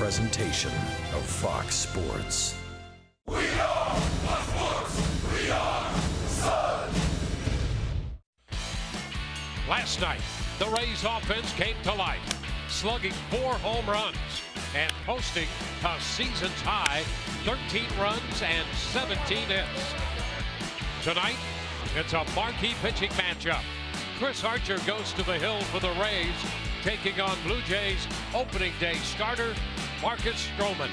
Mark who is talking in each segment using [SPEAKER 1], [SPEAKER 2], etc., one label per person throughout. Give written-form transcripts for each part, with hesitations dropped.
[SPEAKER 1] presentation of Fox Sports.
[SPEAKER 2] We are sports. We are Sun.
[SPEAKER 3] Last night, the Rays offense came to life, slugging 4 home runs and posting a season's high 13 runs and 17 hits. Tonight, it's a marquee pitching matchup. Chris Archer goes to the hill for the Rays, taking on Blue Jays opening day starter Marcus Strowman.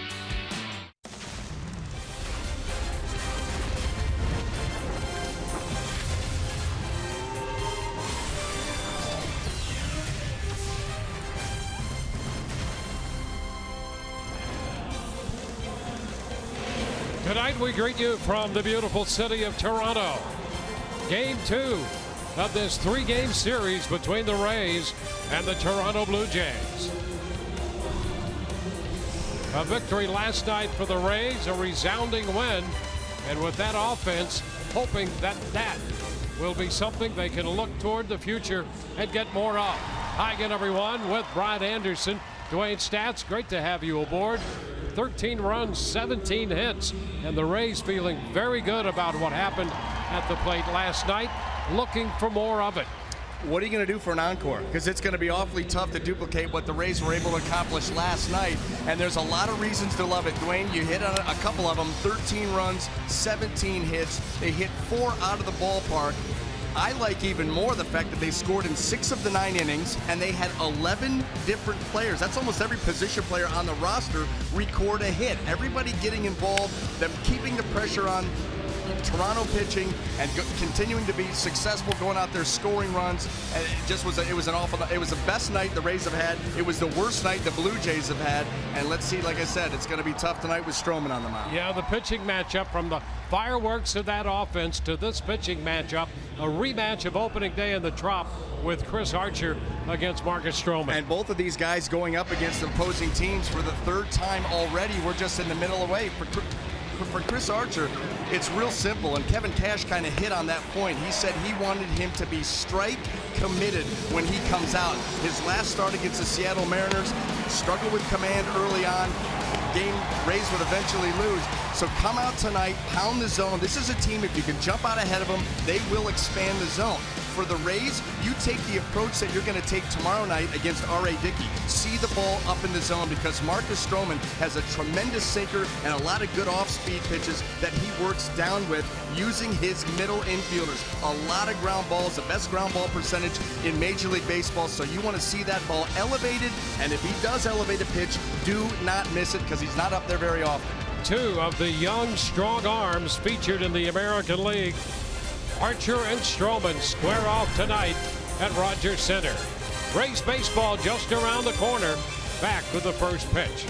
[SPEAKER 3] Tonight we greet you from the beautiful city of Toronto. Game 2 of this 3-game series between the Rays and the Toronto Blue Jays. A victory last night for the Rays, a resounding win, and with that offense, hoping that will be something they can look toward the future and get more of. Hi again, everyone, with Brian Anderson, Dwayne Stats. Great to have you aboard. 13 runs, 17 hits, and the Rays feeling very good about what happened at the plate last night, looking for more of it.
[SPEAKER 4] What are you going to do for an encore? Because it's going to be awfully tough to duplicate what the Rays were able to accomplish last night, and there's a lot of reasons to love it. Dwayne, you hit on a couple of them. 13 runs, 17 hits. They hit 4 out of the ballpark. I like even more the fact that they scored in 6 of the 9 innings, and they had 11 different players. That's almost every position player on the roster record a hit. Everybody getting involved, them keeping the pressure on Toronto pitching and continuing to be successful, going out there scoring runs. And it was the best night the Rays have had. It was the worst night the Blue Jays have had. And let's see, like I said, it's going to be tough tonight with Strowman on the mound.
[SPEAKER 3] Yeah, the pitching matchup, from the fireworks of that offense to this pitching matchup, a rematch of opening day in the Trop with Chris Archer against Marcus Strowman.
[SPEAKER 4] And both of these guys going up against opposing teams for the 3rd time already. We're just in the middle of the way. For Chris Archer, it's real simple, and Kevin Cash kind of hit on that point. He said he wanted him to be strike committed when he comes out. His last start against the Seattle Mariners, struggled with command early on. Game Rays would eventually lose. So come out tonight, pound the zone. This is a team, if you can jump out ahead of them, they will expand the zone. For the Rays, you take the approach that you're going to take tomorrow night against R.A. Dickey. See the ball up in the zone, because Marcus Strowman has a tremendous sinker and a lot of good off-speed pitches that he works down with using his middle infielders. A lot of ground balls, the best ground ball percentage in Major League Baseball, so you want to see that ball elevated, and if he does elevate a pitch, do not miss it, because he's not up there very often. 2
[SPEAKER 3] of the young, strong arms featured in the American League, Archer and Strowman, square off tonight at Rogers Center. Rays baseball just around the corner. Back with the first pitch.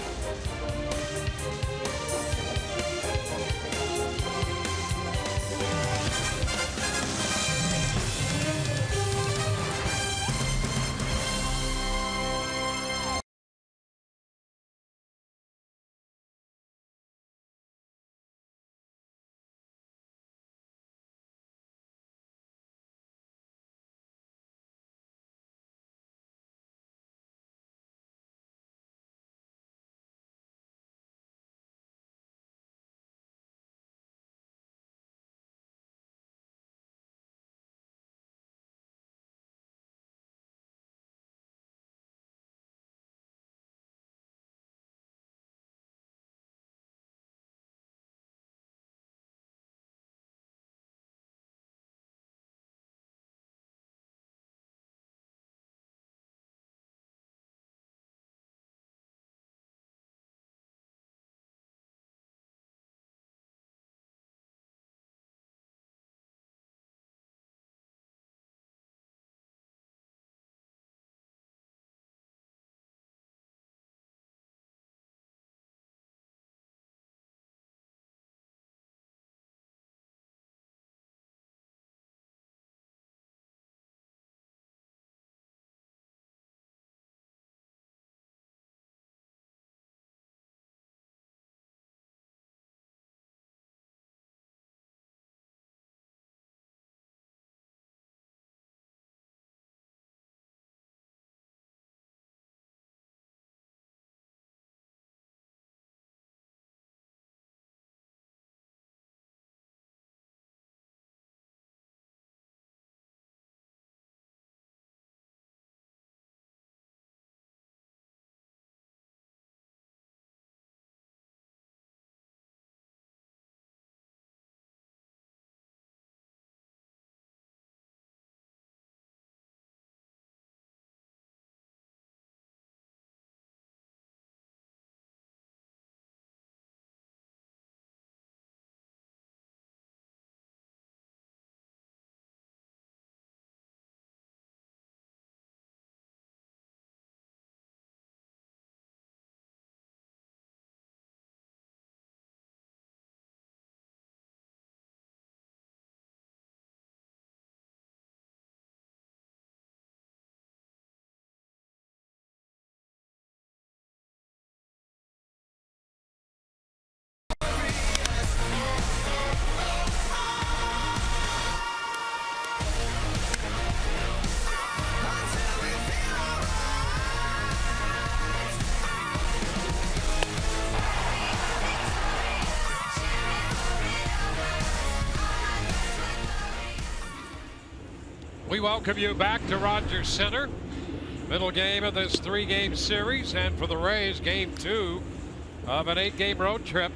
[SPEAKER 3] welcome you back to Rogers Center. Middle game of this 3-game series, and for the Rays, game 2 of an 8-game road trip,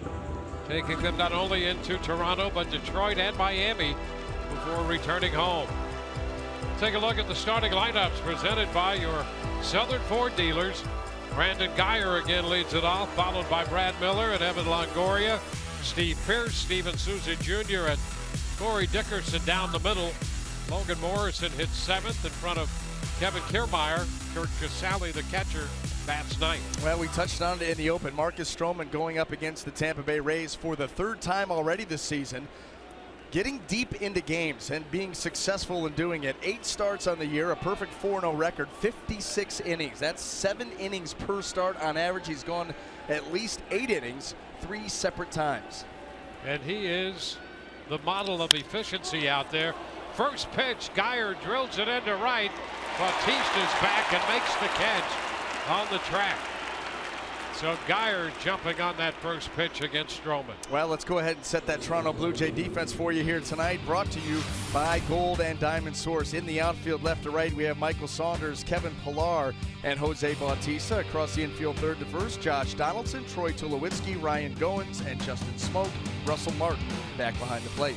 [SPEAKER 3] taking them not only into Toronto but Detroit and Miami before returning home. Take a look at the starting lineups presented by your Southern Ford dealers. Brandon Guyer again leads it off, followed by Brad Miller and Evan Longoria, Steve Pearce, Steven Souza Jr., and Corey Dickerson down the middle. Logan Morrison hits 7th in front of Kevin Kiermaier. Kurt Casale, the catcher, bats 9th.
[SPEAKER 4] Well, we touched on it in the open. Marcus Strowman going up against the Tampa Bay Rays for the 3rd time already this season. Getting deep into games and being successful in doing it. 8 starts on the year, a perfect 4-0 record, 56 innings. That's 7 innings per start. On average, he's gone at least 8 innings, 3 separate times.
[SPEAKER 3] And he is the model of efficiency out there. First pitch, Guyer drills it into right. Bautista's back and makes the catch on the track. So Guyer jumping on that first pitch against Strowman.
[SPEAKER 4] Well, let's go ahead and set that Toronto Blue Jay defense for you here tonight. Brought to you by Gold and Diamond Source. In the outfield, left to right, we have Michael Saunders, Kevin Pillar, and Jose Bautista. Across the infield, third to first, Josh Donaldson, Troy Tulowitzki, Ryan Goins, and Justin Smoke. Russell Martin back behind the plate.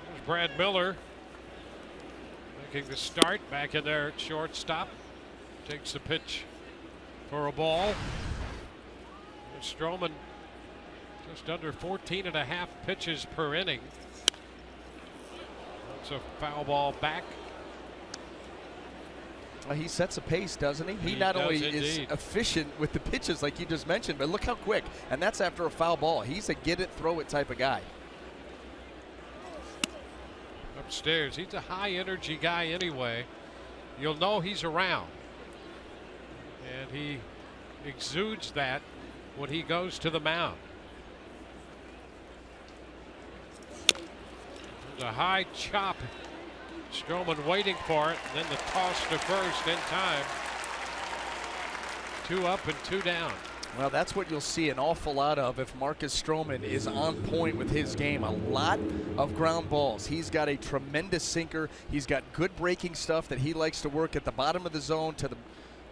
[SPEAKER 3] There's Brad Miller making the start back in there at shortstop. Takes the pitch for a ball. And Strowman just under 14.5 pitches per inning. That's a foul ball back.
[SPEAKER 4] Well, he sets a pace, doesn't he? He not only is efficient with the pitches like you just mentioned, but look how quick. And that's after a foul ball. He's a get it, throw it type of guy.
[SPEAKER 3] Upstairs, he's a high energy guy anyway. You'll know he's around. And he exudes that when he goes to the mound. There's a high chop. Strowman waiting for it, and then the toss to first in time. 2 up and 2 down.
[SPEAKER 4] Well, that's what you'll see an awful lot of if Marcus Strowman is on point with his game. A lot of ground balls. He's got a tremendous sinker. He's got good breaking stuff that he likes to work at the bottom of the zone to the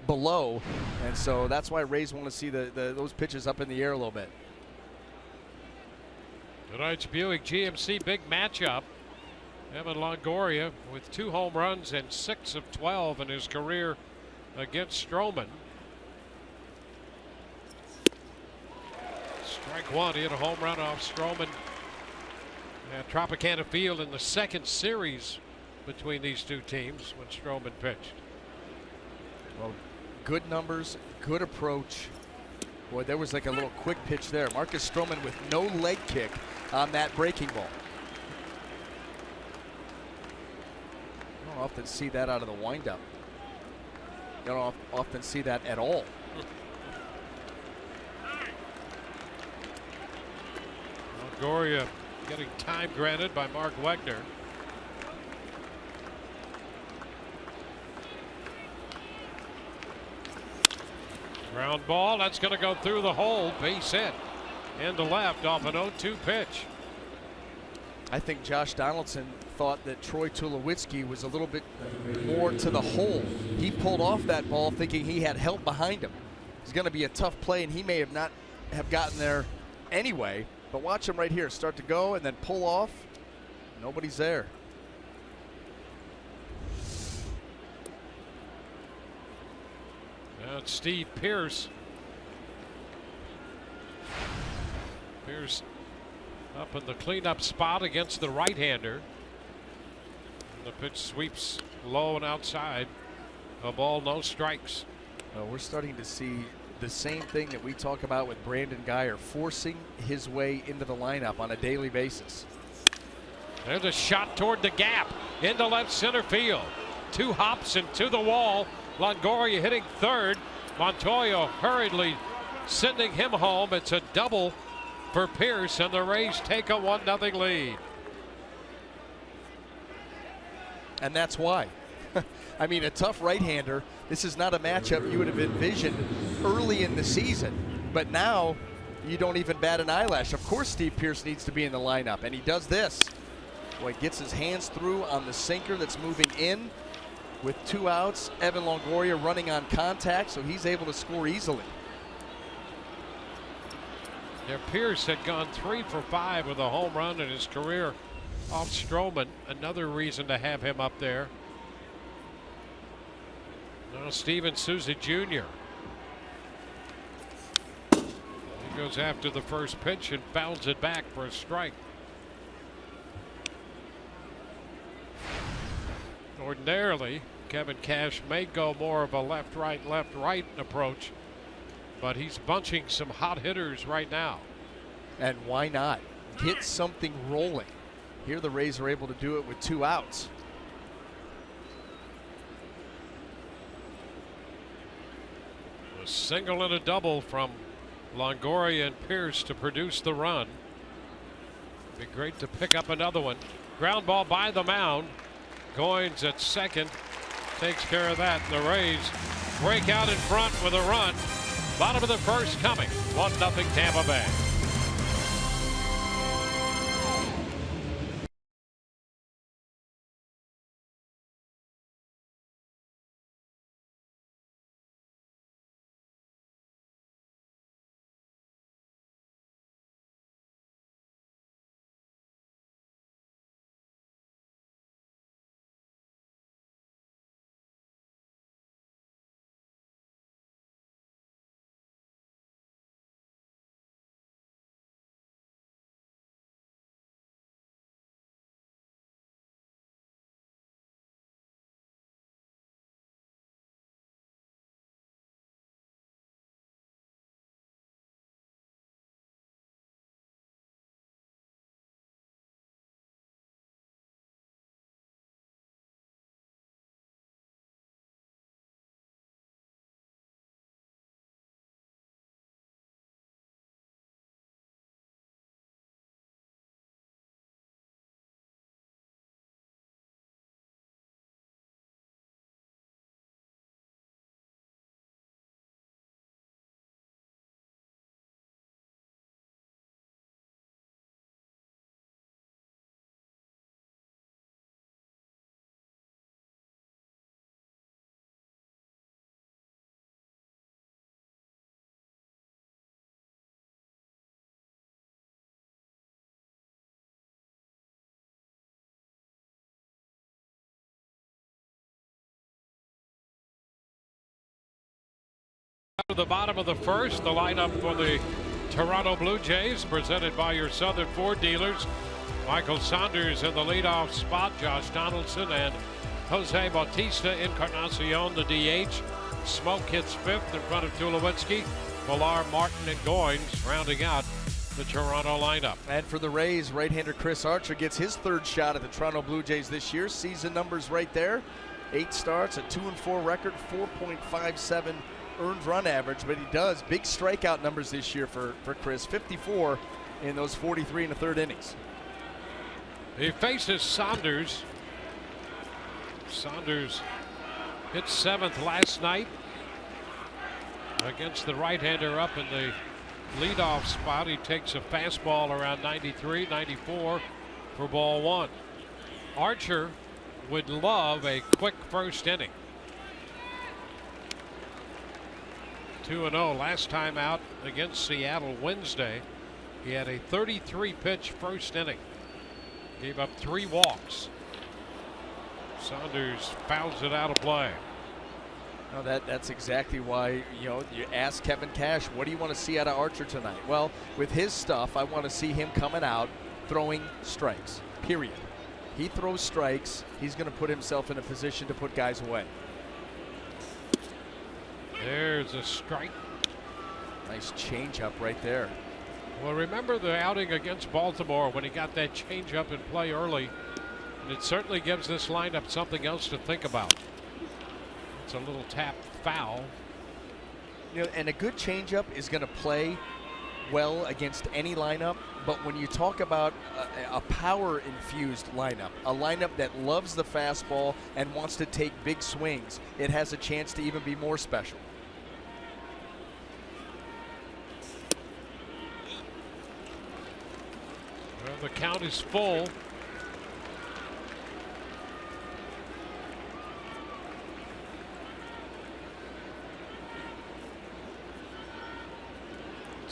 [SPEAKER 4] below, and so that's why Rays want to see those pitches up in the air a little bit.
[SPEAKER 3] Tonight's Buick GMC big matchup. Evan Longoria with 2 home runs and 6 of 12 in his career against Strowman. Strike 1. He hit a home run off Strowman at Tropicana Field in the 2nd series between these 2 teams when Strowman pitched.
[SPEAKER 4] Well, good numbers, good approach. Boy, there was like a little quick pitch there. Marcus Strowman with no leg kick on that breaking ball. You don't often see that out of the windup. You don't often see that at all.
[SPEAKER 3] Longoria getting time granted by Mark Wegner. Ground ball, that's going to go through the hole, base hit into left off an 0-2 pitch.
[SPEAKER 4] I think Josh Donaldson thought that Troy Tulowitzki was a little bit more to the hole. He pulled off that ball thinking he had help behind him. It's going to be a tough play, and he may have not have gotten there anyway. But watch him right here, start to go and then pull off. Nobody's there.
[SPEAKER 3] Now it's Steve Pearce. Pearce up in the cleanup spot against the right-hander. The pitch sweeps low and outside. A ball, no strikes.
[SPEAKER 4] We're starting to see the same thing that we talk about with Brandon Guyer, forcing his way into the lineup on a daily basis.
[SPEAKER 3] There's a shot toward the gap into left center field. 2 hops and to the wall. Longoria hitting third. Montoya hurriedly sending him home. It's a double for Pearce, and the Rays take a 1-0 lead.
[SPEAKER 4] And that's why. I mean, a tough right-hander. This is not a matchup you would have envisioned early in the season. But now you don't even bat an eyelash. Of course Steve Pearce needs to be in the lineup, and he does this. Boy, gets his hands through on the sinker that's moving in. With 2 outs, Evan Longoria running on contact, so he's able to score easily.
[SPEAKER 3] Yeah, Pierce had gone 3 for 5 with a home run in his career off Strowman. Another reason to have him up there. Now Steven Souza Jr. He goes after the first pitch and fouls it back for a strike. Ordinarily, Kevin Cash may go more of a left-right approach, but he's bunching some hot hitters right now.
[SPEAKER 4] And why not? Get something rolling. Here the Rays are able to do it with 2 outs.
[SPEAKER 3] A single and a double from Longoria and Pierce to produce the run. Be great to pick up another one. Ground ball by the mound. Goins at second takes care of that. The Rays break out in front with a run. Bottom of the first coming. 1-0 Tampa Bay. To the bottom of the first, the lineup for the Toronto Blue Jays, presented by your Southern Ford dealers. Michael Saunders in the leadoff spot, Josh Donaldson and Jose Bautista Encarnacion, the DH. Smoke hits 5th in front of Tulowitzki. Villar, Martin, and Goins rounding out the Toronto lineup.
[SPEAKER 4] And for the Rays, right-hander Chris Archer gets his 3rd shot at the Toronto Blue Jays this year. Season numbers right there. 8 starts, a 2-4 record, 4.57 earned run average, but he does big strikeout numbers this year for Chris. 54 in those 43 1/3 innings.
[SPEAKER 3] He faces Saunders. Saunders hit 7th last night against the right-hander up in the leadoff spot. He takes a fastball around 93, 94 for ball 1. Archer would love a quick first inning. 2-0 last time out against Seattle Wednesday. He had a 33-pitch first inning. Gave up 3 walks. Saunders fouls it out of play.
[SPEAKER 4] No, that's exactly why, you ask Kevin Cash, what do you want to see out of Archer tonight? Well, with his stuff, I want to see him coming out throwing strikes, period. He throws strikes, he's going to put himself in a position to put guys away.
[SPEAKER 3] There's a strike.
[SPEAKER 4] Nice changeup right there.
[SPEAKER 3] Well, remember the outing against Baltimore when he got that changeup in play early, and it certainly gives this lineup something else to think about. It's a little tap foul.
[SPEAKER 4] And a good changeup is going to play well against any lineup, but when you talk about a power-infused lineup, a lineup that loves the fastball and wants to take big swings, it has a chance to even be more special.
[SPEAKER 3] Well, the count is full.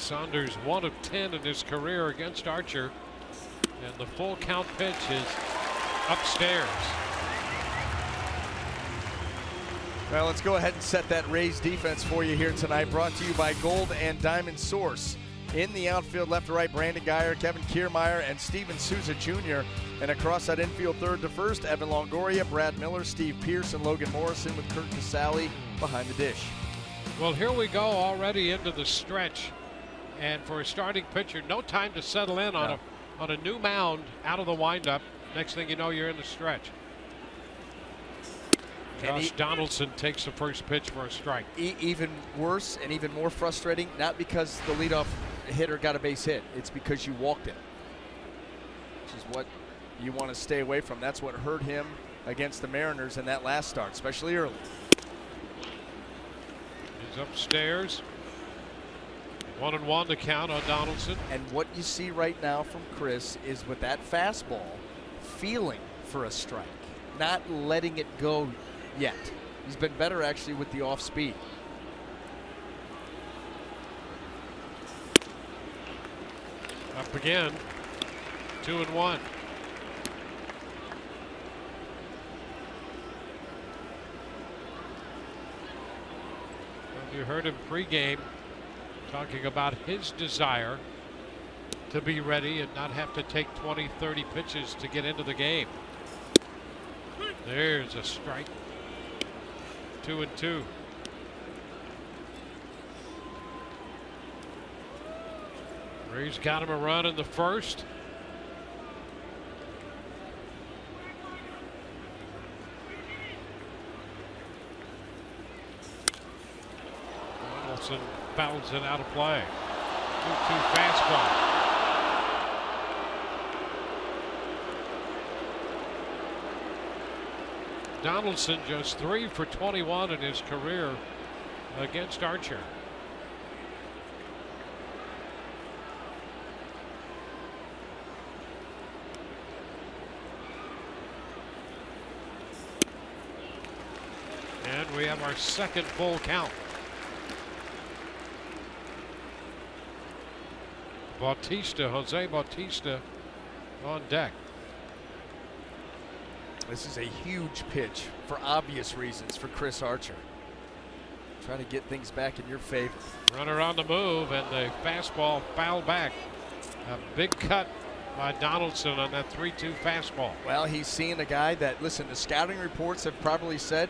[SPEAKER 3] Saunders 1 of 10 in his career against Archer. And the full count pitch is upstairs.
[SPEAKER 4] Well, let's go ahead and set that Rays defense for you here tonight. Brought to you by Gold and Diamond Source. In the outfield, left to right, Brandon Guyer, Kevin Kiermaier, and Steven Souza Jr. And across that infield, third to first, Evan Longoria, Brad Miller, Steve Pearce, and Logan Morrison with Kurt Casale behind the dish.
[SPEAKER 3] Well, here we go already into the stretch. And for a starting pitcher, no time to settle in on a new mound out of the windup. Next thing you know, you're in the stretch. Josh Donaldson takes the first pitch for a strike.
[SPEAKER 4] Even worse and even more frustrating, not because the leadoff hitter got a base hit. It's because you walked him, which is what you want to stay away from. That's what hurt him against the Mariners in that last start, especially early.
[SPEAKER 3] He's upstairs. 1-1 to count on Donaldson.
[SPEAKER 4] And what you see right now from Chris is with that fastball, feeling for a strike, not letting it go yet. He's been better actually with the off speed.
[SPEAKER 3] Up again. 2-1. You heard him pregame talking about his desire to be ready and not have to take 20, 30 pitches to get into the game. There's a strike. 2-2. Rays got him a run in the first. Donaldson fouls it out of play. 2-2 fastball. Donaldson just 3 for 21 in his career against Archer. And we have our second full count. Jose Bautista on deck.
[SPEAKER 4] This is a huge pitch for obvious reasons for Chris Archer. Trying to get things back in your favor.
[SPEAKER 3] Runner on the move, and the fastball fouled back. A big cut by Donaldson on that 3-2 fastball.
[SPEAKER 4] Well, he's seeing a guy that, listen, the scouting reports have probably said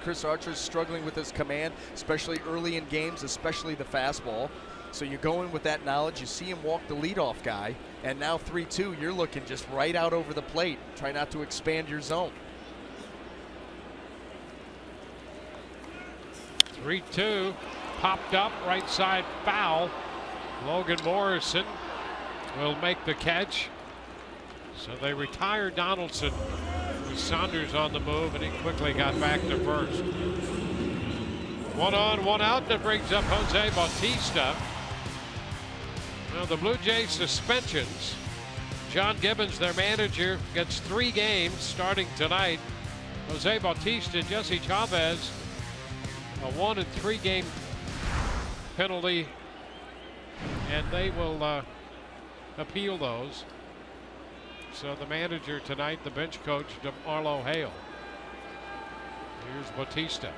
[SPEAKER 4] Chris Archer is struggling with his command, especially early in games, especially the fastball. So you go in with that knowledge, you see him walk the leadoff guy, and now 3-2, you're looking just right out over the plate. Try not to expand your zone.
[SPEAKER 3] 3-2, popped up, right side foul. Logan Morrison will make the catch. So they retire Donaldson with Saunders on the move, and he quickly got back to first. 1 on, 1 out, that brings up Jose Bautista. Now the Blue Jays suspensions. John Gibbons, their manager, gets 3 games starting tonight. Jose Bautista, Jesse Chavez, a 1 and 3 game penalty, and they will appeal those. So the manager tonight, the bench coach, DeMarlo Hale. Here's Bautista.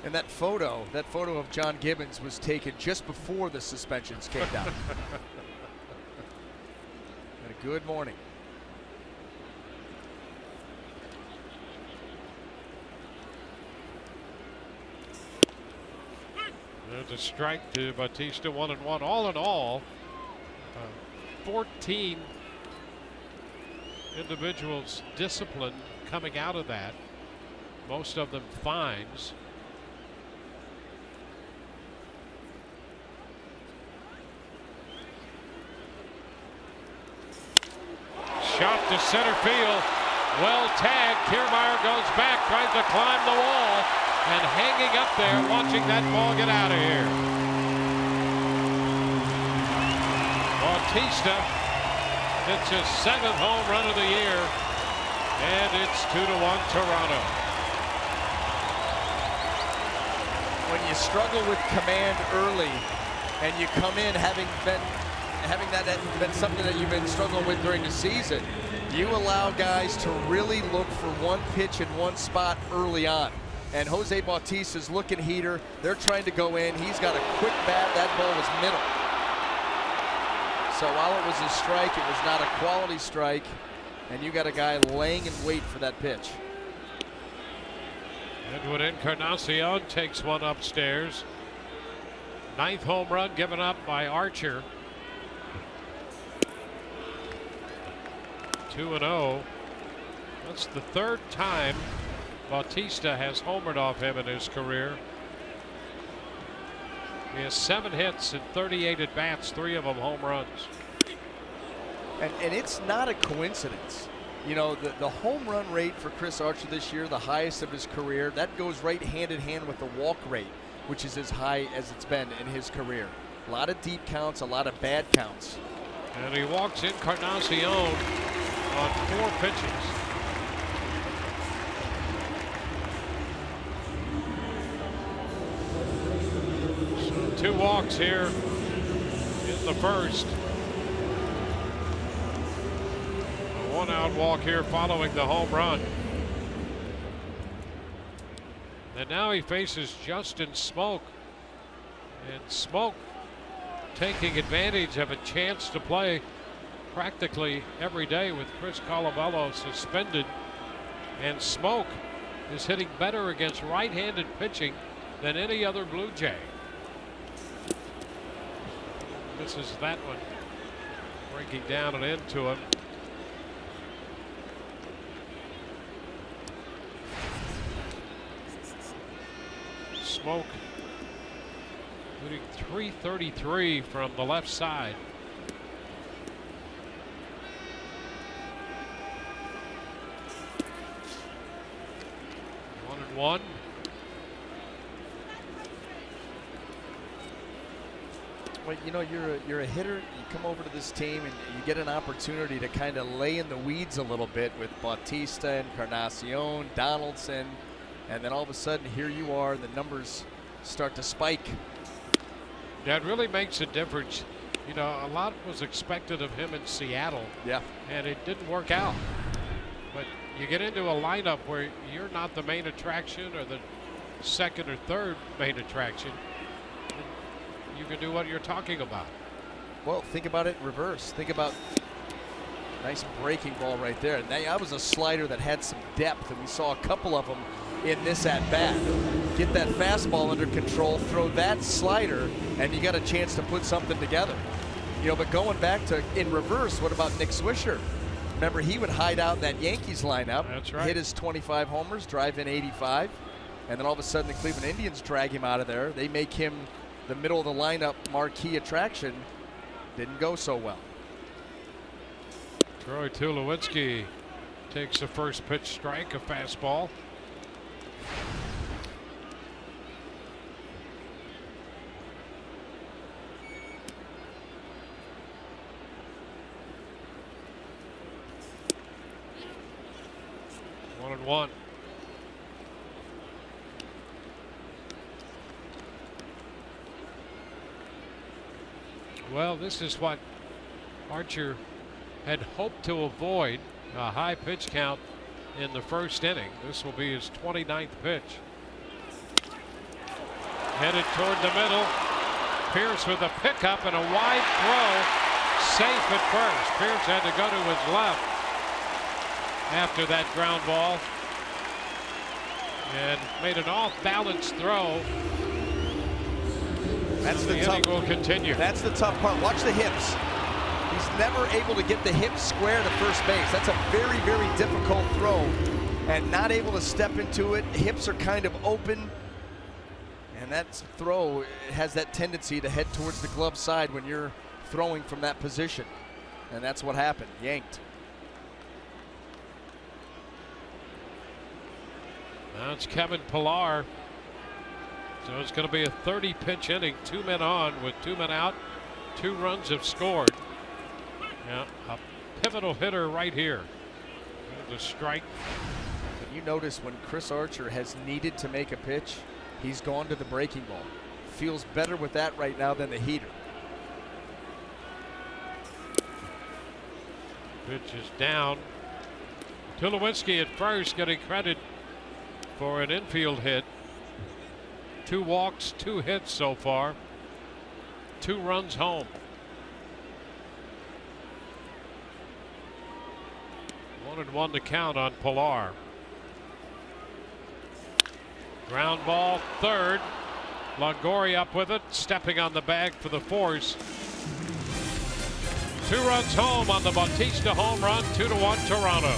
[SPEAKER 4] And that photo of John Gibbons was taken just before the suspensions came down. And a good morning.
[SPEAKER 3] There's a strike to Bautista, 1-1. All in all, 14 individuals disciplined coming out of that. Most of them fines. Shot to center field. Well tagged. Kiermaier goes back, tries to climb the wall, and hanging up there watching that ball get out of here. Bautista hits his 7th home run of the year, and it's 2-1 Toronto.
[SPEAKER 4] When
[SPEAKER 5] when you struggle with command early and you come in having that been something that you've been struggling with during the season, you allow guys to really look for one pitch in one spot early on. And Jose Bautista's looking heater. They're trying to go in. He's got a quick bat. That ball was middle. So while it was a strike, it was not a quality strike. And you got a guy laying in wait for that pitch.
[SPEAKER 3] Edwin Encarnacion takes one upstairs. 9th home run given up by Archer. 2-0. That's the 3rd time Bautista has homered off him in his career. He has 7 hits and 38 at bats, 3 of them home runs.
[SPEAKER 5] And it's not a coincidence. You know, the home run rate for Chris Archer this year, the highest of his career, that goes right hand in hand with the walk rate, which is as high as it's been in his career. A lot of deep counts, a lot of bad counts.
[SPEAKER 3] And he walks Encarnacion on 4 pitches. So 2 walks here in the first. A 1-out walk here following the home run. And now he faces Justin Smoak. And Smoak taking advantage of a chance to play practically every day with Chris Colabello suspended. And Smoak is hitting better against right-handed pitching than any other Blue Jay. This is that one breaking down and into him. Smoak hitting .333 from the left side. One.
[SPEAKER 5] Well, you know, you're a hitter. You come over to this team and you get an opportunity to kind of lay in the weeds a little bit with Bautista, Encarnacion, Donaldson, and then all of a sudden here you are. The numbers start to spike.
[SPEAKER 3] That really makes a difference. You know, a lot was expected of him in Seattle.
[SPEAKER 5] Yeah.
[SPEAKER 3] And it didn't work out. But you get into a lineup where you're not the main attraction or the second or third main attraction, you can do what you're talking about.
[SPEAKER 5] Well, think about it in reverse. Think about nice breaking ball right there. And that was a slider that had some depth, and we saw a couple of them in this at bat. Get that fastball under control, throw that slider, and you got a chance to put something together. You know, but going back to in reverse, what about Nick Swisher? Remember, he would hide out in that Yankees lineup.
[SPEAKER 3] That's right.
[SPEAKER 5] Hit his 25 homers, drive in 85, and then all of a sudden the Cleveland Indians drag him out of there. They make him the middle of the lineup marquee attraction. Didn't go so well.
[SPEAKER 3] Troy Tulowitzki takes the first pitch strike, a fastball. One. Well, this is what Archer had hoped to avoid, a high pitch count in the first inning. This will be his 29th pitch. Headed toward the middle. Pierce with a pickup and a wide throw. Safe at first. Pierce had to go to his left after that ground ball and made an off-balance throw.
[SPEAKER 5] That's
[SPEAKER 3] the inning will continue.
[SPEAKER 5] That's the tough part. Watch the hips. He's never able to get the hips square to first base. That's a very, very difficult throw, and not able to step into it. Hips are kind of open, and that throw has that tendency to head towards the glove side when you're throwing from that position, and that's what happened. Yanked.
[SPEAKER 3] Now it's Kevin Pillar. So it's going to be a 30-pitch inning, 2 men on with 2 men out. 2 runs have scored. Yeah, a pivotal hitter right here. There's a strike.
[SPEAKER 5] But you notice when Chris Archer has needed to make a pitch, He's gone to the breaking ball. Feels better with that right now than the heater.
[SPEAKER 3] Pitch is down. Tulowitzki at first, getting credit for an infield hit. 2 walks, 2 hits so far. 2 runs home. 1-1 to count on Pilar. Ground ball, third. Longoria up with it, stepping on the bag for the force. 2 runs home on the Bautista home run, 2-1 Toronto.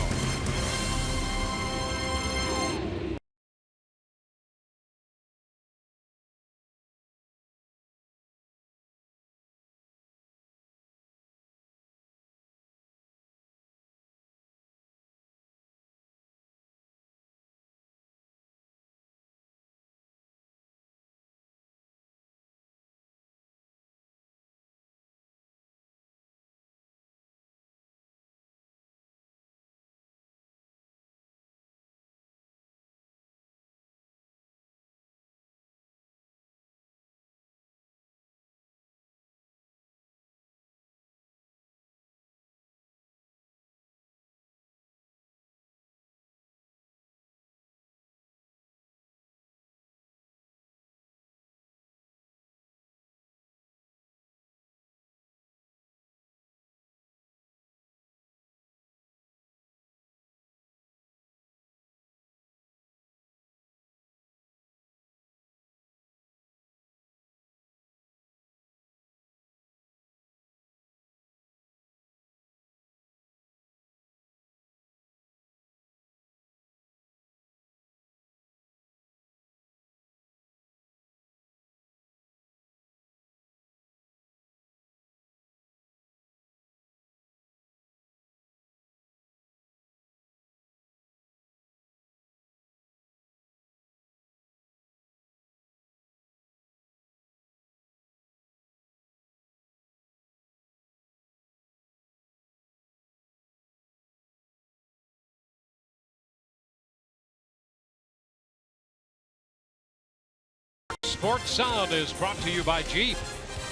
[SPEAKER 3] Sports Sound is brought to you by Jeep.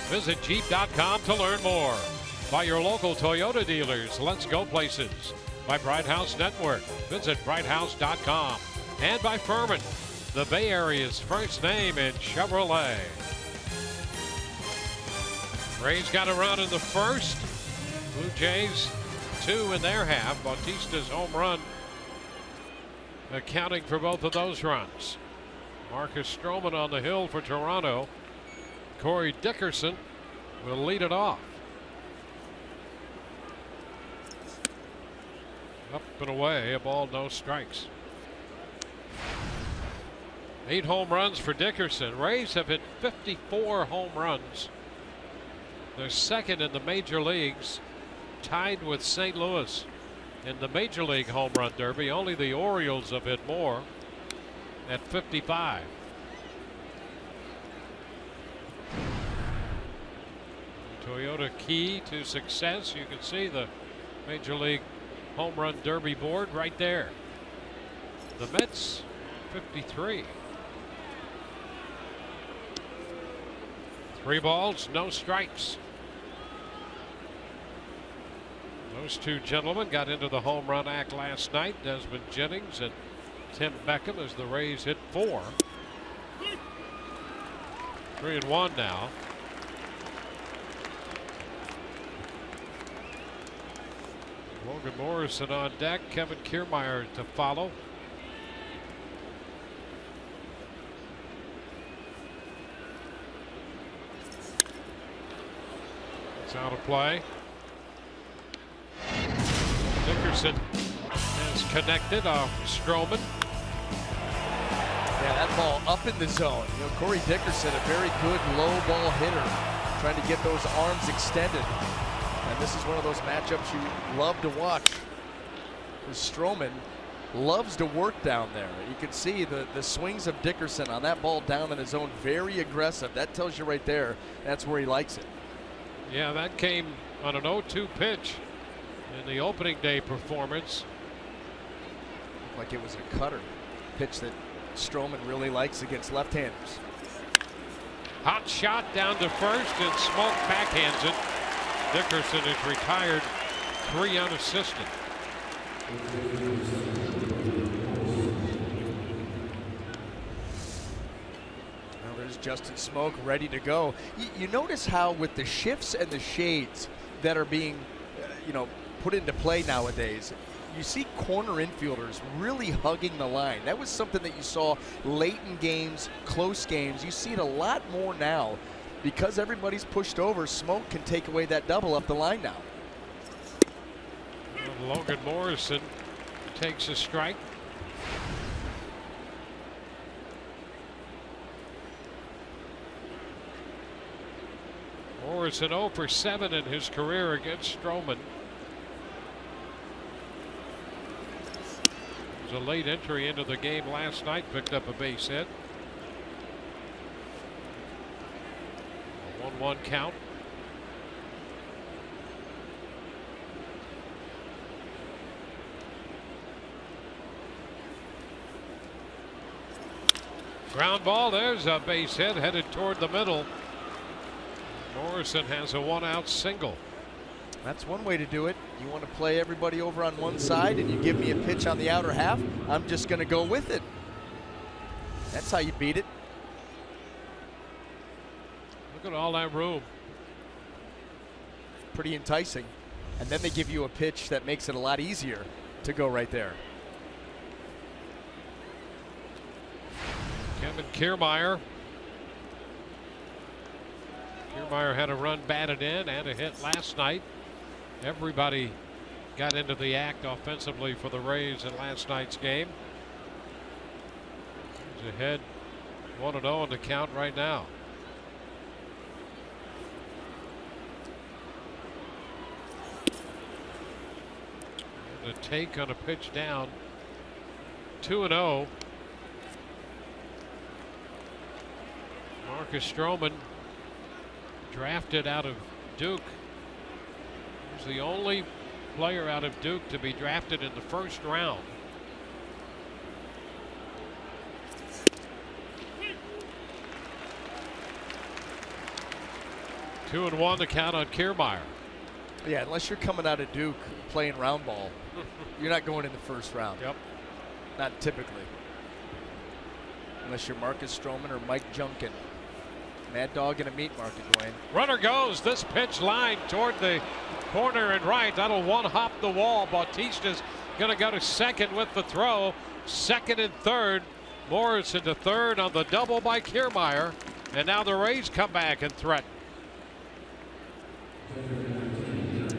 [SPEAKER 3] Visit Jeep.com to learn more. By your local Toyota dealers, let's go places. By Bright House Network, visit brighthouse.com. And by Furman, the Bay Area's first name in Chevrolet. Rays got a run in the first. Blue Jays 2 in their half. Bautista's home run accounting for both of those runs. Marcus Strowman on the hill for Toronto. Corey Dickerson will lead it off. Up and away, a ball, no strikes. 8 home runs for Dickerson. Rays have hit 54 home runs. They're second in the major leagues, tied with St. Louis in the Major League Home Run Derby. Only the Orioles have hit more at 55. Toyota key to success. You can see the Major League Home Run Derby board right there. The Mets 53. 3 balls, no strikes. Those 2 gentlemen got into the home run act last night. Desmond Jennings and Tim Beckham, as the Rays hit 4. 3-1 now. Logan Morrison on deck. Kevin Kiermaier to follow. It's out of play. Dickerson is connected off Strowman.
[SPEAKER 5] Yeah, that ball up in the zone. You know, Corey Dickerson, a very good low ball hitter, trying to get those arms extended. And this is one of those matchups you love to watch. Strowman loves to work down there. You can see the swings of Dickerson on that ball down in his zone, very aggressive. That tells you right there that's where he likes it.
[SPEAKER 3] Yeah, that came on an 0-2 pitch in the opening day performance.
[SPEAKER 5] Looked like it was a cutter pitch that Strowman really likes against left-handers.
[SPEAKER 3] Hot shot down to first, and Smoke backhands it. Dickerson is retired, 3 unassisted.
[SPEAKER 5] Now there's Justin Smoke ready to go. You notice how with the shifts and the shades that are being, put into play nowadays, you see corner infielders really hugging the line. That was something that you saw late in games, close games. You see it a lot more now because everybody's pushed over. Smoke can take away that double up the line now.
[SPEAKER 3] Well, Logan Morrison takes a strike. Morrison 0 for 7 in his career against Strowman. A late entry into the game last night, picked up a base hit. A 1-1 count. Ground ball, there's a base hit headed toward the middle. Morrison has a 1-out single.
[SPEAKER 5] That's one way to do it. You want to play everybody over on one side and you give me a pitch on the outer half, I'm just going to go with it. That's how you beat it.
[SPEAKER 3] Look at all that room.
[SPEAKER 5] Pretty enticing. And then they give you a pitch that makes it a lot easier to go right there.
[SPEAKER 3] Kevin Kiermaier. Kiermaier had a run batted in and a hit last night. Everybody got into the act offensively for the Rays in last night's game. He's ahead 1-0 in the count right now. And a take on a pitch down. 2-0. Marcus Strowman, drafted out of Duke. He's the only player out of Duke to be drafted in the first round. Two and one to count on Kiermaier.
[SPEAKER 5] Yeah, unless you're coming out of Duke playing round ball, you're not going in the first round.
[SPEAKER 3] Yep.
[SPEAKER 5] Not typically. Unless you're Marcus Strowman or Mike Junkin. Mad dog in a meat market, Dwayne.
[SPEAKER 3] Runner goes. This pitch line toward the corner and right. That'll one-hop the wall. Bautista's going to go to second with the throw. Second and third. Morrison to third on the double by Kiermaier. And now the Rays come back and threaten.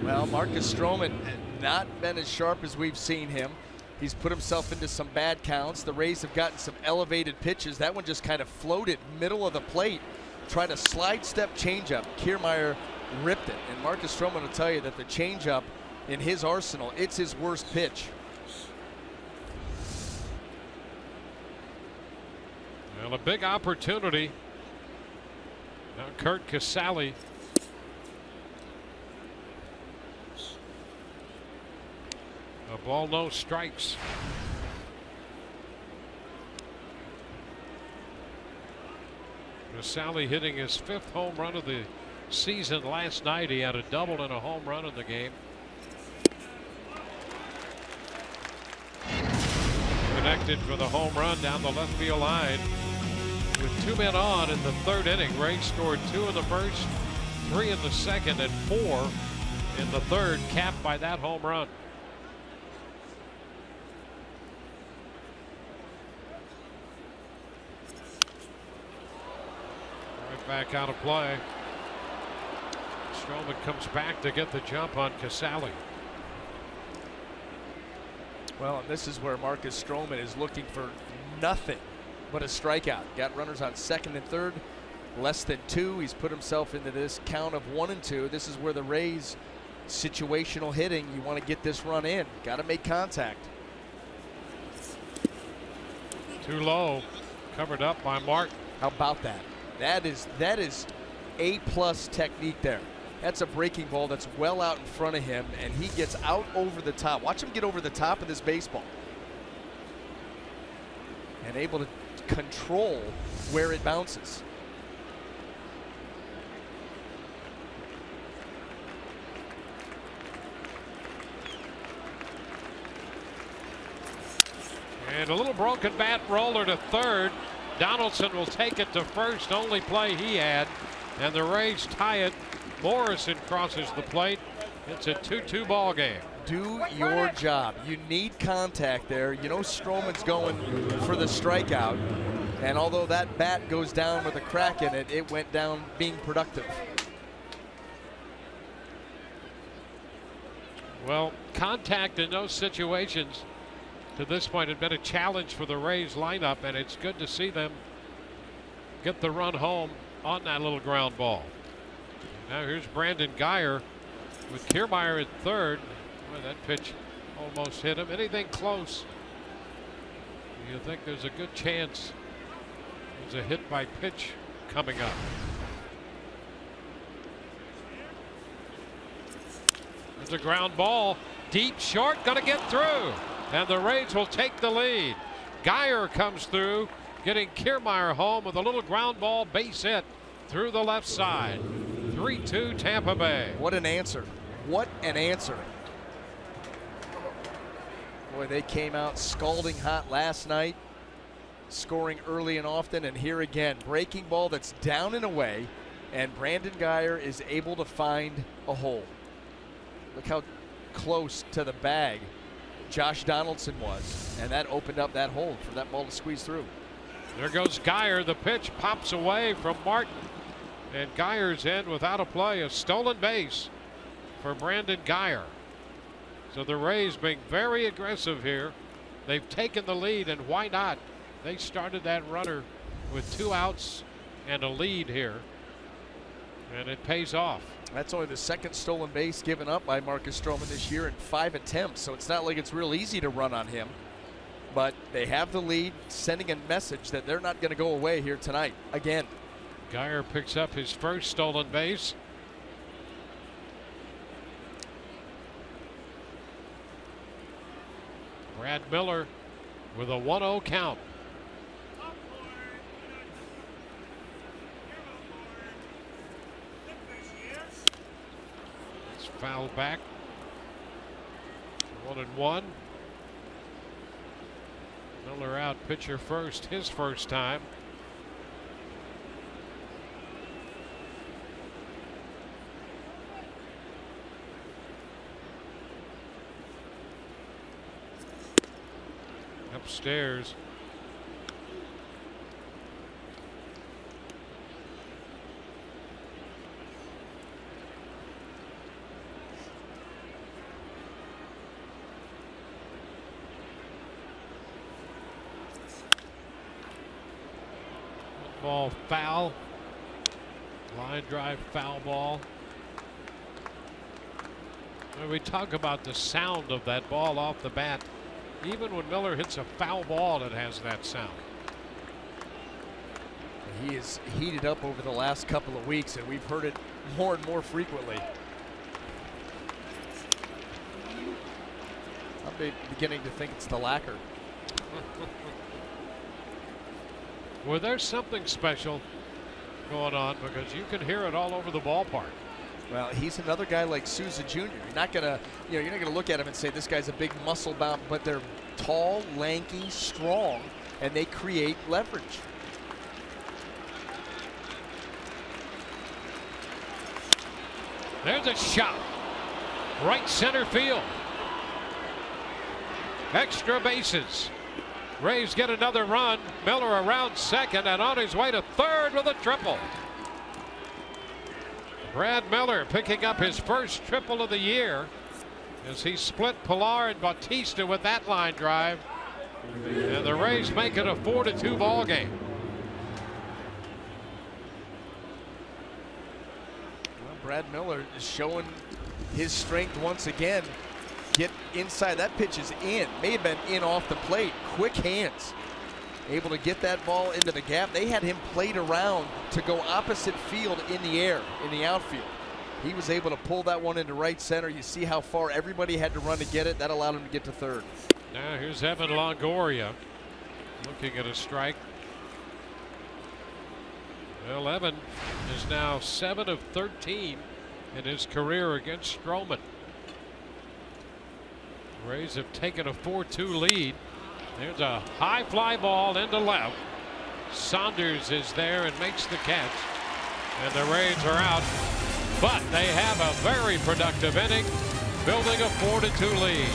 [SPEAKER 5] Well, Marcus Strowman not been as sharp as we've seen him. He's put himself into some bad counts. The Rays have gotten some elevated pitches. That one just kind of floated middle of the plate. Tried a slide step changeup. Kiermaier ripped it. And Marcus Strowman will tell you that the changeup in his arsenal, it's his worst pitch.
[SPEAKER 3] Well, a big opportunity. Now Kurt Casale. A ball, no strikes. Casale hitting his 5th home run of the season last night. He had a double and a home run in the game. Connected for the home run down the left field line. With 2 men on in the 3rd inning, Rays scored 2 in the first, 3 in the second, and 4 in the third, capped by that home run. Back out of play. Strowman comes back to get the jump on Casale.
[SPEAKER 5] Well, and this is where Marcus Strowman is looking for nothing but a strikeout. Got runners on second and third, less than 2. He's put himself into this count of 1 and 2. This is where the Rays situational hitting. You want to get this run in. Got to make contact.
[SPEAKER 3] Too low, covered up by Martin.
[SPEAKER 5] How about that? That is A+ technique there. That's a breaking ball that's well out in front of him, and he gets out over the top. Watch him get over the top of this baseball. And able to control where it bounces.
[SPEAKER 3] And a little broken bat roller to third. Donaldson will take it to first, only play he had, and the Rays tie it. Morrison crosses the plate. It's a 2-2 ball game.
[SPEAKER 5] Do your job. You need contact there. You know Strowman's going for the strikeout, and although that bat goes down with a crack in it, it went down being productive.
[SPEAKER 3] Well, contact in those situations to this point had been a challenge for the Rays lineup, and it's good to see them get the run home on that little ground ball. Now here's Brandon Guyer with Kiermaier at third. Boy, that pitch almost hit him. Anything close, you think there's a good chance there's a hit by pitch coming up. There's a ground ball, deep short, gonna get through, and the Rays will take the lead. Guyer comes through, getting Kiermaier home with a little ground ball base hit through the left side. 3-2 Tampa Bay.
[SPEAKER 5] What an answer. What an answer. Boy, they came out scalding hot last night, scoring early and often, and here again, breaking ball that's down and away, and Brandon Guyer is able to find a hole. Look how close to the bag Josh Donaldson was, and that opened up that hole for that ball to squeeze through.
[SPEAKER 3] There goes Guyer. The pitch pops away from Martin, and Guyer's in without a play. A stolen base for Brandon Guyer. So the Rays being very aggressive here. They've taken the lead, and why not? They started that runner with 2 outs and a lead here, and it pays off.
[SPEAKER 5] That's only the second stolen base given up by Marcus Strowman this year in 5 attempts, so it's not like it's real easy to run on him. But they have the lead, sending a message that they're not going to go away here tonight again.
[SPEAKER 3] Guyer picks up his first stolen base. Brad Miller with a 1-0 count. It's fouled back. 1-1. Miller out, pitcher first, his first time. Upstairs. Ball foul. Line drive foul ball. When we talk about the sound of that ball off the bat, even when Miller hits a foul ball, it has that sound.
[SPEAKER 5] He is heated up over the last couple of weeks, and we've heard it more and more frequently. I'm beginning to think it's the lacquer.
[SPEAKER 3] Well, there's something special going on because you can hear it all over the ballpark.
[SPEAKER 5] Well, he's another guy like Souza Jr. You're not gonna, you're not gonna look at him and say this guy's a big muscle bound, but they're tall, lanky, strong, and they create leverage.
[SPEAKER 3] There's a shot. Right center field. Extra bases. Rays get another run. Miller around second and on his way to third with a triple. Brad Miller picking up his first triple of the year as he split Pilar and Bautista with that line drive. And the Rays make it a 4-2 ball game.
[SPEAKER 5] Well, Brad Miller is showing his strength once again. Get inside. That pitch is in. May have been in off the plate. Quick hands. Able to get that ball into the gap. They had him played around to go opposite field in the air, in the outfield. He was able to pull that one into right center. You see how far everybody had to run to get it. That allowed him to get to third.
[SPEAKER 3] Now here's Evan Longoria looking at a strike. Well, Evan is now 7 of 13 in his career against Strowman. Rays have taken a 4-2 lead. There's a high fly ball into left. Saunders is there and makes the catch. And the Rays are out. But they have a very productive inning, building a 4-2 lead.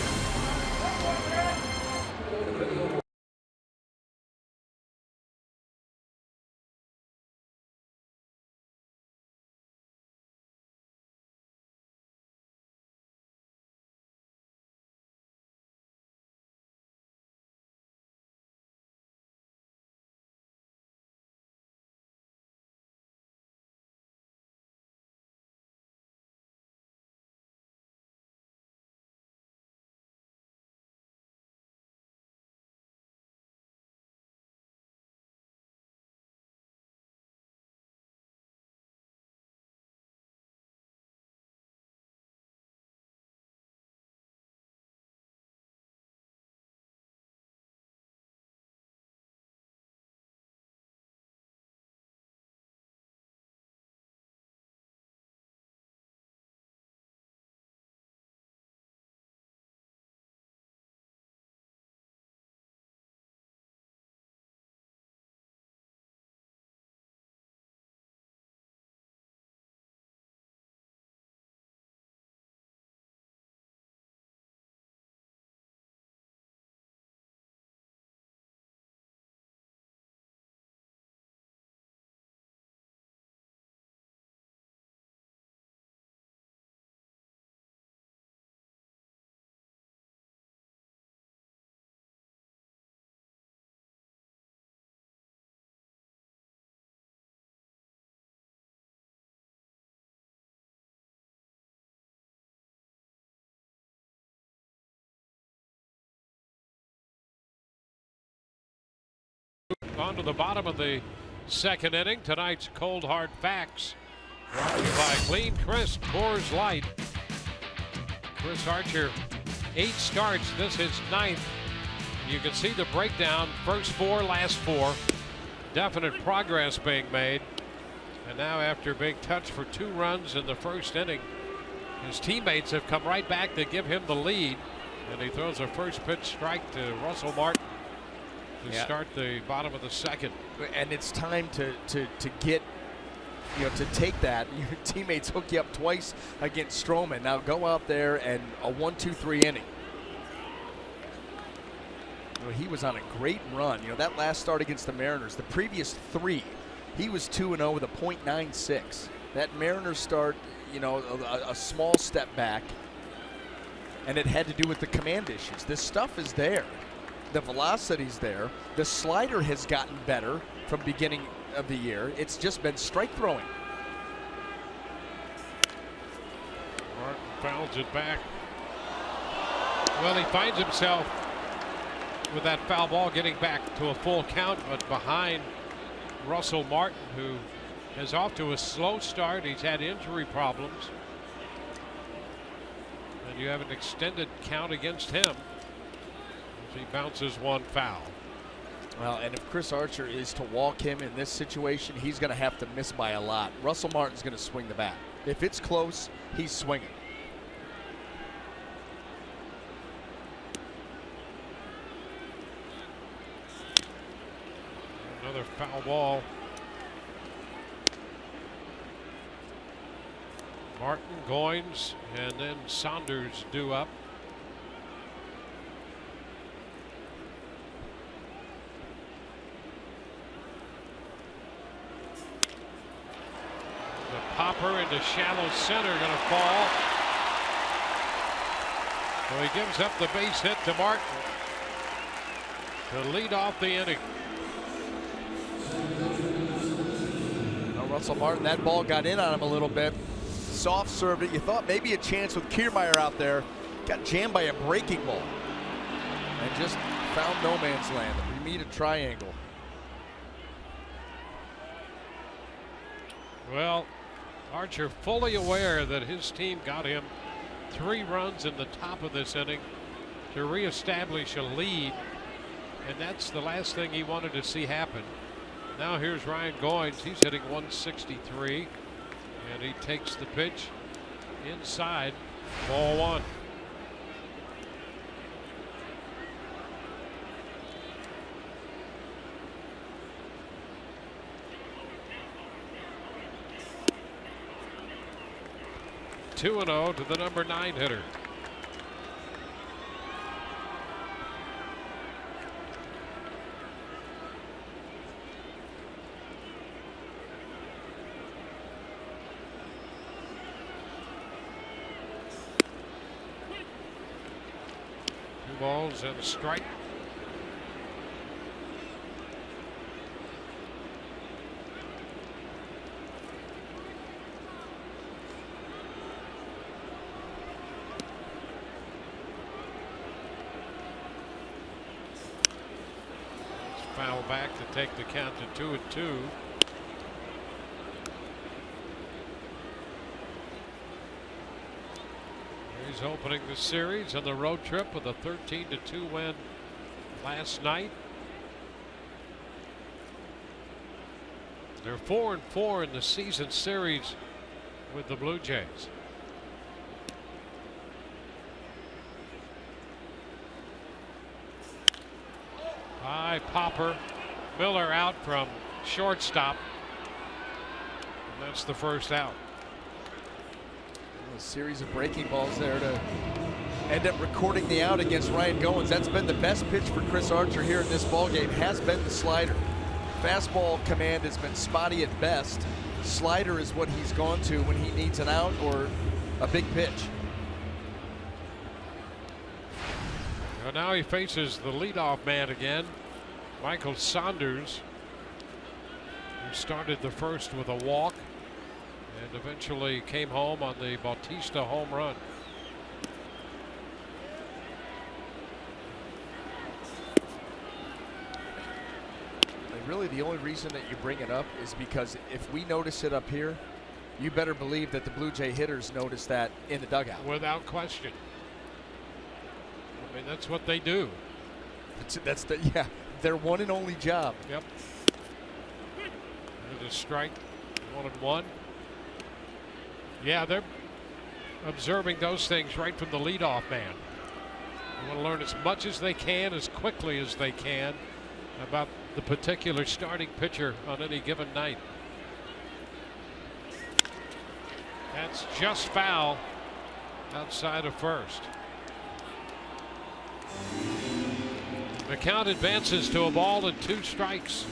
[SPEAKER 3] On to the bottom of the second inning. Tonight's cold hard facts brought to you by Clean Crisp Coors Light. Chris Archer, 8 starts. This is 9th. You can see the breakdown. First 4, last 4. Definite progress being made. And now after being touched for 2 runs in the first inning, his teammates have come right back to give him the lead. And he throws a first pitch strike to Russell Martin to start the bottom of the second.
[SPEAKER 5] And it's time to get, to take that. Your teammates hook you up twice against Strowman. Now go out there and a 1-2-3 inning. He was on a great run. That last start against the Mariners, the previous 3, he was 2-0 with a .96. That Mariners start, a small step back, and it had to do with the command issues. This stuff is there. The velocity's there. The slider has gotten better from beginning of the year. It's just been strike throwing.
[SPEAKER 3] Martin fouls it back. Well, he finds himself with that foul ball getting back to a full count, but behind Russell Martin, who is off to a slow start. He's had injury problems. And you have an extended count against him. He bounces one foul.
[SPEAKER 5] Well, and if Chris Archer is to walk him in this situation, he's going to have to miss by a lot. Russell Martin's going to swing the bat. If it's close, he's swinging.
[SPEAKER 3] Another foul ball. Martin, Goins, and then Saunders due up. Popper into shallow center, going to fall. So he gives up the base hit to Martin to lead off the inning.
[SPEAKER 5] Now Russell Martin, that ball got in on him a little bit. Soft served it. You thought maybe a chance with Kiermaier out there. Got jammed by a breaking ball. And just found no man's land. The Bermuda Triangle.
[SPEAKER 3] Well, Archer fully aware that his team got him 3 runs in the top of this inning to reestablish a lead, and that's the last thing he wanted to see happen. Now here's Ryan Goins. He's hitting 163, and he takes the pitch inside. Ball one. Two and 0 to the number 9 hitter. Balls and a strike. Foul back to take the count to 2-2. He's opening the series on the road trip with a 13-2 win last night. They're 4-4 in the season series with the Blue Jays. High popper. Miller out from shortstop. And that's the first out.
[SPEAKER 5] A series of breaking balls there to end up recording the out against Ryan Goins. That's been the best pitch for Chris Archer here in this ballgame, has been the slider. Fastball command has been spotty at best. Slider is what he's gone to when he needs an out or a big pitch.
[SPEAKER 3] Well, now he faces the leadoff man again, Michael Saunders, who started the first with a walk and eventually came home on the Bautista home run.
[SPEAKER 5] And really the only reason that you bring it up is because if we notice it up here, you better believe that the Blue Jay hitters notice that in the dugout.
[SPEAKER 3] Without question. I mean, that's what they do.
[SPEAKER 5] That's their one and only job.
[SPEAKER 3] Yep. There's a strike, 1-1. Yeah, they're observing those things right from the leadoff man. They want to learn as much as they can, as quickly as they can, about the particular starting pitcher on any given night. That's just foul outside of first. The count advances to a ball and 2 strikes.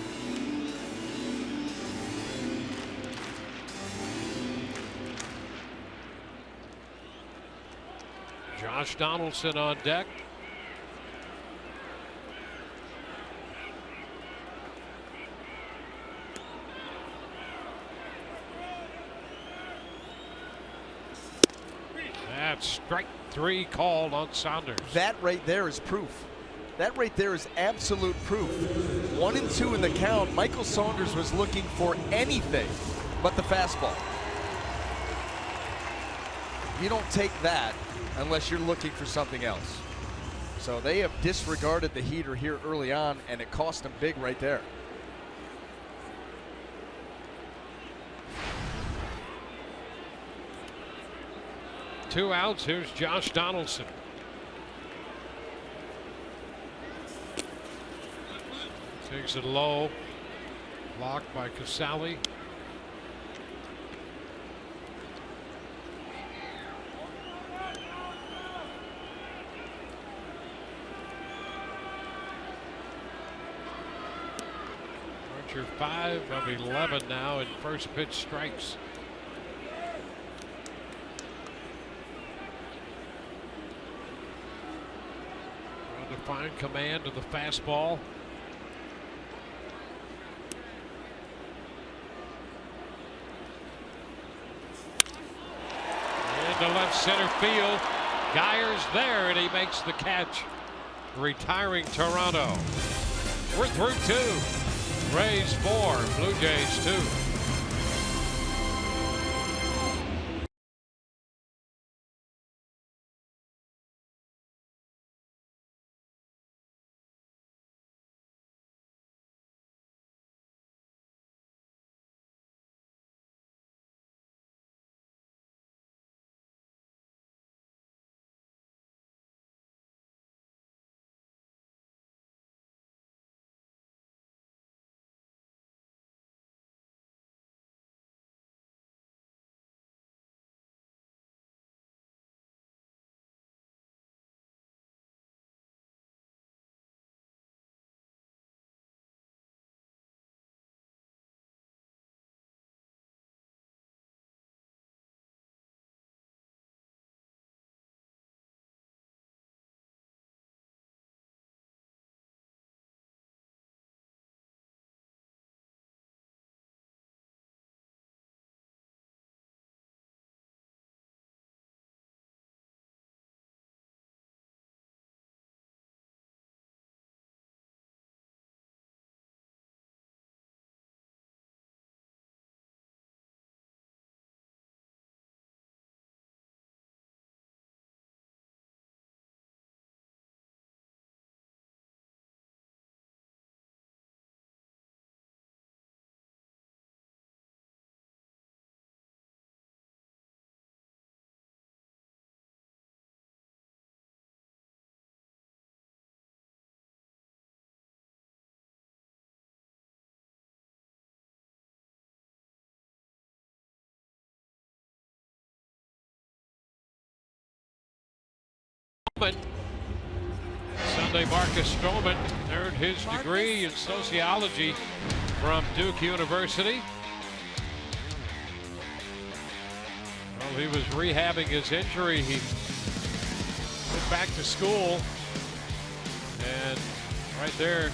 [SPEAKER 3] Josh Donaldson on deck. That's strike 3 called on Saunders.
[SPEAKER 5] That right there is proof. That right there is absolute proof. 1 and 2 in the count. Michael Saunders was looking for anything but the fastball. You don't take that unless you're looking for something else. So they have disregarded the heater here early on, and it cost them big right there.
[SPEAKER 3] Two outs. Here's Josh Donaldson. Takes it low. Blocked by Casali. Archer 5 of 11 now in first pitch strikes. Trying to find command of the fastball. To left center field. Geyer's there, and he makes the catch, retiring Toronto. We're through 2. Rays 4, Blue Jays 2. Sunday, Marcus Strowman earned his degree in sociology from Duke University. Well, he was rehabbing his injury. He went back to school, and right there in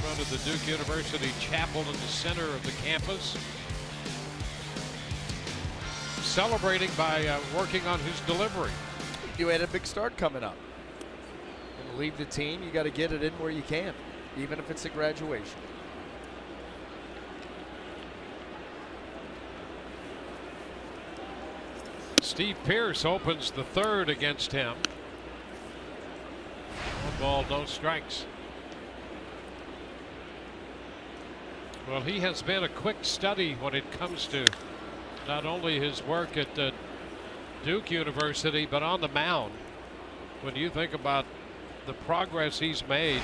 [SPEAKER 3] front of the Duke University chapel in the center of the campus, celebrating by working on his delivery.
[SPEAKER 5] You had a big start coming up. And to leave the team, you got to get it in where you can, even if it's a graduation.
[SPEAKER 3] Steve Pearce opens the third against him. 1 ball, no strikes. Well, he has been a quick study when it comes to not only his work at Duke University, but on the mound. When you think about the progress he's made,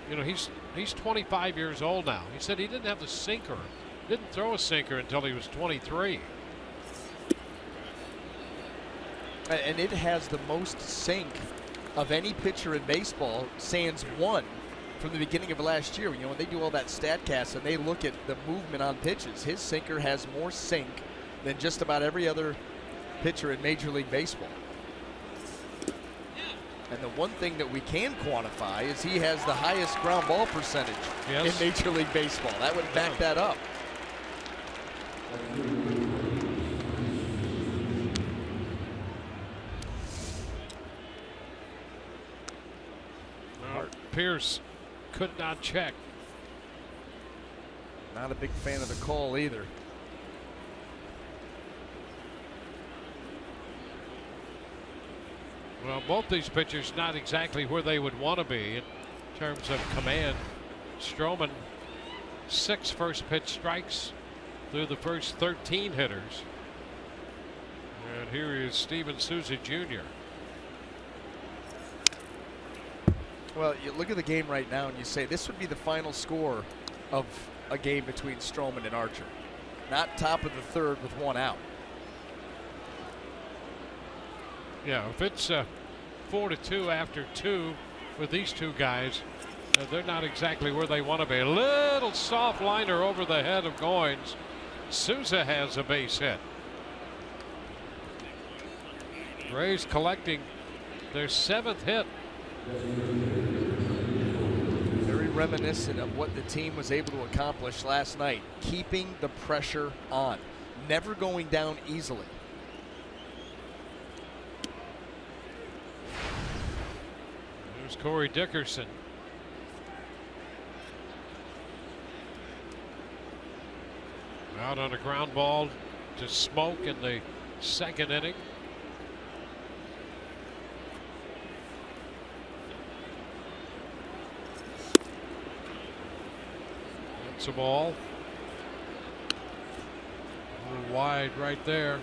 [SPEAKER 3] you know, he's 25 years old now. He said he didn't have the sinker, didn't throw a sinker until he was 23.
[SPEAKER 5] And it has the most sink of any pitcher in baseball, sans one, from the beginning of last year. You know, when they do all that StatCast and they look at the movement on pitches, his sinker has more sink than just about every other pitcher in Major League Baseball. And the one thing that we can quantify is he has the highest ground ball percentage in Major League Baseball. That would back that up.
[SPEAKER 3] Pearce could not check.
[SPEAKER 5] Not a big fan of the call either.
[SPEAKER 3] Well, both these pitchers not exactly where they would want to be in terms of command. Strowman, 6 first pitch strikes through the first 13 hitters. And here is Steven Souza Jr.
[SPEAKER 5] Well, you look at the game right now and you say this would be the final score of a game between Strowman and Archer. Not top of the third with 1 out.
[SPEAKER 3] Yeah, if it's 4-2 after 2 with these two guys, they're not exactly where they want to be. A little soft liner over the head of Goins. Souza has a base hit. Rays collecting their 7th hit.
[SPEAKER 5] Very reminiscent of what the team was able to accomplish last night, keeping the pressure on, never going down easily.
[SPEAKER 3] There's Corey Dickerson. Out on a ground ball to Smoke in the 2nd inning. That's a ball. A little wide right there.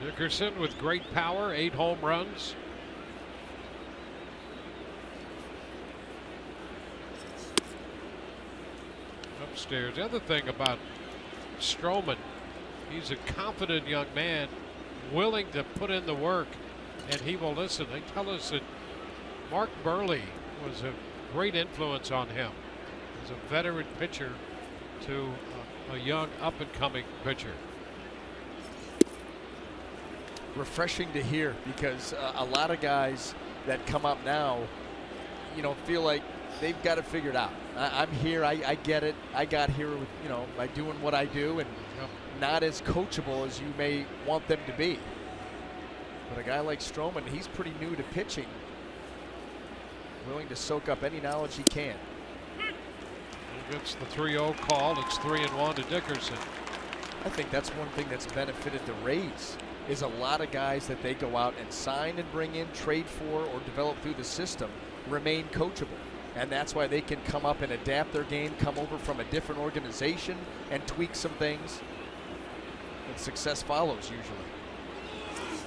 [SPEAKER 3] Dickerson with great power, 8 home runs. Upstairs. The other thing about Strowman, he's a confident young man, willing to put in the work, and he will listen. They tell us that Mark Burley was a great influence on him as a veteran pitcher to a young up-and-coming pitcher.
[SPEAKER 5] Refreshing to hear, because a lot of guys that come up now, you know, feel like they've got it figured out. I'm here, I get it. I got here with, you know, by doing what I do, and not as coachable as you may want them to be. But a guy like Strowman, he's pretty new to pitching, willing to soak up any knowledge he can.
[SPEAKER 3] He gets the 3-0 call. It's 3-1 to Dickerson.
[SPEAKER 5] I think that's one thing that's benefited the Rays, is a lot of guys that they go out and sign and bring in, trade for, or develop through the system remain coachable. And that's why they can come up and adapt their game, come over from a different organization and tweak some things. And success follows usually.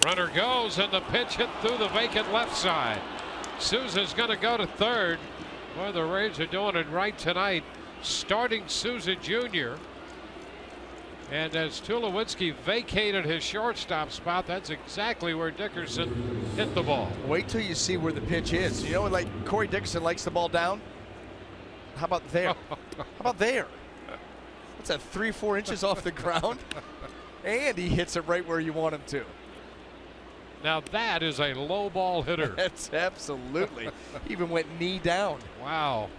[SPEAKER 3] Runner goes, and the pitch hit through the vacant left side. Souza's going to go to third. Well, the Rays are doing it right tonight, starting Souza Jr. And as Tulowitzki vacated his shortstop spot, that's exactly where Dickerson hit the ball.
[SPEAKER 5] Wait till you see where the pitch is. You know, like Corey Dickerson likes the ball down. How about there? How about there? What's that, 3-4 inches off the ground? And he hits it right where you want him to.
[SPEAKER 3] Now that is a low ball hitter.
[SPEAKER 5] That's absolutely. He even went knee down.
[SPEAKER 3] Wow.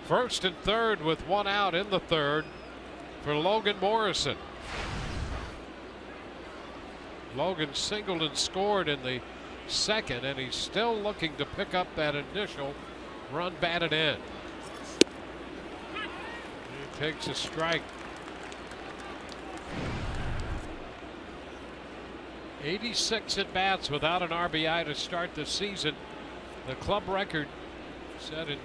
[SPEAKER 3] First and third with one out in the third for Logan Morrison. Logan singled and scored in the second, and he's still looking to pick up that initial run batted in. He takes a strike. 86 at bats without an RBI to start the season. The club record set in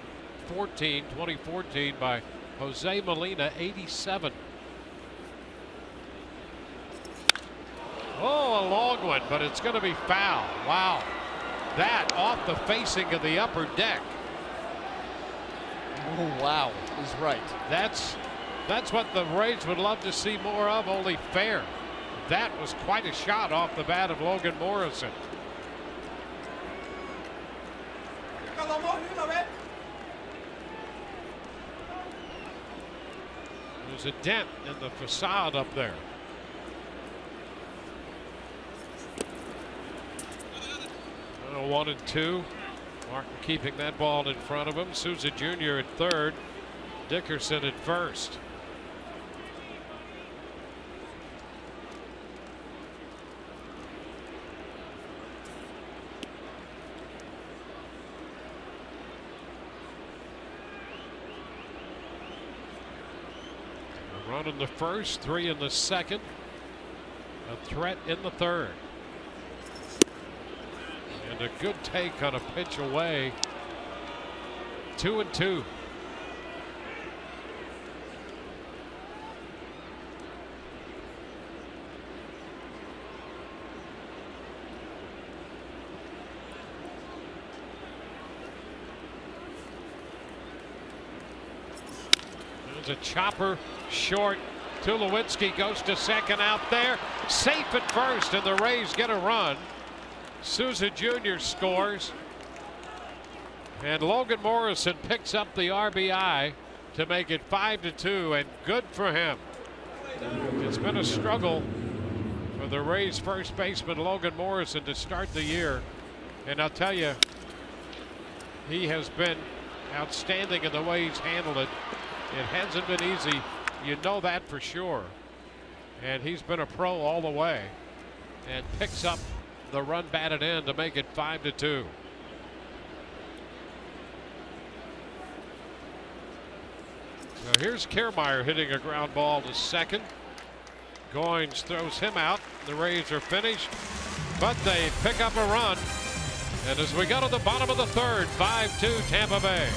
[SPEAKER 3] 2014 by Jose Molina, 87. Oh, a long one, but it's going to be foul. Wow. That off the facing of the upper deck.
[SPEAKER 5] Oh, wow. He's right.
[SPEAKER 3] That's what the Rays would love to see more of, only fair. That was quite a shot off the bat of Logan Morrison. There's a dent in the facade up there. Oh, 1 and 2. Martin keeping that ball in front of him. Souza Jr. at third. Dickerson at first. A run in the first, 3 in the second. A threat in the third. And a good take on a pitch away. 2 and 2. There's a chopper short. Tulowitzki goes to second out there. Safe at first, and the Rays get a run. Souza Jr. scores. And Logan Morrison picks up the RBI to make it 5-2, and good for him. It's been a struggle for the Rays first baseman Logan Morrison to start the year. And I'll tell you, he has been outstanding in the way he's handled it. It hasn't been easy. You know that for sure. And he's been a pro all the way. And picks up the run batted in to make it 5-2. So here's Kiermaier hitting a ground ball to second. Goins throws him out. The Rays are finished, but they pick up a run. And as we go to the bottom of the third, 5-2 Tampa Bay.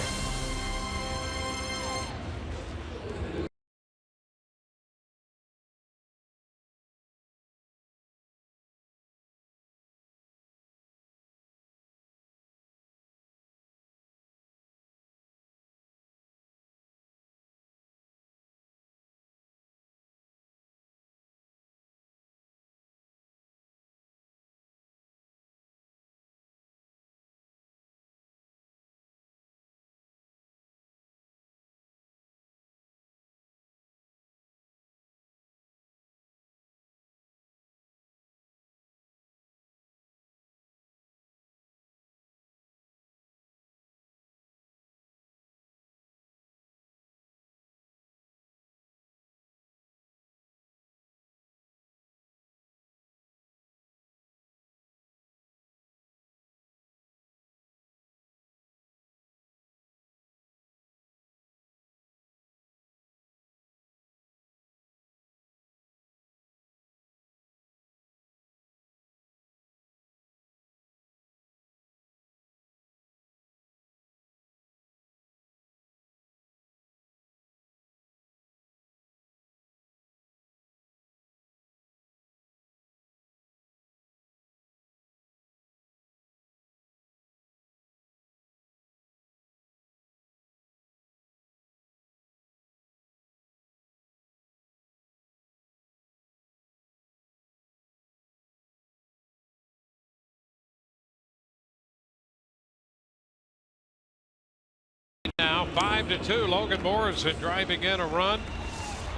[SPEAKER 3] Now 5-2. Logan Morrison driving in a run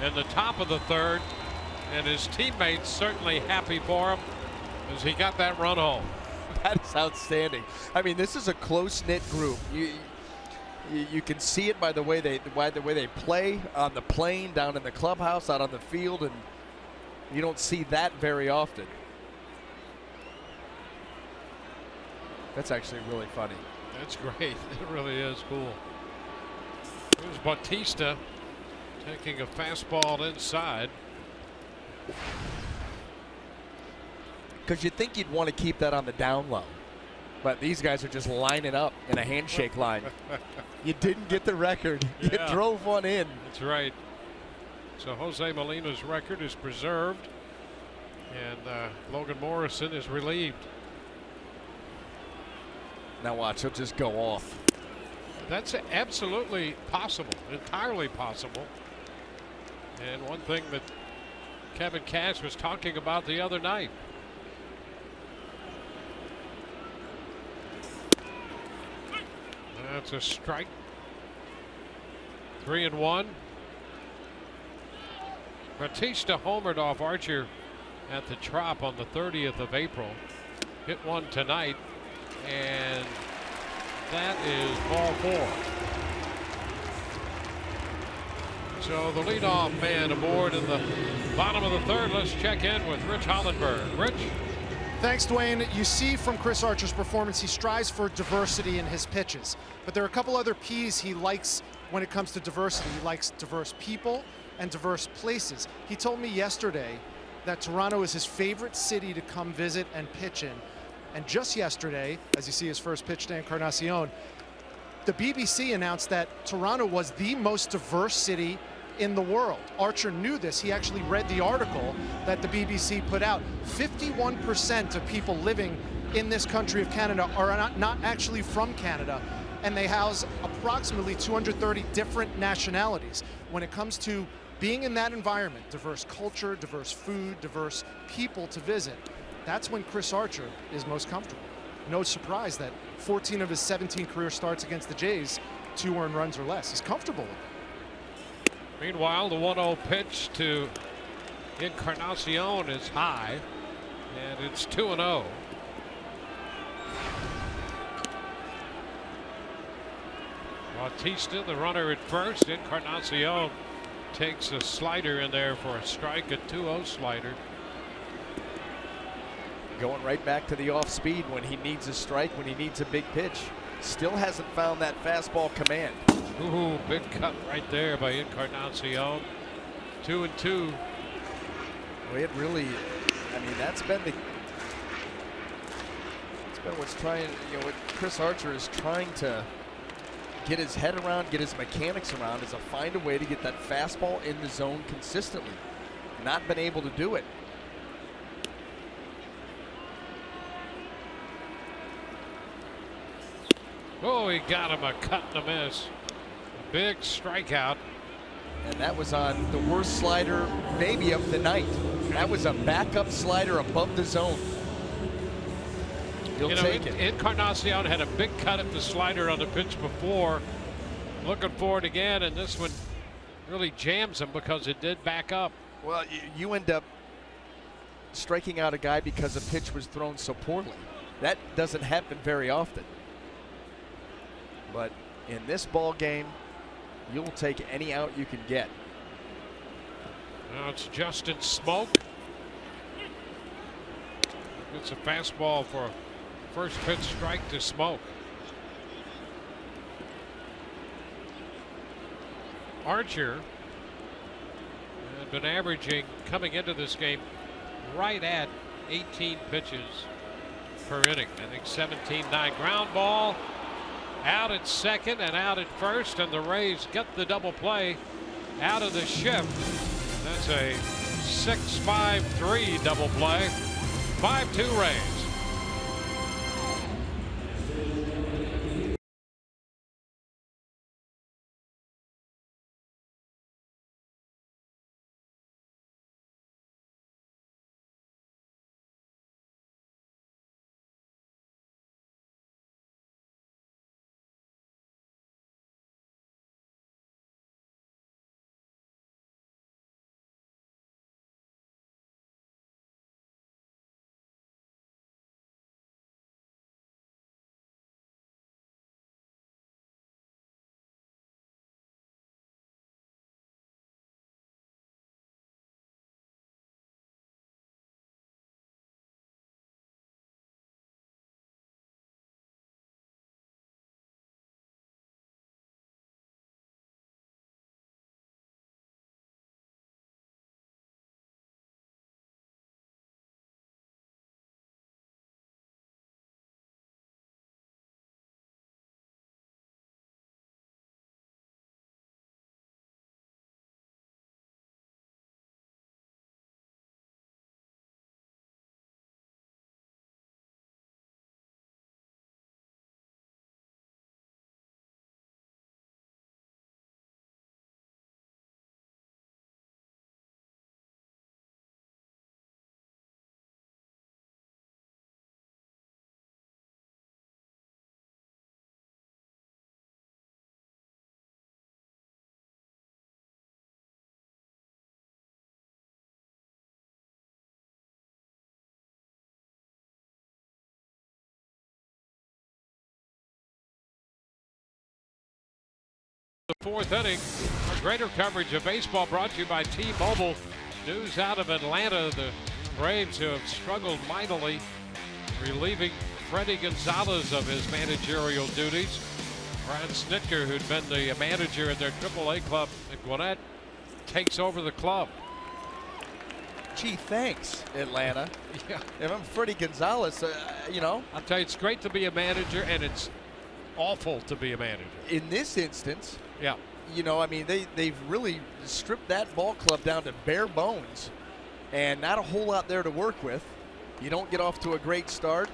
[SPEAKER 3] in the top of the third, and his teammates certainly happy for him as he got that run home.
[SPEAKER 5] That is outstanding. I mean, this is a close-knit group. You can see it by the way they play on the plane, down in the clubhouse, out on the field, and you don't see that very often. That's actually really funny.
[SPEAKER 3] That's great. It really is cool. Here's Bautista taking a fastball inside.
[SPEAKER 5] Because you'd think you'd want to keep that on the down low. But these guys are just lining up in a handshake line. You didn't get the record. You drove one in.
[SPEAKER 3] That's right. So Jose Molina's record is preserved, and Logan Morrison is relieved.
[SPEAKER 5] Now watch, he'll just go off.
[SPEAKER 3] That's absolutely possible, entirely possible. And one thing that Kevin Cash was talking about the other night. That's a strike. 3-1. Bautista homered off Archer at the Trop on the 30th of April. Hit one tonight, and that is ball 4. So the leadoff man aboard in the bottom of the third. Let's check in with Rich Hollenberg. Rich?
[SPEAKER 6] Thanks, Dwayne. You see from Chris Archer's performance, he strives for diversity in his pitches. But there are a couple other P's he likes when it comes to diversity. He likes diverse people and diverse places. He told me yesterday that Toronto is his favorite city to come visit and pitch in. And just yesterday, as you see his first pitch to Encarnacion, the BBC announced that Toronto was the most diverse city in the world. Archer knew this. He actually read the article that the BBC put out. 51% of people living in this country of Canada are not actually from Canada, and they house approximately 230 different nationalities. When it comes to being in that environment, diverse culture, diverse food, diverse people to visit, that's when Chris Archer is most comfortable. No surprise that 14 of his 17 career starts against the Jays, 2 earned runs or less. He's comfortable with it.
[SPEAKER 3] Meanwhile, the 1-0 pitch to Encarnacion is high, and it's 2-0. Bautista, the runner at first. Encarnacion takes a slider in there for a strike, a 2-0 slider.
[SPEAKER 5] Going right back to the off speed when he needs a strike, when he needs a big pitch. Still hasn't found that fastball command.
[SPEAKER 3] Ooh, big cut right there by Encarnacion. 2-2.
[SPEAKER 5] Well, it really, I mean, that's been what's trying, what Chris Archer is trying to get his head around, get his mechanics around, is to find a way to get that fastball in the zone consistently. Not been able to do it.
[SPEAKER 3] Oh, he got him a cut and a miss. A big strikeout.
[SPEAKER 5] And that was on the worst slider maybe of the night. That was a backup slider above the zone. You'll take it.
[SPEAKER 3] Encarnacion had a big cut at the slider on the pitch before. Looking for it again, and this one really jams him because it did back up.
[SPEAKER 5] Well, you end up striking out a guy because a pitch was thrown so poorly. That doesn't happen very often. But in this ball game, you'll take any out you can get.
[SPEAKER 3] Now it's Justin Smoke. It's a fastball for a first pitch strike to Smoke. Archer had been averaging coming into this game right at 18 pitches per inning. I think 17-9. Ground ball out at second and out at first, and the Rays get the double play out of the shift. That's a 6-5-3 double play. 5-2 Rays. fourth inning. Our greater coverage of baseball brought to you by T-Mobile. News out of Atlanta. The Braves, who have struggled mightily, relieving Freddie Gonzalez of his managerial duties. Brad Snitker, who'd been the manager at their AAA club at Gwinnett, takes over the club.
[SPEAKER 5] Gee, thanks, Atlanta.
[SPEAKER 3] Yeah.
[SPEAKER 5] If I'm Freddie Gonzalez, you know.
[SPEAKER 3] I'll tell you, it's great to be a manager, and it's awful to be a manager.
[SPEAKER 5] In this instance,
[SPEAKER 3] yeah,
[SPEAKER 5] you know, I mean, they've really stripped that ball club down to bare bones, and not a whole lot there to work with. You don't get off to a great start.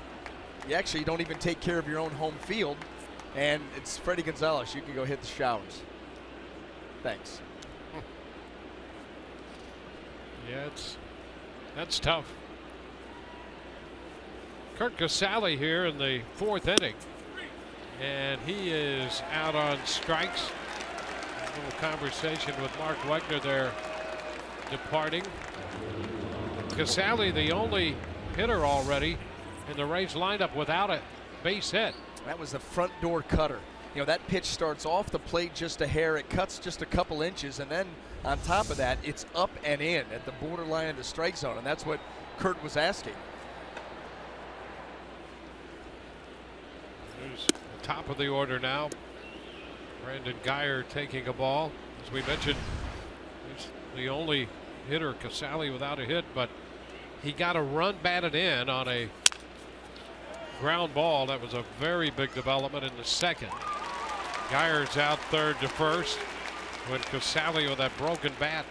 [SPEAKER 5] You actually don't even take care of your own home field. And it's Freddie Gonzalez. You can go hit the showers. Thanks.
[SPEAKER 3] Yeah, that's tough. Kurt Casale here in the fourth inning, and he is out on strikes. A little conversation with Mark Wegner there departing. Casale, the only hitter already in the Rays lineup without a base hit.
[SPEAKER 5] That was the front door cutter. You know, that pitch starts off the plate just a hair. It cuts just a couple inches, and then on top of that, it's up and in at the borderline of the strike zone, and that's what Kurt was asking.
[SPEAKER 3] There's the top of the order now. Brandon Geyer taking a ball. As we mentioned, he's the only hitter, Casale, without a hit, but he got a run batted in on a ground ball. That was a very big development in the second. Geyer's out third to first when Casale, with that broken bat,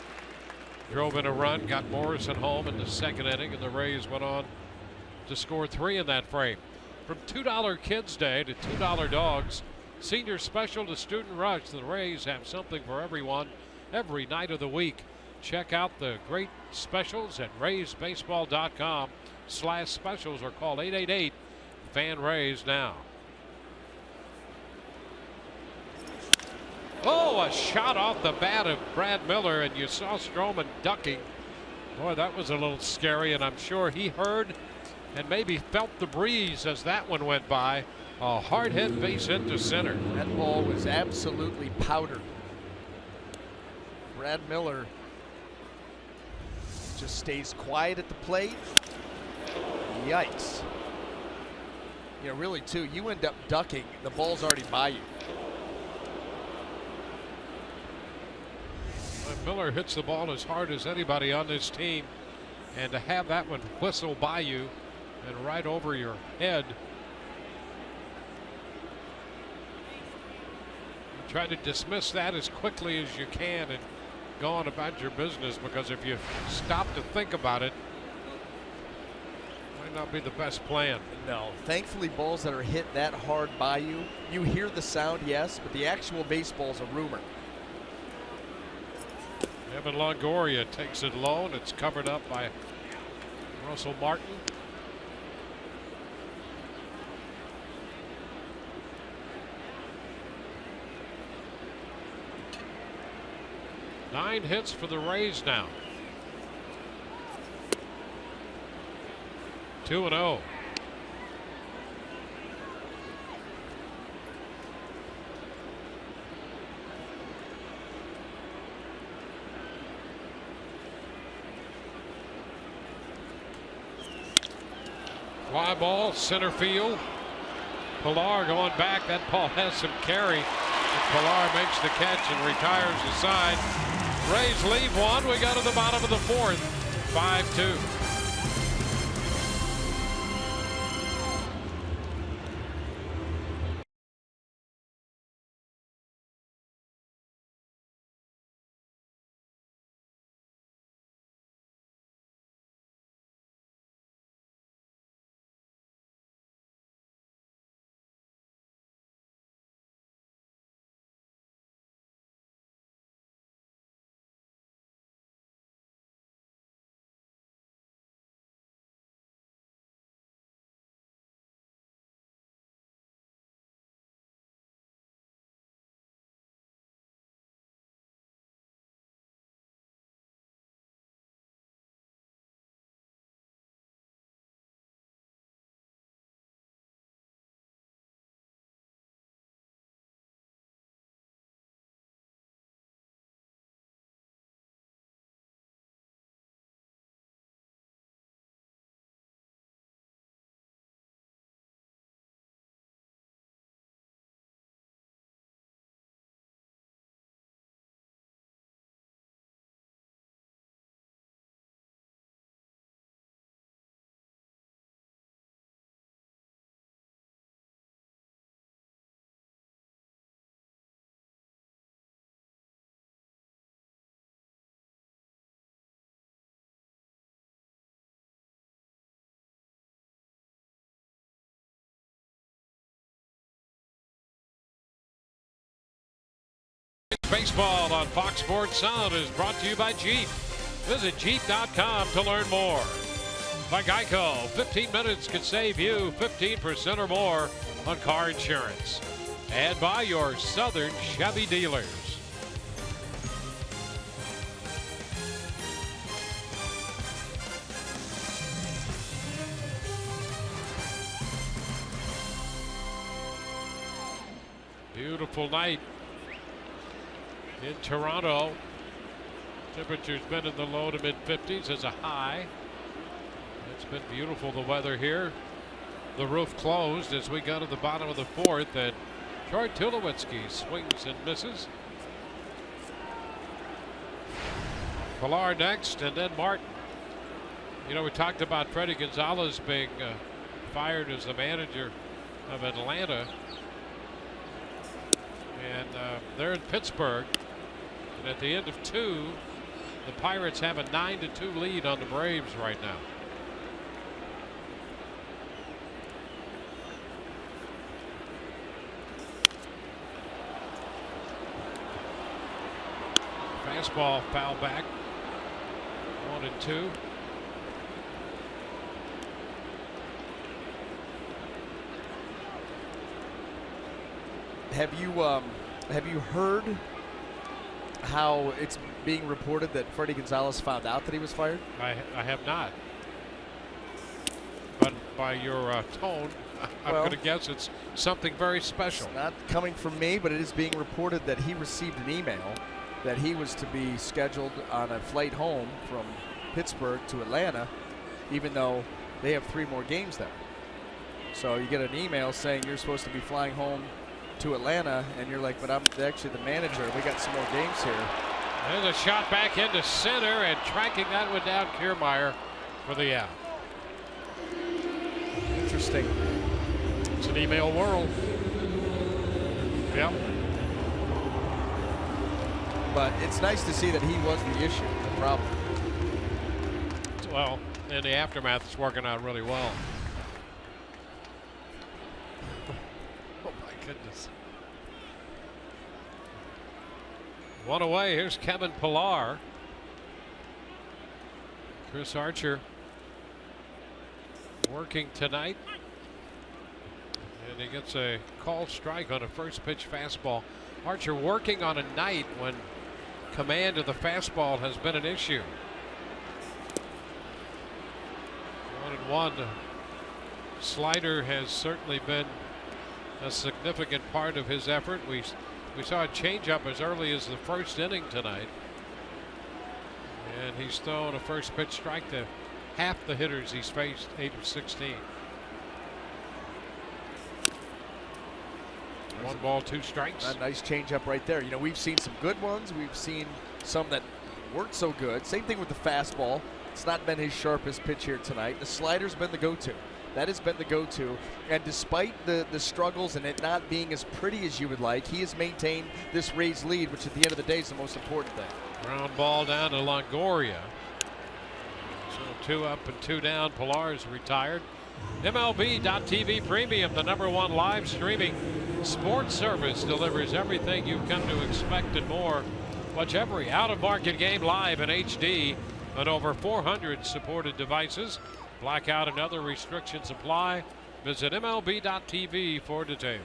[SPEAKER 3] drove in a run, got Morrison home in the second inning, and the Rays went on to score 3 in that frame. From $2 Kids Day to $2 Dogs, senior special to student rush, the Rays have something for everyone every night of the week. Check out the great specials at raysbaseball.com/specials or call 888-FAN-RAYS now. Oh, a shot off the bat of Brad Miller, and you saw Strowman ducking. Boy, that was a little scary, and I'm sure he heard and maybe felt the breeze as that one went by. A hard hit base hit to center.
[SPEAKER 5] That ball was absolutely powdered. Brad Miller just stays quiet at the plate. Yikes. You know, really, too, you end up ducking, the ball's already by you.
[SPEAKER 3] Miller hits the ball as hard as anybody on this team, and to have that one whistle by you and right over your head. Try to dismiss that as quickly as you can and go on about your business, because if you stop to think about it, might not be the best plan.
[SPEAKER 5] No, thankfully balls that are hit that hard by you, you hear the sound, yes, but the actual baseball's a rumor.
[SPEAKER 3] Evan Longoria takes it low, and it's covered up by Russell Martin. Nine hits for the Rays now. 2-0. Fly ball, center field. Pilar going back. That ball has some carry. And Pilar makes the catch and retires the side. Rays leave one. We go to the bottom of the fourth. 5-2. Baseball on Fox Sports Sun is brought to you by Jeep. Visit Jeep.com to learn more. By Geico, 15 minutes could save you 15% or more on car insurance. And by your Southern Chevy dealers. Beautiful night in Toronto. Temperature's been in the low to mid 50s as a high. It's been beautiful, the weather here. The roof closed as we go to the bottom of the fourth, and Troy Tulowitzki swings and misses. Pilar next, and then Martin. You know, we talked about Freddie Gonzalez being fired as the manager of Atlanta. And they're in Pittsburgh. And at the end of 2, the Pirates have a 9-2 lead on the Braves right now. Fastball foul back. 1-2.
[SPEAKER 5] Have you heard how it's being reported that Freddie Gonzalez found out that he was fired?
[SPEAKER 3] I have not. But by your tone, I'm going to guess it's something very special.
[SPEAKER 5] It's not coming from me, but it is being reported that he received an email that he was to be scheduled on a flight home from Pittsburgh to Atlanta, even though they have 3 more games there. So you get an email saying you're supposed to be flying home to Atlanta, and you're like, but I'm actually the manager. We got some more games here.
[SPEAKER 3] There's a shot back into center, and tracking that one down, Kiermaier for the out.
[SPEAKER 5] Interesting.
[SPEAKER 3] It's an email world. Yep.
[SPEAKER 5] But it's nice to see that he was the issue, the problem.
[SPEAKER 3] Well, in the aftermath, it's working out really well. Oh my goodness. One away. Here's Kevin Pillar. Chris Archer working tonight. And he gets a called strike on a first pitch fastball. Archer working on a night when command of the fastball has been an issue. 1-1. Slider has certainly been a significant part of his effort. We saw a changeup as early as the first inning tonight. And he's thrown a first pitch strike to half the hitters he's faced, 8 of 16. 1 ball, 2 strikes.
[SPEAKER 5] A nice changeup right there. You know, we've seen some good ones. We've seen some that weren't so good. Same thing with the fastball. It's not been his sharpest pitch here tonight. The slider's been the go-to. That has been the go-to. And despite the struggles and it not being as pretty as you would like, he has maintained this Rays lead, which at the end of the day is the most important thing.
[SPEAKER 3] Ground ball down to Longoria. So 2 up and 2 down. Pillar's retired. MLB.TV Premium, the #1 live streaming sports service, delivers everything you've come to expect and more. Watch every out-of-market game live in HD on over 400 supported devices. Blackout and other restrictions apply. Visit MLB.TV for details.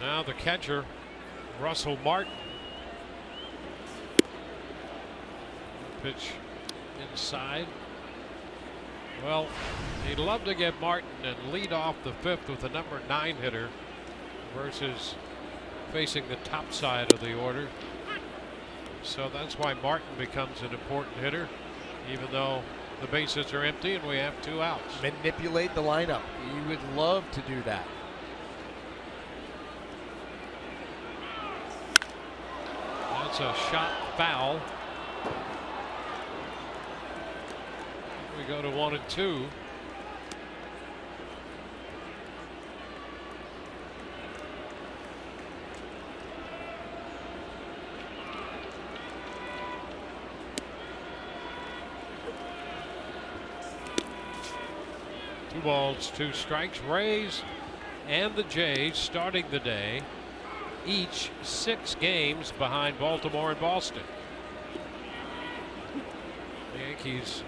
[SPEAKER 3] Now the catcher, Russell Martin. Pitch inside. Well, he'd love to get Martin and lead off the 5th with a #9 hitter versus facing the top side of the order. So that's why Martin becomes an important hitter, even though the bases are empty and we have 2 outs.
[SPEAKER 5] Manipulate the lineup. You would love to do that.
[SPEAKER 3] That's a shot foul. We go to 1-2. Two balls, 2 strikes. Rays and the Jays starting the day, each 6 games behind Baltimore and Boston. The Yankees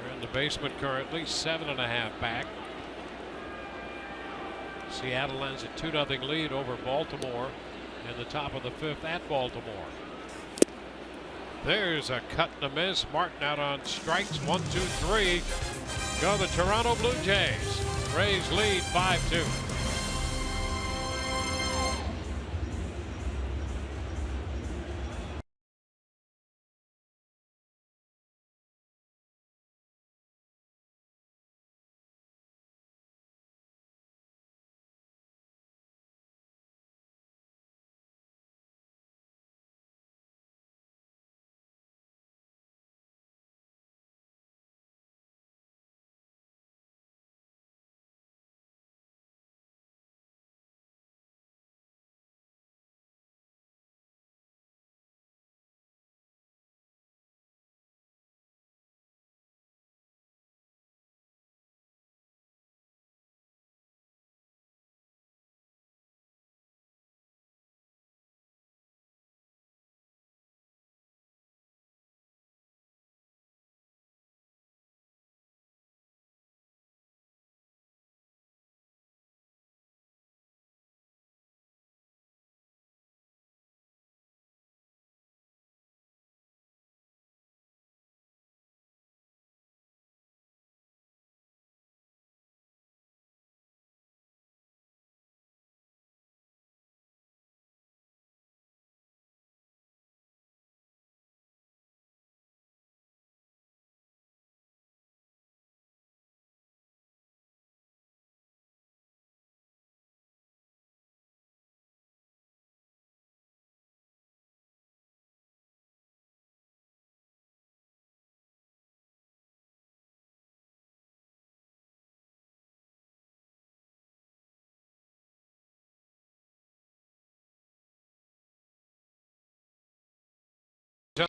[SPEAKER 3] are in the basement currently, 7.5 back. Seattle has a 2-0 lead over Baltimore in the top of the 5th at Baltimore. There's a cut and a miss. Martin out on strikes. 1, 2, 3. Go the Toronto Blue Jays. Rays lead 5-2.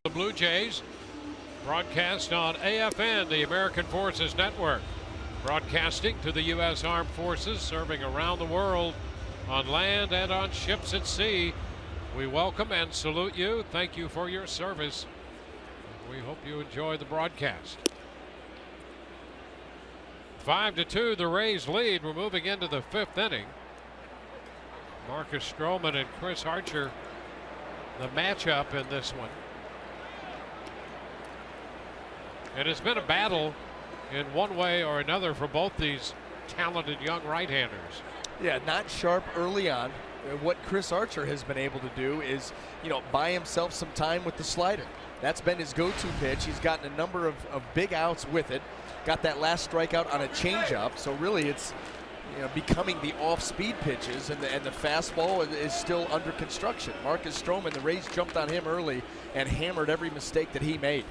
[SPEAKER 3] The Blue Jays broadcast on AFN, the American Forces Network, broadcasting to the U.S. Armed Forces, serving around the world on land and on ships at sea. We welcome and salute you. Thank you for your service. We hope you enjoy the broadcast. 5-2, the Rays lead. We're moving into the 5th inning. Marcus Strowman and Chris Archer, the matchup in this one. And it's been a battle in one way or another for both these talented young right-handers.
[SPEAKER 5] Yeah, not sharp early on. What Chris Archer has been able to do is, buy himself some time with the slider. That's been his go-to pitch. He's gotten a number of big outs with it. Got that last strikeout on a changeup. So really, it's becoming the off-speed pitches, and the fastball is still under construction. Marcus Strowman, the Rays jumped on him early and hammered every mistake that he made.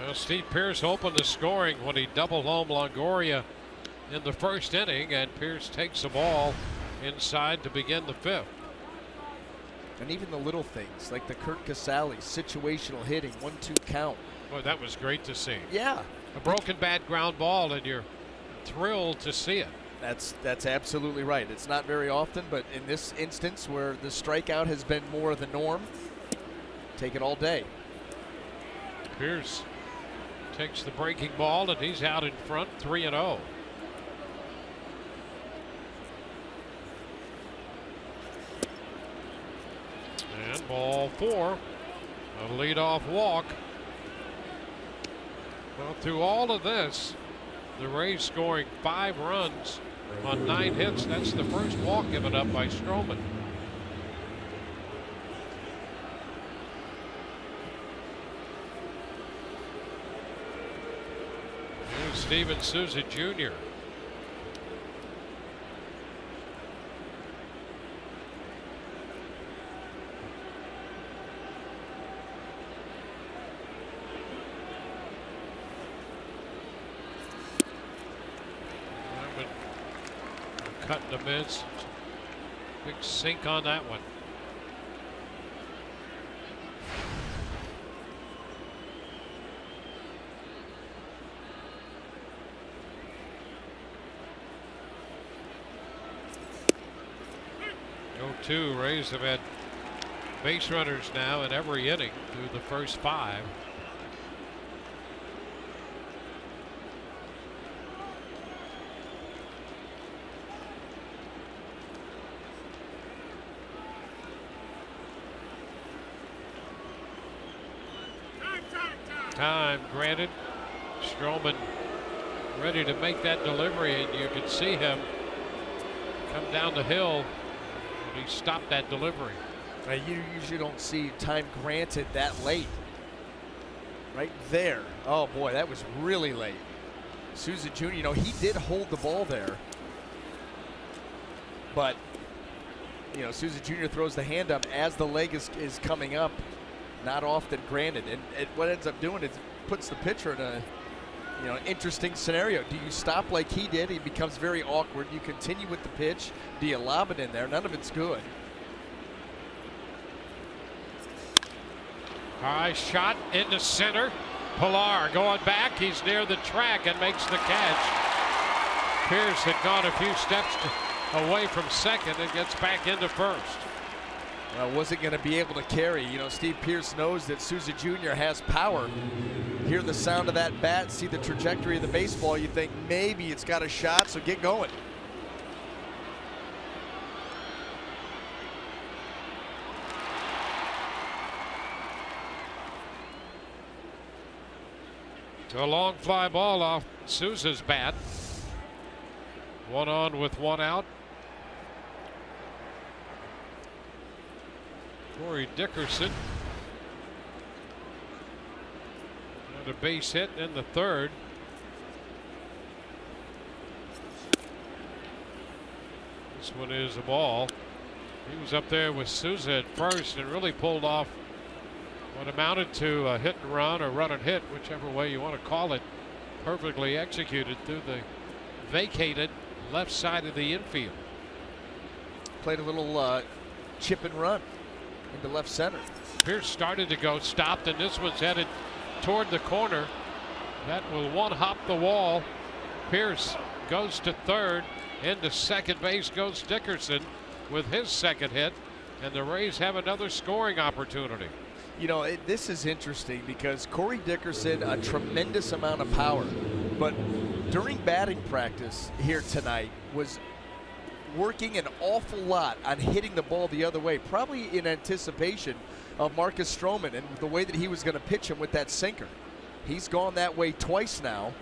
[SPEAKER 3] Well, Steve Pearce opened the scoring when he doubled home Longoria in the 1st inning, and Pearce takes the ball inside to begin the 5th.
[SPEAKER 5] And even the little things like the Kurt Casale situational hitting, 1-2 count.
[SPEAKER 3] Boy, that was great to see.
[SPEAKER 5] Yeah.
[SPEAKER 3] A broken bat ground ball, and you're thrilled to see it.
[SPEAKER 5] That's absolutely right. It's not very often, but in this instance where the strikeout has been more the norm, take it all day.
[SPEAKER 3] Pearce takes the breaking ball, and he's out in front, 3-0. And ball 4, a leadoff walk. Well, through all of this, the Rays scoring 5 runs on 9 hits. That's the first walk given up by Strowman. Here's Steven Souza Jr. Cut in the mids. Big sink on that one. 2. Rays have had base runners now in every inning through the first 5. Time granted. Strowman ready to make that delivery, and you could see him come down the hill when he stopped that delivery.
[SPEAKER 5] You usually don't see time granted that late. Right there. Oh boy, that was really late. Souza Jr., you know, he did hold the ball there. But, you know, Souza Jr. throws the hand up as the leg is coming up. Not often granted. And what ends up doing is puts the pitcher in a, you know, interesting scenario. Do you stop like he did? He becomes very awkward. You continue with the pitch. Do you lob it in there? None of it's good.
[SPEAKER 3] High shot into center. Pilar going back. He's near the track and makes the catch. Pierce had gone a few steps away from second and gets back into first.
[SPEAKER 5] Well, wasn't going to be able to carry. You know, Steve Pierce knows that Souza Jr. has power. Hear the sound of that bat, see the trajectory of the baseball, you think maybe it's got a shot, so get going.
[SPEAKER 3] A long fly ball off Souza's bat. 1 on with 1 out. Corey Dickerson and a base hit in the 3rd. This one is a ball. He was up there with Souza at first and really pulled off what amounted to a hit and run or run and hit, whichever way you want to call it. Perfectly executed through the vacated left side of the infield.
[SPEAKER 5] Played a little chip and run into left center.
[SPEAKER 3] Pierce started to go, stopped, and this one's headed toward the corner. That will one-hop the wall. Pierce goes to 3rd. Into second base goes Dickerson with his 2nd hit, and the Rays have another scoring opportunity.
[SPEAKER 5] You know, this is interesting because Corey Dickerson, a tremendous amount of power, but during batting practice here tonight was working an awful lot on hitting the ball the other way, probably in anticipation of Marcus Strowman and the way that he was going to pitch him with that sinker. He's gone that way twice now,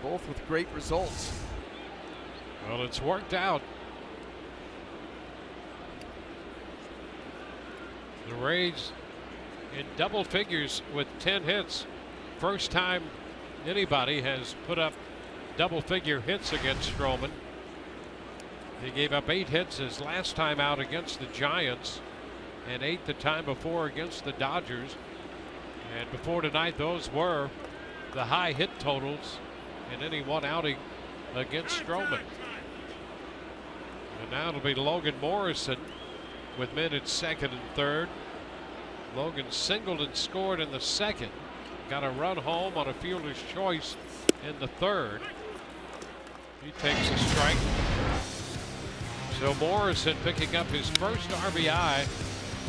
[SPEAKER 5] both with great results.
[SPEAKER 3] Well, it's worked out. The Rays in double figures with 10 hits. First time anybody has put up double figure hits against Strowman. He gave up 8 hits his last time out against the Giants and 8 the time before against the Dodgers. And before tonight, those were the high hit totals in any one outing against Strowman. And now it'll be Logan Morrison with men at 2nd and 3rd. Logan singled and scored in the 2nd. Got a run home on a fielder's choice in the 3rd. He takes a strike. So Morrison picking up his first RBI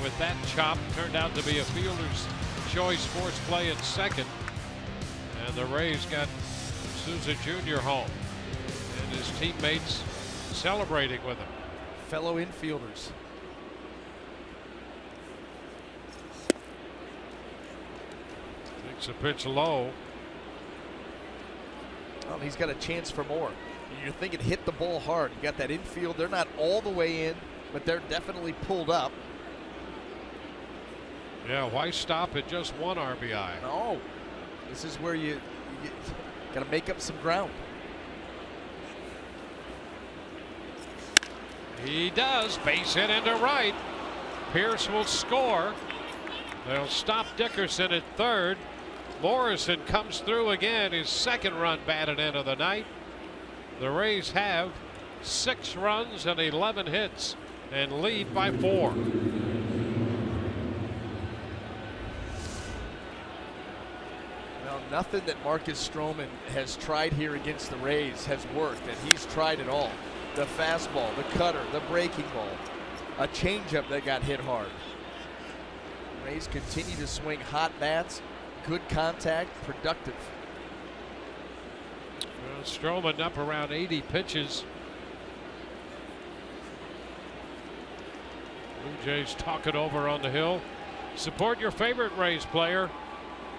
[SPEAKER 3] with that chop. Turned out to be a fielder's choice force play at 2nd. And the Rays got Souza Jr. home. And his teammates celebrating with him.
[SPEAKER 5] Fellow infielders.
[SPEAKER 3] Takes a pitch low.
[SPEAKER 5] Well, he's got a chance for more. You're thinking hit the ball hard. You got that infield. They're not all the way in, but they're definitely pulled up.
[SPEAKER 3] Yeah, why stop at just 1 RBI?
[SPEAKER 5] No, this is where you got to make up some ground.
[SPEAKER 3] He does. Base hit into right. Pierce will score. They'll stop Dickerson at 3rd. Morrison comes through again. His 2nd run batted in of the night. The Rays have 6 runs and 11 hits and lead by 4.
[SPEAKER 5] Well, nothing that Marcus Strowman has tried here against the Rays has worked, and he's tried it all. The fastball, the cutter, the breaking ball. a changeup that got hit hard. Rays continue to swing hot bats, good contact, productive.
[SPEAKER 3] Well, Strowman up around 80 pitches. Blue Jays talk it over on the hill. Support your favorite Rays player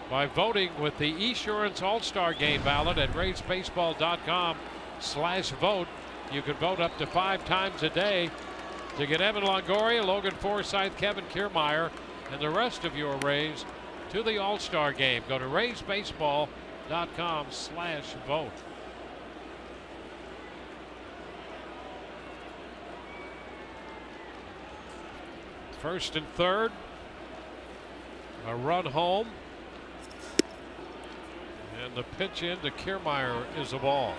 [SPEAKER 3] by voting with the Esurance All-Star Game ballot at RaysBaseball.com/vote. You can vote up to 5 times a day to get Evan Longoria, Logan Forsythe, Kevin Kiermaier, and the rest of your Rays to the All-Star Game. Go to RaysBaseball.com/vote. First and third. A run home. And the pitch into Kiermaier is a ball.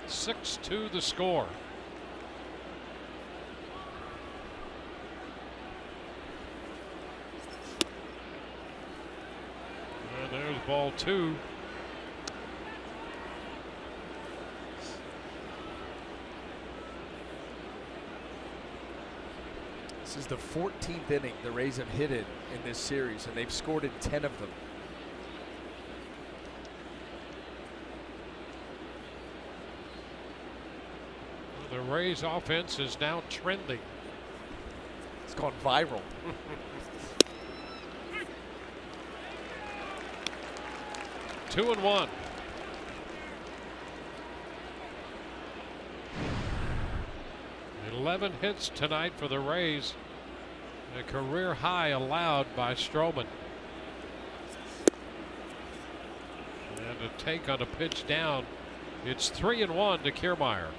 [SPEAKER 3] (6-2) the score. And there's ball 2.
[SPEAKER 5] This is the 14th inning the Rays have hit it in this series, and they've scored in 10 of them.
[SPEAKER 3] The Rays offense is now trending.
[SPEAKER 5] It's gone viral.
[SPEAKER 3] 2-1. Eleven hits tonight for the Rays. A career high allowed by Strowman. And a take on a pitch down. It's 3-1 to Kiermaier.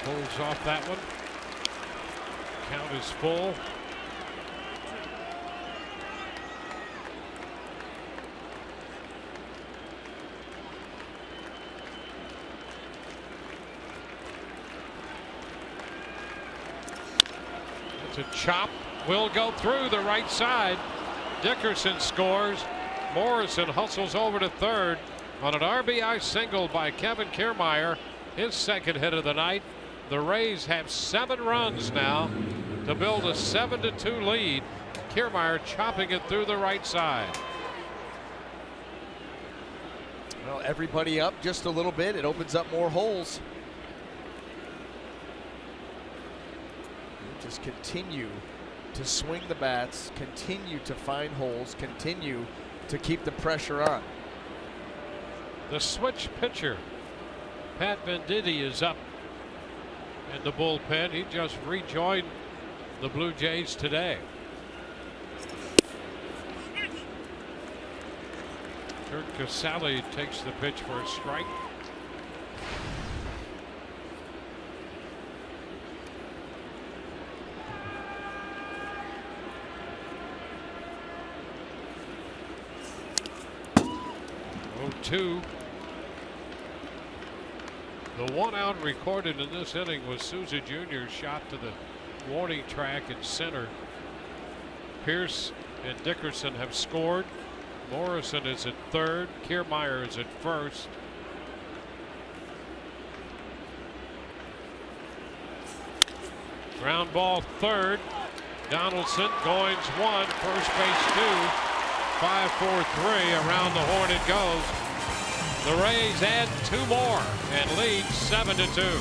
[SPEAKER 3] Pulls off that one. Count is full. It's a chop. Will go through the right side. Dickerson scores. Morrison hustles over to third on an RBI single by Kevin Kiermaier. His second hit of the night. The Rays have 7 runs now to build a 7-2 lead. Kiermaier chopping it through the right side.
[SPEAKER 5] Well, everybody up just a little bit. It opens up more holes. Just continue to swing the bats, continue to find holes, continue to keep the pressure on.
[SPEAKER 3] The switch pitcher, Pat Venditti, is up in the bullpen. He just rejoined the Blue Jays today. Kurt Casale takes the pitch for a strike. Two. The 1 out recorded in this inning was Souza Jr.'s shot to the warning track in center. Pierce and Dickerson have scored. Morrison is at third. Kiermaier is at first. Ground ball third. Donaldson, Goins 1, first base 2. 5-4-3, around the horn it goes. The Rays add 2 more and lead 7-2.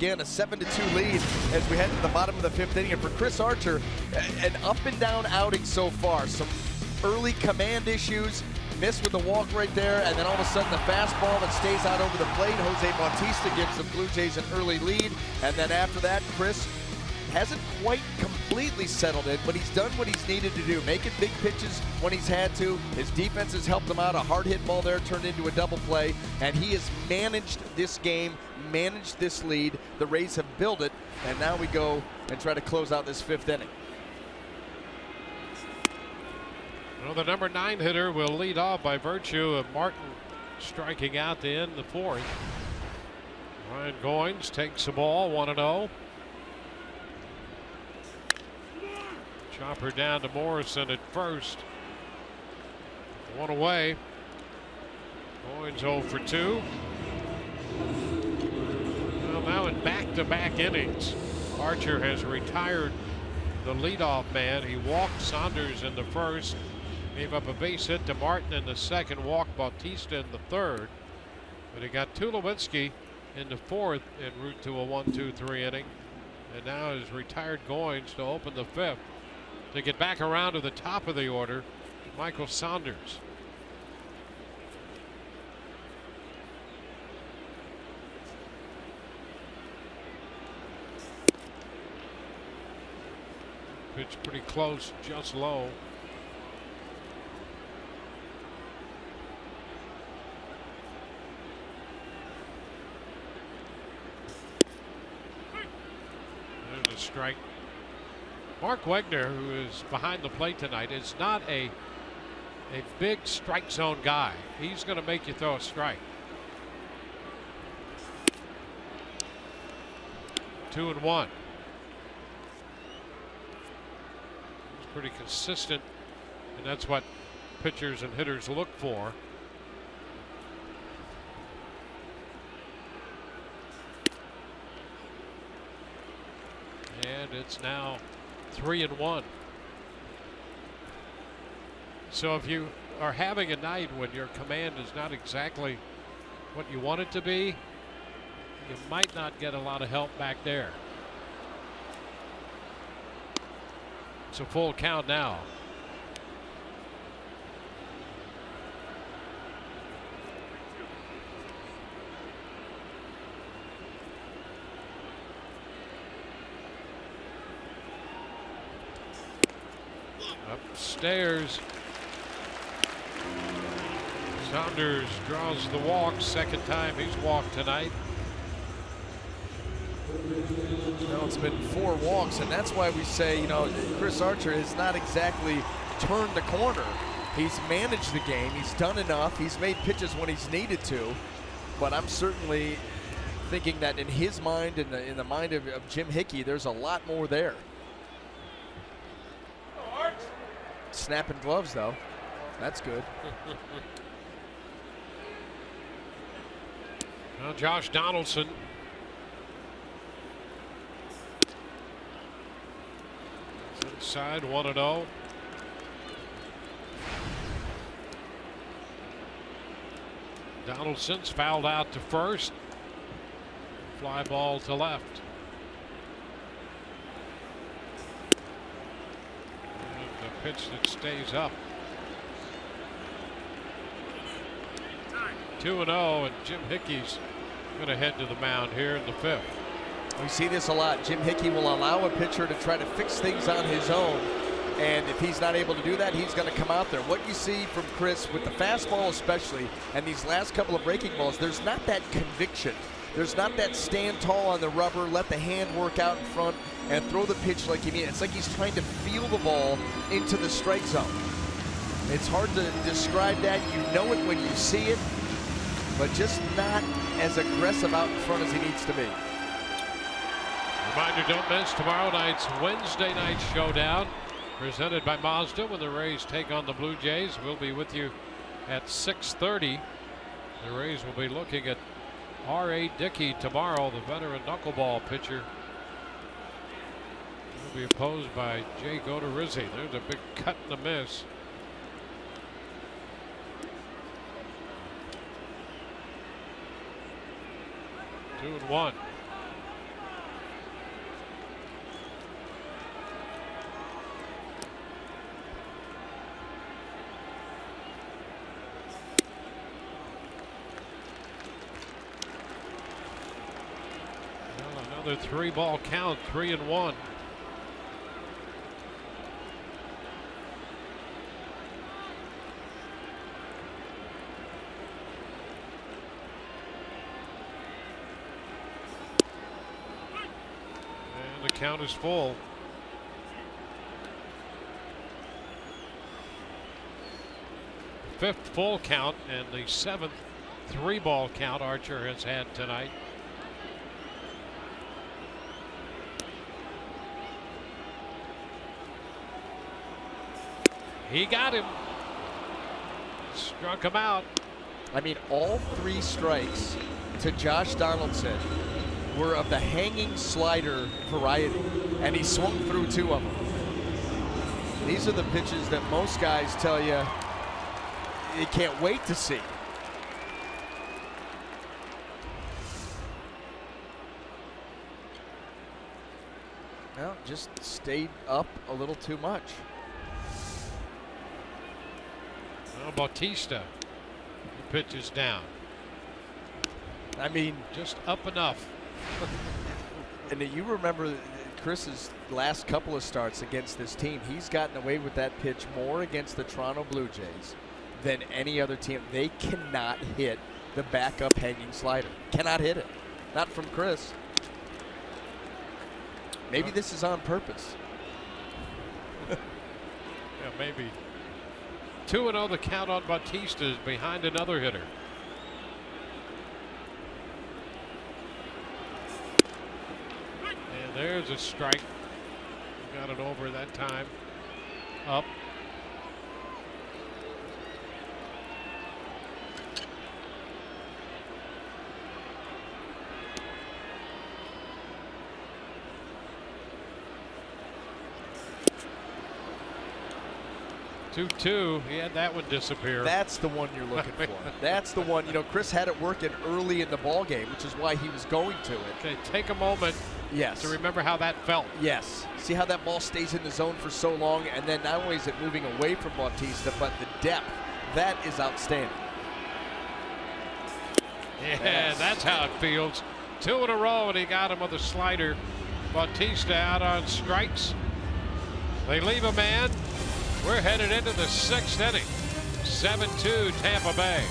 [SPEAKER 5] again, a 7-2 lead as we head to the bottom of the 5th inning. And for Chris Archer, an up and down outing so far. Some early command issues, missed with the walk right there, and then all of a sudden the fastball that stays out over the plate. Jose Bautista gives the Blue Jays an early lead, and then after that, Chris hasn't quite completely settled in, but he's done what he's needed to do, making big pitches when he's had to. His defense has helped him out. A hard hit ball there turned into a double play, and he has managed this game, managed this lead. The Rays have built it, and now we go and try to close out this 5th inning.
[SPEAKER 3] Well, the number 9 hitter will lead off by virtue of Martin striking out to end the 4th. Ryan Goins takes the ball, 1-0. Chopper down to Morrison at first. 1 away. Goins 0 for 2. Well, now in back-to-back innings, Archer has retired the leadoff man. He walked Saunders in the 1st, gave up a base hit to Martin in the 2nd, walked Bautista in the 3rd. But he got Tulowitzki in the 4th en route to a 1-2-3 inning. And now has retired Goins to open the 5th. To get back around to the top of the order, Michael Saunders. Pitch pretty close, just low. There's a strike. Mark Wegner, who is behind the plate tonight, is not a big strike zone guy. He's going to make you throw a strike. 2-1. He's pretty consistent, and that's what pitchers and hitters look for. And it's now 3-1. So if you are having a night when your command is not exactly what you want it to be, you might not get a lot of help back there. It's a full count now. Upstairs. Saunders draws the walk. 2nd time he's walked tonight.
[SPEAKER 5] Well, it's been 4 walks, and that's why we say, you know, Chris Archer has not exactly turned the corner. He's managed the game. He's done enough. He's made pitches when he's needed to. But I'm certainly thinking that in his mind, in the mind of Jim Hickey, there's a lot more there. Snapping gloves, though. That's good.
[SPEAKER 3] Well, Josh Donaldson. Inside, 1-0. Donaldson's fouled out to first. Fly ball to left. Pitch that stays up. 2-0, and Jim Hickey's going to head to the mound here in the 5th.
[SPEAKER 5] We see this a lot. Jim Hickey will allow a pitcher to try to fix things on his own, and if he's not able to do that, he's going to come out there. What you see from Chris with the fastball especially, and these last couple of breaking balls, there's not that conviction. There's not that stand tall on the rubber, let the hand work out in front, and throw the pitch like he means. It's like he's trying to feel the ball into the strike zone. It's hard to describe that. You know it when you see it, but just not as aggressive out in front as he needs to be.
[SPEAKER 3] Reminder, don't miss tomorrow night's Wednesday night showdown, presented by Mazda, when the Rays take on the Blue Jays. We'll be with you at 6:30. The Rays will be looking at R.A. Dickey tomorrow, the veteran knuckleball pitcher. Will be opposed by Jay Godorizzi. There's a big cut and a miss. Two and one. Another 3-ball count, 3-1. And the count is full. Fifth full count and the 7th 3-ball count Archer has had tonight. He got him. Struck him out.
[SPEAKER 5] I mean, all 3 strikes to Josh Donaldson were of the hanging slider variety, and he swung through 2 of them. These are the pitches that most guys tell you they can't wait to see. Well, just stayed up a little too much.
[SPEAKER 3] Well, Bautista, the pitch is down.
[SPEAKER 5] I mean,
[SPEAKER 3] just up enough.
[SPEAKER 5] And you remember Chris's last couple of starts against this team. He's gotten away with that pitch more against the Toronto Blue Jays than any other team. They cannot hit the backup hanging slider. Cannot hit it. Not from Chris. Maybe this is on purpose.
[SPEAKER 3] Yeah, maybe. 2-0 the count on Bautista is behind another hitter. And there's a strike. Got it over that time. Up. Two. He had that one disappear.
[SPEAKER 5] That's the one you're looking for. That's the one. You know, Chris had it working early in the ball game, which is why he was going to it.
[SPEAKER 3] Okay, take a moment.
[SPEAKER 5] Yes.
[SPEAKER 3] To remember how that felt.
[SPEAKER 5] Yes. See how that ball stays in the zone for so long, and then not only is it moving away from Bautista, but the depth. That is outstanding.
[SPEAKER 3] Yeah, yes. That's how it feels. 2 in a row, and he got him with a slider. Bautista out on strikes. They leave a man. We're headed into the 6th inning. 7-2 Tampa Bay.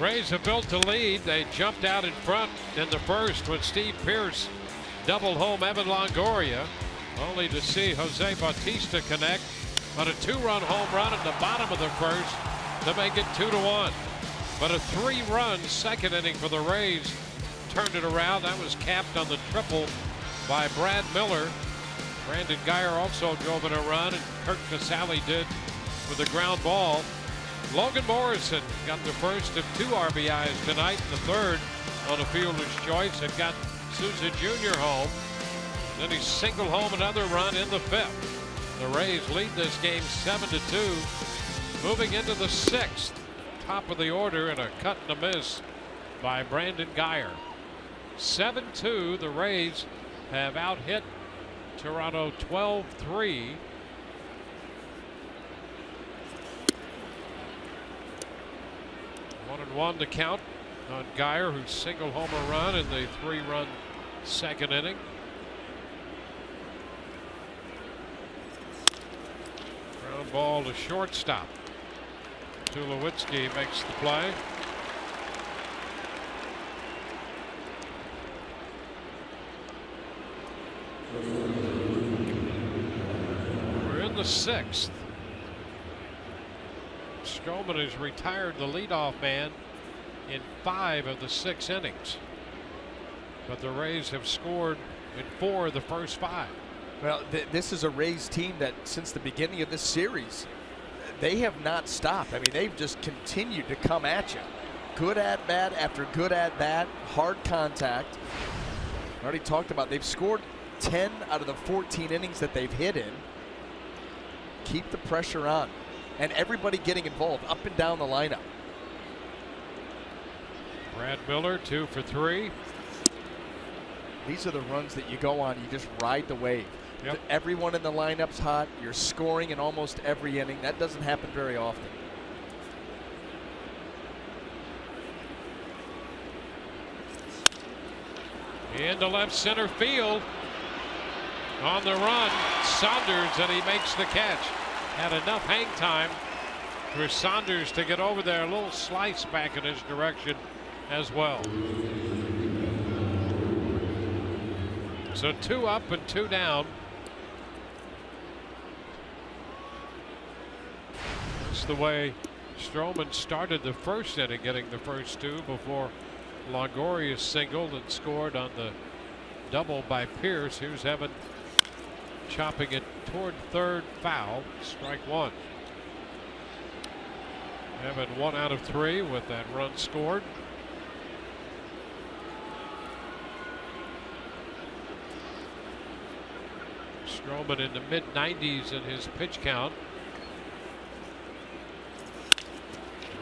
[SPEAKER 3] Rays have built a lead. They jumped out in front in the first when Steve Pearce doubled home Evan Longoria, only to see Jose Bautista connect on a 2-run home run at the bottom of the first to make it 2-1. But a 3-run second inning for the Rays turned it around. That was capped on the triple by Brad Miller. Brandon Guyer also drove in a run, and Kurt Casale did with a ground ball. Logan Morrison got the first of 2 RBIs tonight, and the third on a fielder's choice. It got Souza Jr. home. Then he singled home another run in the 5th. The Rays lead this game 7-2. Moving into the 6th, top of the order, and a cut and a miss by Brandon Guyer. 7-2. The Rays have out hit Toronto 12-3. One and one to count on Guyer, who single homer run in the 3-run second inning. Ground ball to shortstop. Tulowitzki makes the play. We're in the 6th. Strowman has retired the leadoff man in 5 of the 6 innings. But the Rays have scored in 4 of the first 5.
[SPEAKER 5] Well, this is a Rays team that since the beginning of this series, they have not stopped. I mean, they've just continued to come at you. Good at bat after good at bat, hard contact. I already talked about they've scored 10 out of the 14 innings that they've hit in. Keep the pressure on. And everybody getting involved up and down the lineup.
[SPEAKER 3] Brad Miller 2 for 3.
[SPEAKER 5] These are the runs that you go on. You just ride the wave.
[SPEAKER 3] Yep.
[SPEAKER 5] Everyone in the lineup's hot. You're scoring in almost every inning. That doesn't happen very often.
[SPEAKER 3] Into left center field. On the run, Saunders, and he makes the catch. Had enough hang time for Saunders to get over there. A little slice back in his direction as well. So 2 up and 2 down. That's the way Strowman started the first inning, getting the first 2 before Longoria singled and scored on the double by Pierce. Here's Evan chopping it toward third, foul, strike 1. Evan 1 out of 3 with that run scored. Strowman in the mid-90s in his pitch count.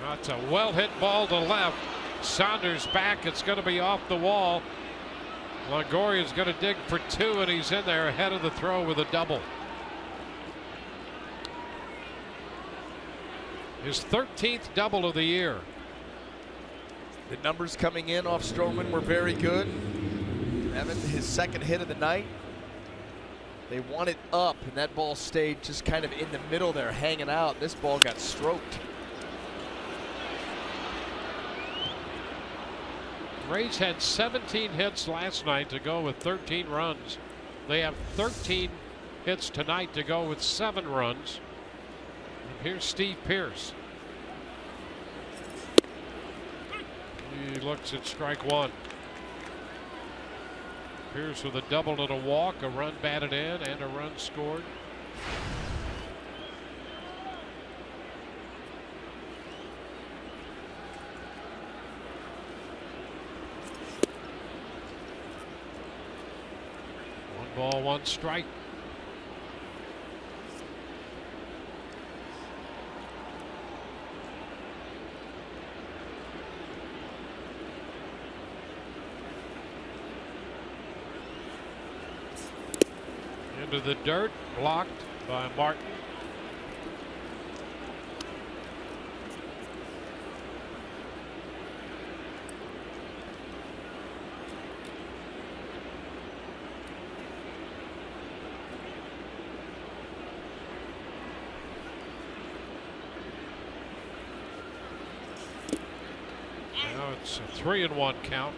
[SPEAKER 3] That's a well-hit ball to left. Saunders back. It's going to be off the wall. Longoria's going to dig for 2, and he's in there ahead of the throw with a double. His 13th double of the year.
[SPEAKER 5] The numbers coming in off Strowman were very good. Evan, his second hit of the night. They want it up, and that ball stayed just kind of in the middle there, hanging out. This ball got stroked.
[SPEAKER 3] Rays had 17 hits last night to go with 13 runs. They have 13 hits tonight to go with 7 runs. And here's Steve Pierce. He looks at strike 1. Pierce with a double and a walk, a run batted in, and a run scored. Ball 1 strike. Into the dirt, blocked by Martin. It's a 3-1 count.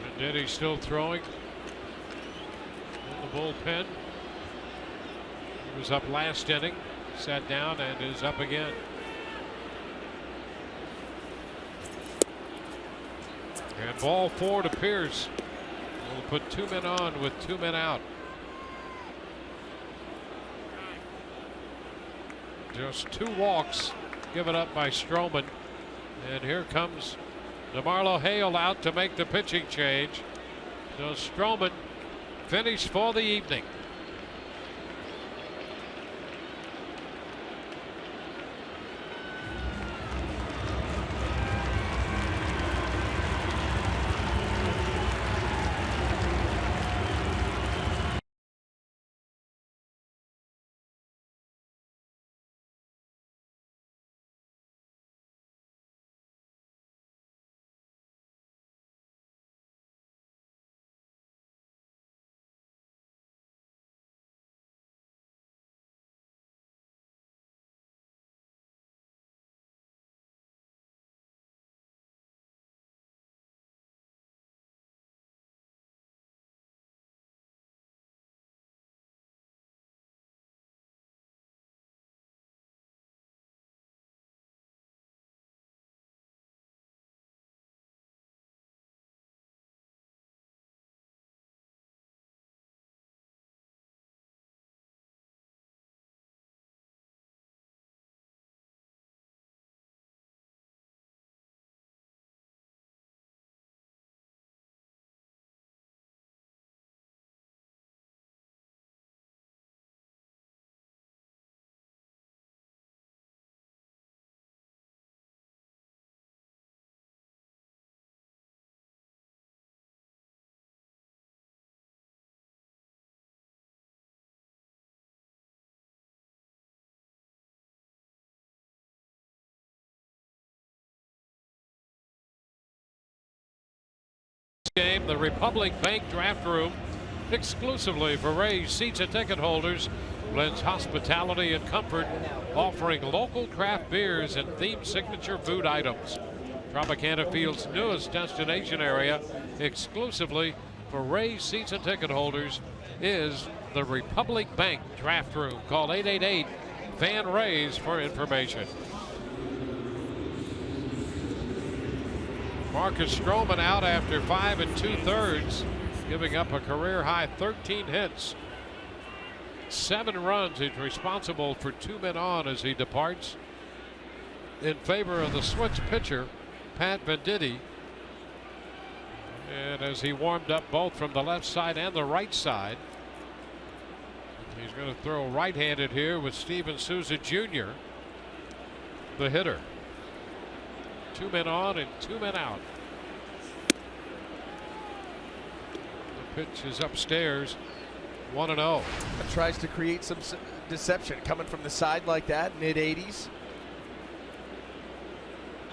[SPEAKER 3] And Denny's still throwing in the bullpen. He was up last inning, sat down, and is up again. And ball 4 to Pierce. We'll put 2 men on with 2 men out. Just 2 walks given up by Strowman. And here comes DeMarlo Hale out to make the pitching change. So Strowman finished for the evening. Game, the Republic Bank Draft Room, exclusively for Rays season ticket holders, blends hospitality and comfort, offering local craft beers and themed signature food items. Tropicana Field's newest destination area, exclusively for Rays season ticket holders, is the Republic Bank Draft Room. Call 888-FAN-RAYS for information. Marcus Strowman out after 5 2/3, giving up a career-high 13 hits. 7 runs. He's responsible for 2 men on as he departs in favor of the switch pitcher, Pat Venditti. And as he warmed up both from the left side and the right side, he's going to throw right-handed here with Steven Souza Jr., the hitter. 2 men on and 2 men out. The pitch is upstairs, 1-0.
[SPEAKER 5] It tries to create some deception coming from the side like that, mid-80s.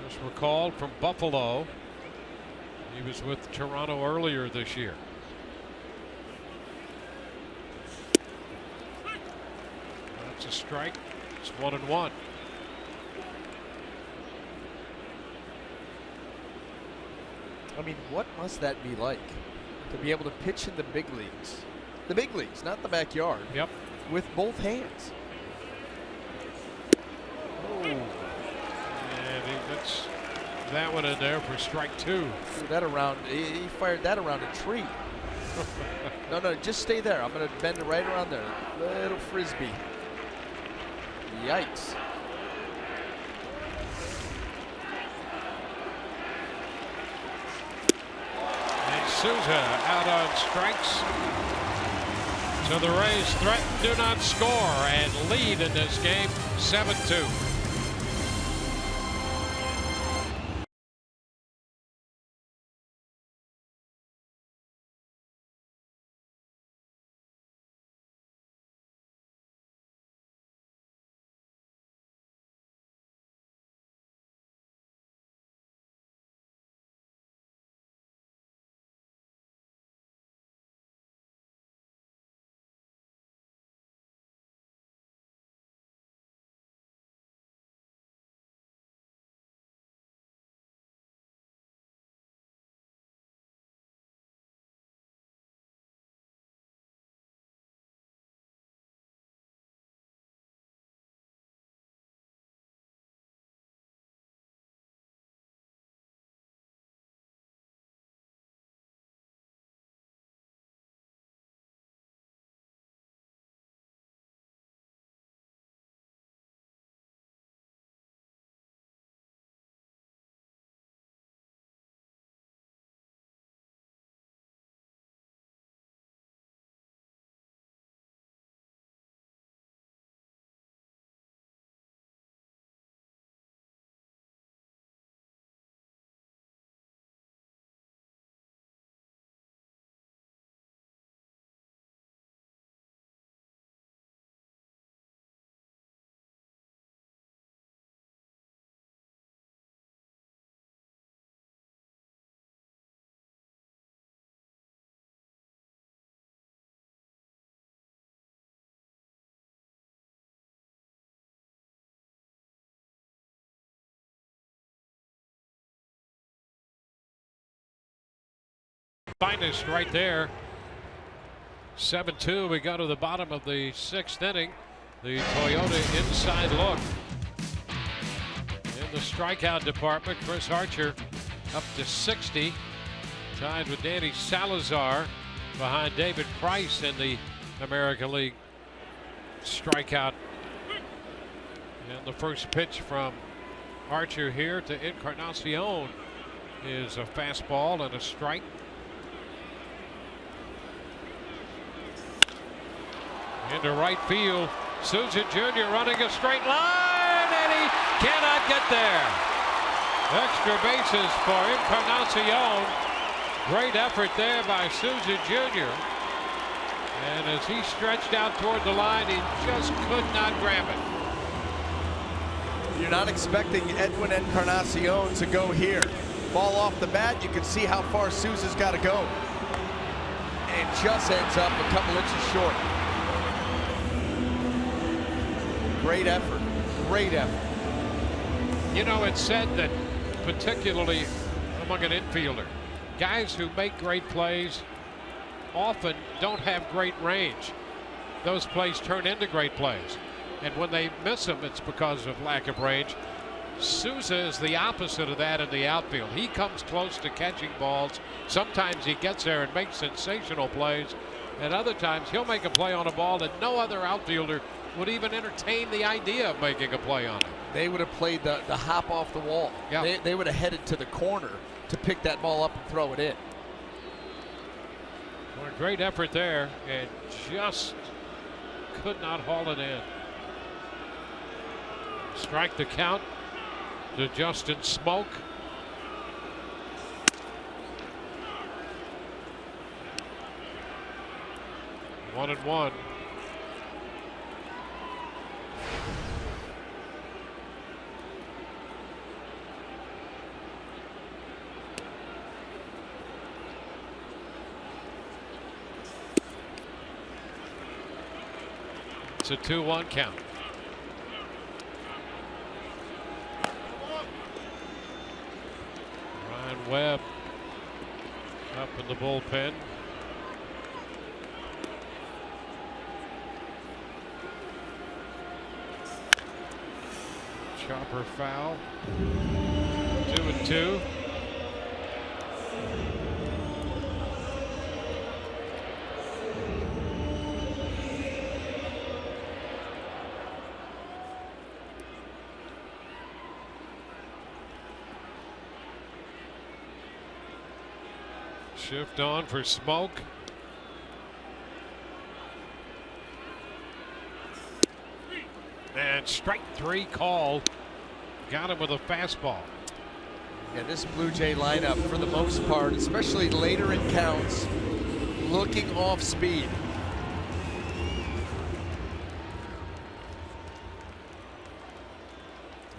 [SPEAKER 3] Just recalled from Buffalo. He was with Toronto earlier this year. That's a strike. It's 1-1.
[SPEAKER 5] I mean, what must that be like to be able to pitch in the big leagues? The big leagues, not the backyard.
[SPEAKER 3] Yep.
[SPEAKER 5] With both hands.
[SPEAKER 3] Oh. And he gets that one in there for strike 2.
[SPEAKER 5] Threw that around. He fired that around a tree. No, just stay there. I'm going to bend it right around there. Little frisbee. Yikes.
[SPEAKER 3] Souza out on strikes. So the Rays threaten, do not score, and lead in this game 7-2. finest right there. 7-2. We go to the bottom of the 6th inning. The Toyota inside look. In the strikeout department, Chris Archer up to 60. Tied with Danny Salazar behind David Price in the American League strikeout. And the first pitch from Archer here to Encarnacion is a fastball and a strike. Into right field, Souza Jr. running a straight line, and he cannot get there. Extra bases for Encarnacion. Great effort there by Souza Jr. And as he stretched out toward the line, he just could not grab it.
[SPEAKER 5] You're not expecting Edwin Encarnacion to go here. Ball off the bat, you can see how far Souza's got to go. And just ends up a couple inches short. Great effort. Great effort.
[SPEAKER 3] You know, it's said that particularly among an infielder, guys who make great plays often don't have great range. Those plays turn into great plays. And when they miss them, it's because of lack of range. Souza is the opposite of that in the outfield. He comes close to catching balls. Sometimes he gets there and makes sensational plays. And other times he'll make a play on a ball that no other outfielder would even entertain the idea of making a play on it.
[SPEAKER 5] They would have played the hop off the wall.
[SPEAKER 3] Yep.
[SPEAKER 5] They would have headed to the corner to pick that ball up and throw it in.
[SPEAKER 3] Well, a great effort there, and just could not haul it in. Strike the count to Justin Smoke. One and one. It's a 2-1 count. Ryan Webb up in the bullpen. Chopper foul. 2-2. Shift on for Smoke. And strike 3 called. Got him with a fastball.
[SPEAKER 5] Yeah, this Blue Jay lineup, for the most part, especially later in counts, looking off speed.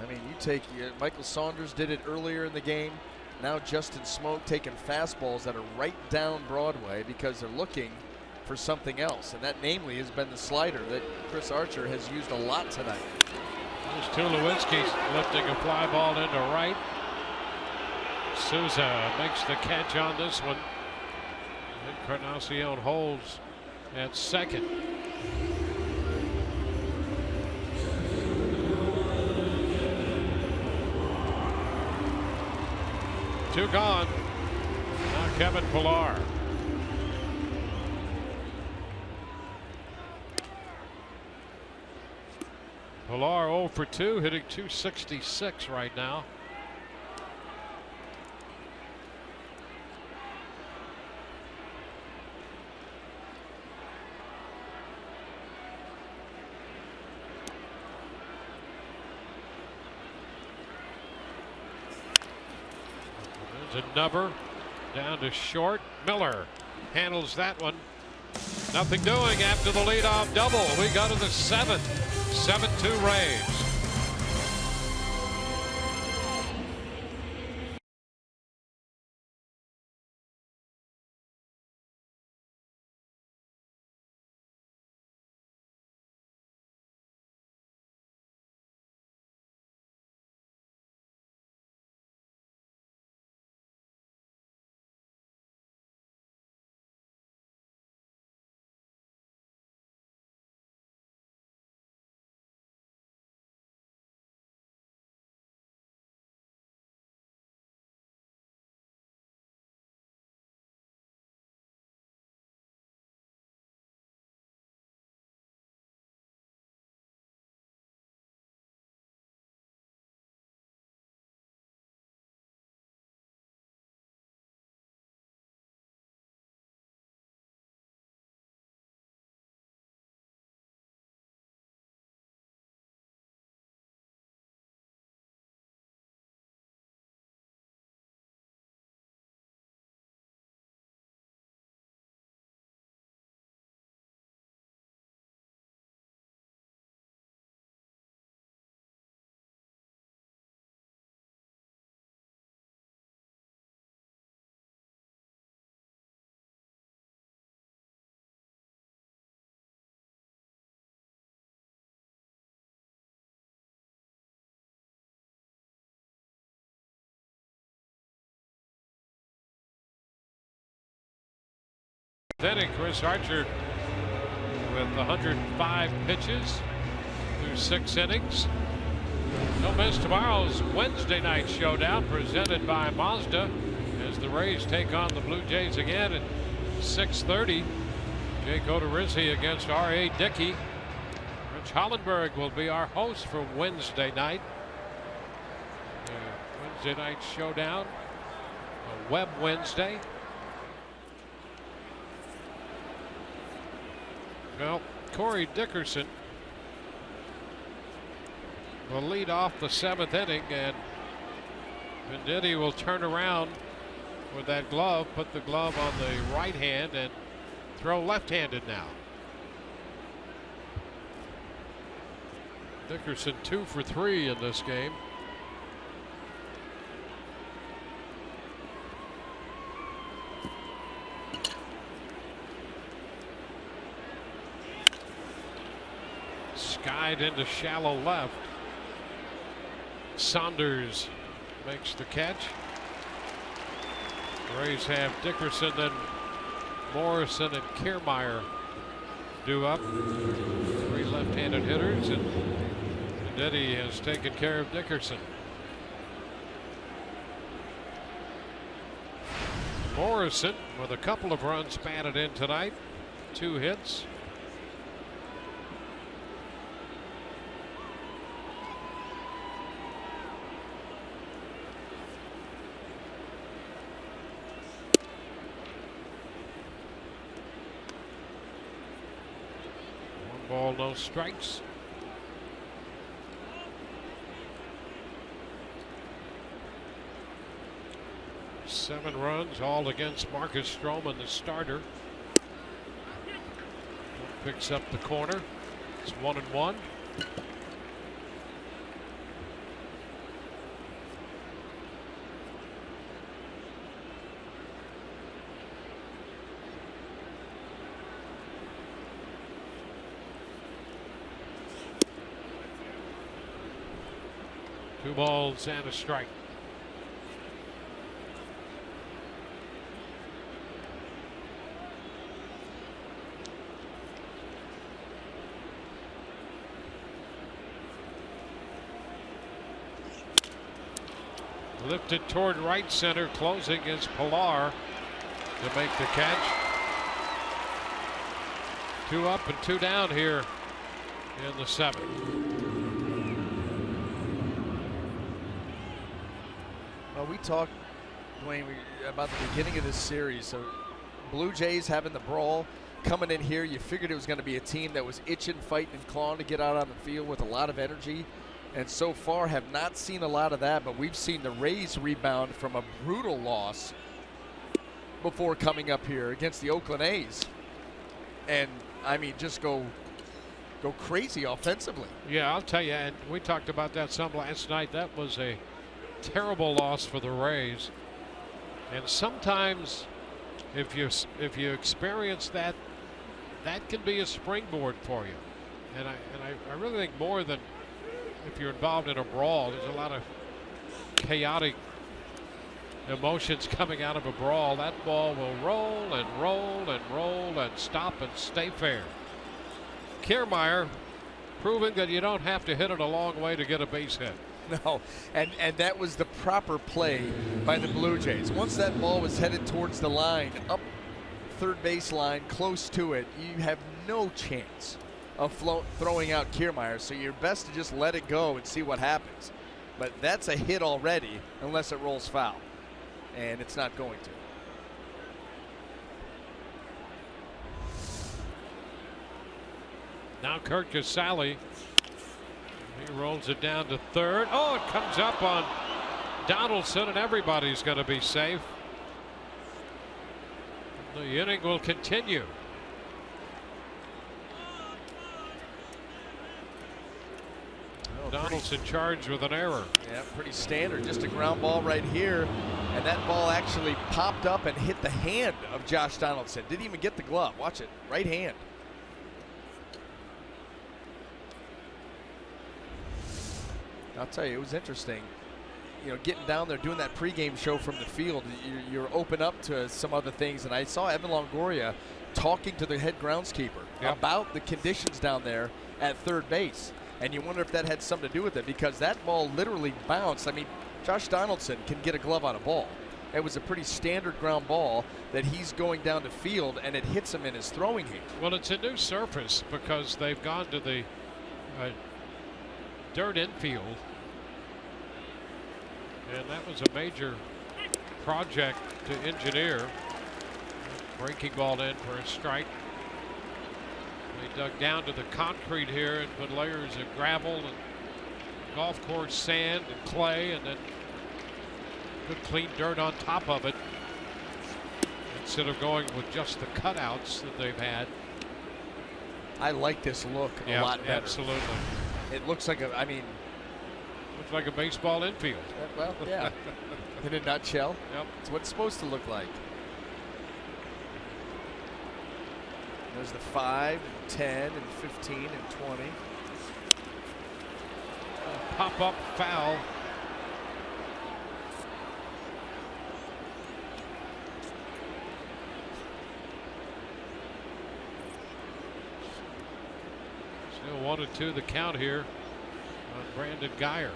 [SPEAKER 5] I mean, you take Michael Saunders did it earlier in the game. Now Justin Smoke taking fastballs that are right down Broadway because they're looking for something else, and that namely has been the slider that Chris Archer has used a lot tonight.
[SPEAKER 3] There's Tulowitzki's lifting a fly ball into right. Souza makes the catch on this one. Encarnacion holds at second. Two gone. Now Kevin Pillar. Pillar 0 for 2, hitting .266 right now. There's a nubber down to short. Miller handles that one. Nothing doing after the leadoff double. We go to the 7th. 7-2 Rays. inning. Chris Archer with 105 pitches through 6 innings. Don't miss tomorrow's Wednesday night showdown presented by Mazda as the Rays take on the Blue Jays again at 6:30. Jake Odorizzi against R.A. Dickey. Rich Hollenberg will be our host for Wednesday night. Wednesday night showdown, a Web Wednesday. Well, Corey Dickerson will lead off the 7th inning, and Venditti will turn around with that glove, put the glove on the right hand, and throw left-handed now. Dickerson 2 for 3 in this game. Skied into shallow left. Saunders makes the catch. The Rays have Dickerson, then Morrison and Kiermaier due up. 3 left-handed hitters, and Venditti has taken care of Dickerson. Morrison with a couple of runs batted in tonight, 2 hits. Ball, no strikes. Seven runs, all against Marcus Strowman, the starter. Picks up the corner. It's 1-1. Two balls and a strike. Lifted toward right center, closing is Pilar to make the catch. 2 up and 2 down here in the 7th.
[SPEAKER 5] Well, we talked, Dwayne, about the beginning of this series. So Blue Jays having the brawl coming in here. You figured it was going to be a team that was itching, fighting, and clawing to get out on the field with a lot of energy. And so far have not seen a lot of that, but we've seen the Rays rebound from a brutal loss before coming up here against the Oakland A's. And, I mean, just go crazy offensively.
[SPEAKER 3] Yeah, I'll tell you, and we talked about that some last night. That was a terrible loss for the Rays. And sometimes if you experience that, that can be a springboard for you. And I really think more than if you're involved in a brawl, there's a lot of chaotic emotions coming out of a brawl. That ball will roll and roll and roll and stop and stay fair. Kiermaier proving that you don't have to hit it a long way to get a base hit.
[SPEAKER 5] No, and that was the proper play by the Blue Jays. Once that ball was headed towards the line, up third base line, close to it, you have no chance of throwing out Kiermaier, so you're best to just let it go and see what happens. But that's a hit already, unless it rolls foul, and it's not going to.
[SPEAKER 3] Now Kurt Casale, he rolls it down to third. Oh, it comes up on Donaldson, and everybody's going to be safe. The inning will continue. Donaldson charged with an error.
[SPEAKER 5] Yeah, pretty standard. Just a ground ball right here. And that ball actually popped up and hit the hand of Josh Donaldson. Didn't even get the glove. Watch it. Right hand. I'll tell you, it was interesting. You know, getting down there, doing that pregame show from the field, you're open up to some other things. And I saw Evan Longoria talking to the head groundskeeper about the conditions down there at third base. And you wonder if that had something to do with it, because that ball literally bounced. I mean, Josh Donaldson can get a glove on a ball. It was a pretty standard ground ball that he's going down to field, and it hits him in his throwing hand.
[SPEAKER 3] Well, it's a new surface because they've gone to the dirt infield. And that was a major project to engineer. Breaking ball in for a strike. They dug down to the concrete here and put layers of gravel and golf course sand and clay, and then good clean dirt on top of it, instead of going with just the cutouts that they've had.
[SPEAKER 5] I like this look a lot better.
[SPEAKER 3] Absolutely.
[SPEAKER 5] It looks like
[SPEAKER 3] looks like a baseball infield.
[SPEAKER 5] Well, yeah. In a nutshell.
[SPEAKER 3] Yep.
[SPEAKER 5] It's what it's supposed to look like. There's the 5, 10, and 15, and 20.
[SPEAKER 3] Pop-up foul. Still 1-2 the count here on Brandon Guyer.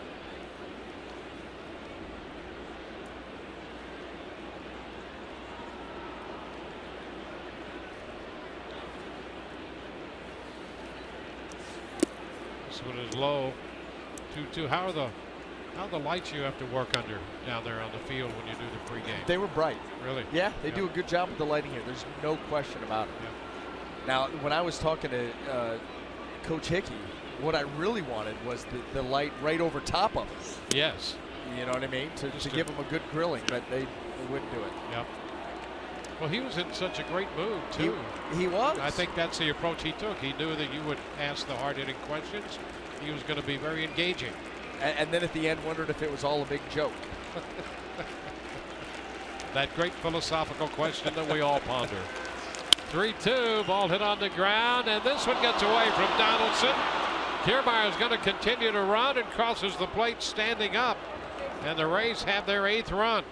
[SPEAKER 3] This one is low. 2-2. How are the lights you have to work under down there on the field when you do the pregame?
[SPEAKER 5] They were bright.
[SPEAKER 3] Really?
[SPEAKER 5] Yeah, they do a good job with the lighting here. There's no question about it. Now, when I was talking to Coach Hickey, what I really wanted was the light right over top of it.
[SPEAKER 3] Yes.
[SPEAKER 5] You know what I mean? To give them a good grilling, but they wouldn't do it.
[SPEAKER 3] Yep. Well, he was in such a great mood, too.
[SPEAKER 5] He was.
[SPEAKER 3] I think that's the approach he took. He knew that you would ask the hard-hitting questions. He was going to be very engaging.
[SPEAKER 5] And then at the end wondered if it was all a big joke.
[SPEAKER 3] That great philosophical question that we all ponder. 3-2, ball hit on the ground, and this one gets away from Donaldson. Kiermaier is going to continue to run and crosses the plate standing up, and the Rays have their 8th run.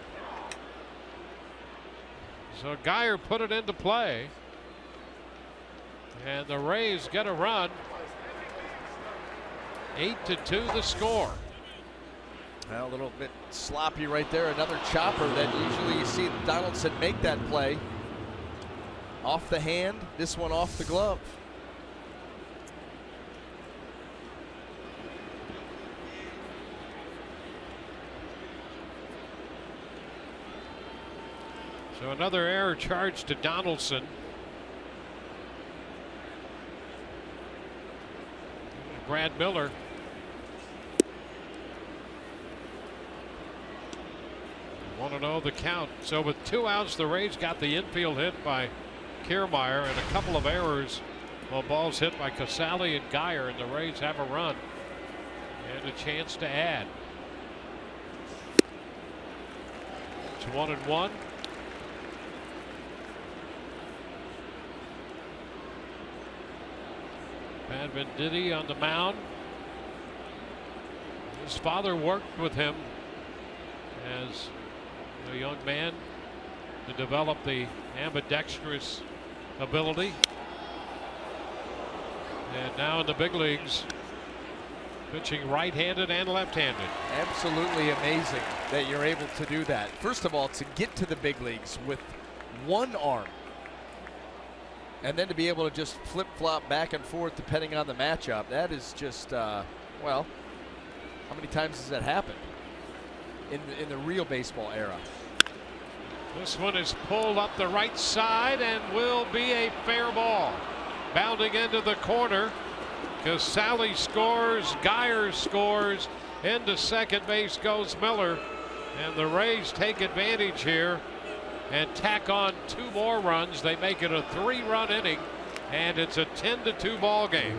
[SPEAKER 3] So Guyer put it into play, and the Rays get a run. 8-2 the score.
[SPEAKER 5] Well, a little bit sloppy right there. Another chopper that usually you see Donaldson make that play. Off the hand, this one off the glove.
[SPEAKER 3] So another error charged to Donaldson. Brad Miller. Want to know the count. So with 2 outs, the Rays got the infield hit by Kiermaier and a couple of errors. Well, balls hit by Casale and Guyer, and the Rays have a run and a chance to add. It's 1-1. Pat Venditti on the mound. His father worked with him as a young man to develop the ambidextrous ability. And now in the big leagues, pitching right-handed and left-handed.
[SPEAKER 5] Absolutely amazing that you're able to do that. First of all, to get to the big leagues with one arm, and then to be able to just flip-flop back and forth depending on the matchup. That is just, well, how many times has that happened in the real baseball era?
[SPEAKER 3] This one is pulled up the right side and will be a fair ball. Bounding into the corner. Casale scores, Guyer scores, into second base goes Miller, and the Rays take advantage here and tack on 2 more runs. They make it a 3-run inning, and it's a 10-2 ball game.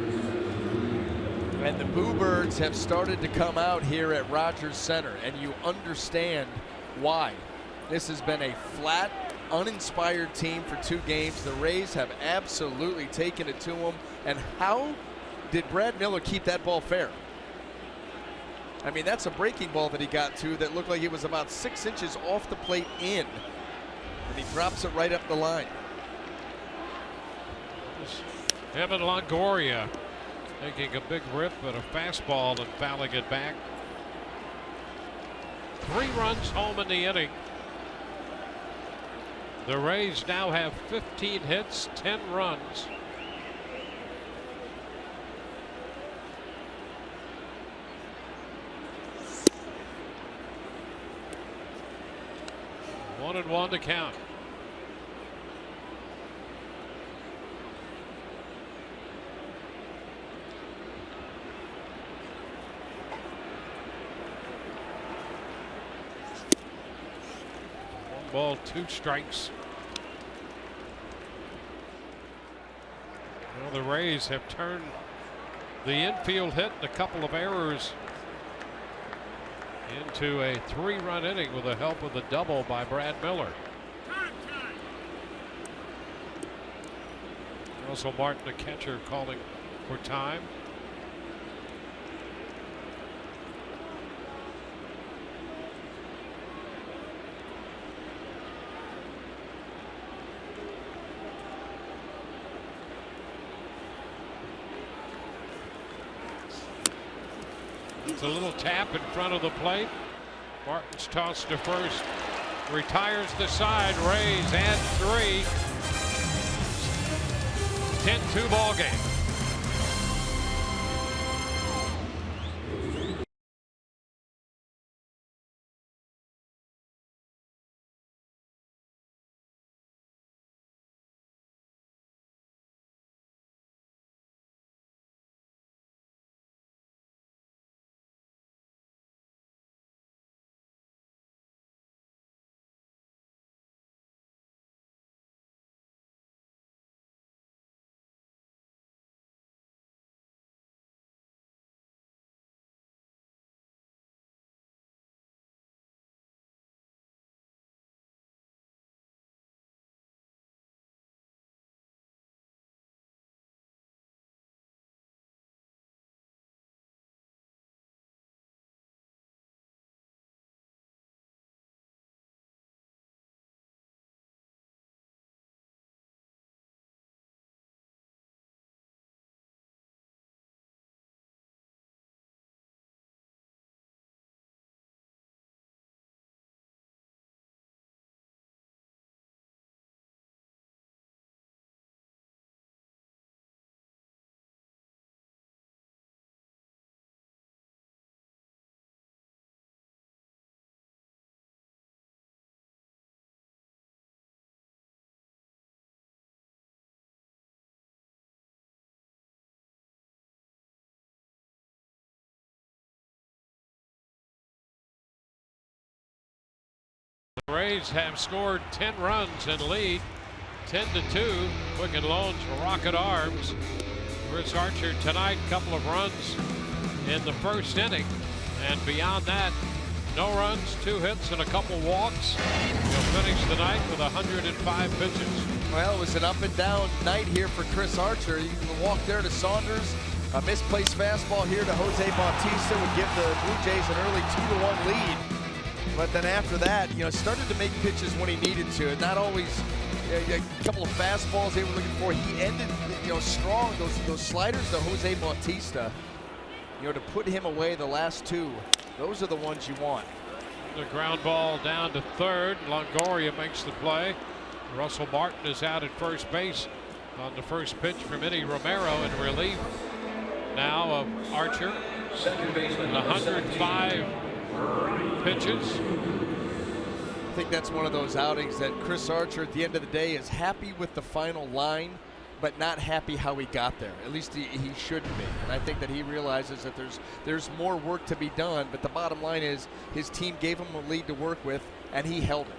[SPEAKER 5] And the Boo Birds have started to come out here at Rogers Center, and you understand why. This has been a flat, uninspired team for 2 games. The Rays have absolutely taken it to them. And how did Brad Miller keep that ball fair? I mean, that's a breaking ball that he got to that looked like it was about 6 inches off the plate in. And he drops it right up the line.
[SPEAKER 3] Evan Longoria taking a big rip at a fastball and fouling it back. 3 runs home in the inning. The Rays now have 15 hits, 10 runs. One and one to count. Ball, 2 strikes. Well, the Rays have turned the infield hit and a couple of errors into a 3-run inning with the help of the double by Brad Miller. Russell Martin, the catcher, calling for time. It's a little tap in front of the plate. Martin's toss to first. Retires the side. Rays add 3. 10-2 ball game. The Rays have scored 10 runs and lead 10-2. Quicken Loan's rocket arms. Chris Archer tonight, couple of runs in the first inning, and beyond that, no runs, 2 hits, and a couple walks. He'll finish the night with 105 pitches.
[SPEAKER 5] Well, it was an up and down night here for Chris Archer. You can walk there to Saunders. A misplaced fastball here to Jose Bautista would give the Blue Jays an early 2-1 lead. But then after that, started to make pitches when he needed to. Not always a couple of fastballs they were looking for. He ended, strong. Those sliders to Jose Bautista, to put him away the last 2. Those are the ones you want.
[SPEAKER 3] The ground ball down to third. Longoria makes the play. Russell Martin is out at first base on the first pitch from Eddie Romero in relief now of Archer. 105 pitches.
[SPEAKER 5] I think that's one of those outings that Chris Archer at the end of the day is happy with the final line, but not happy how he got there. At least he shouldn't be. And I think that he realizes that there's more work to be done, but the bottom line is his team gave him a lead to work with, and he held it.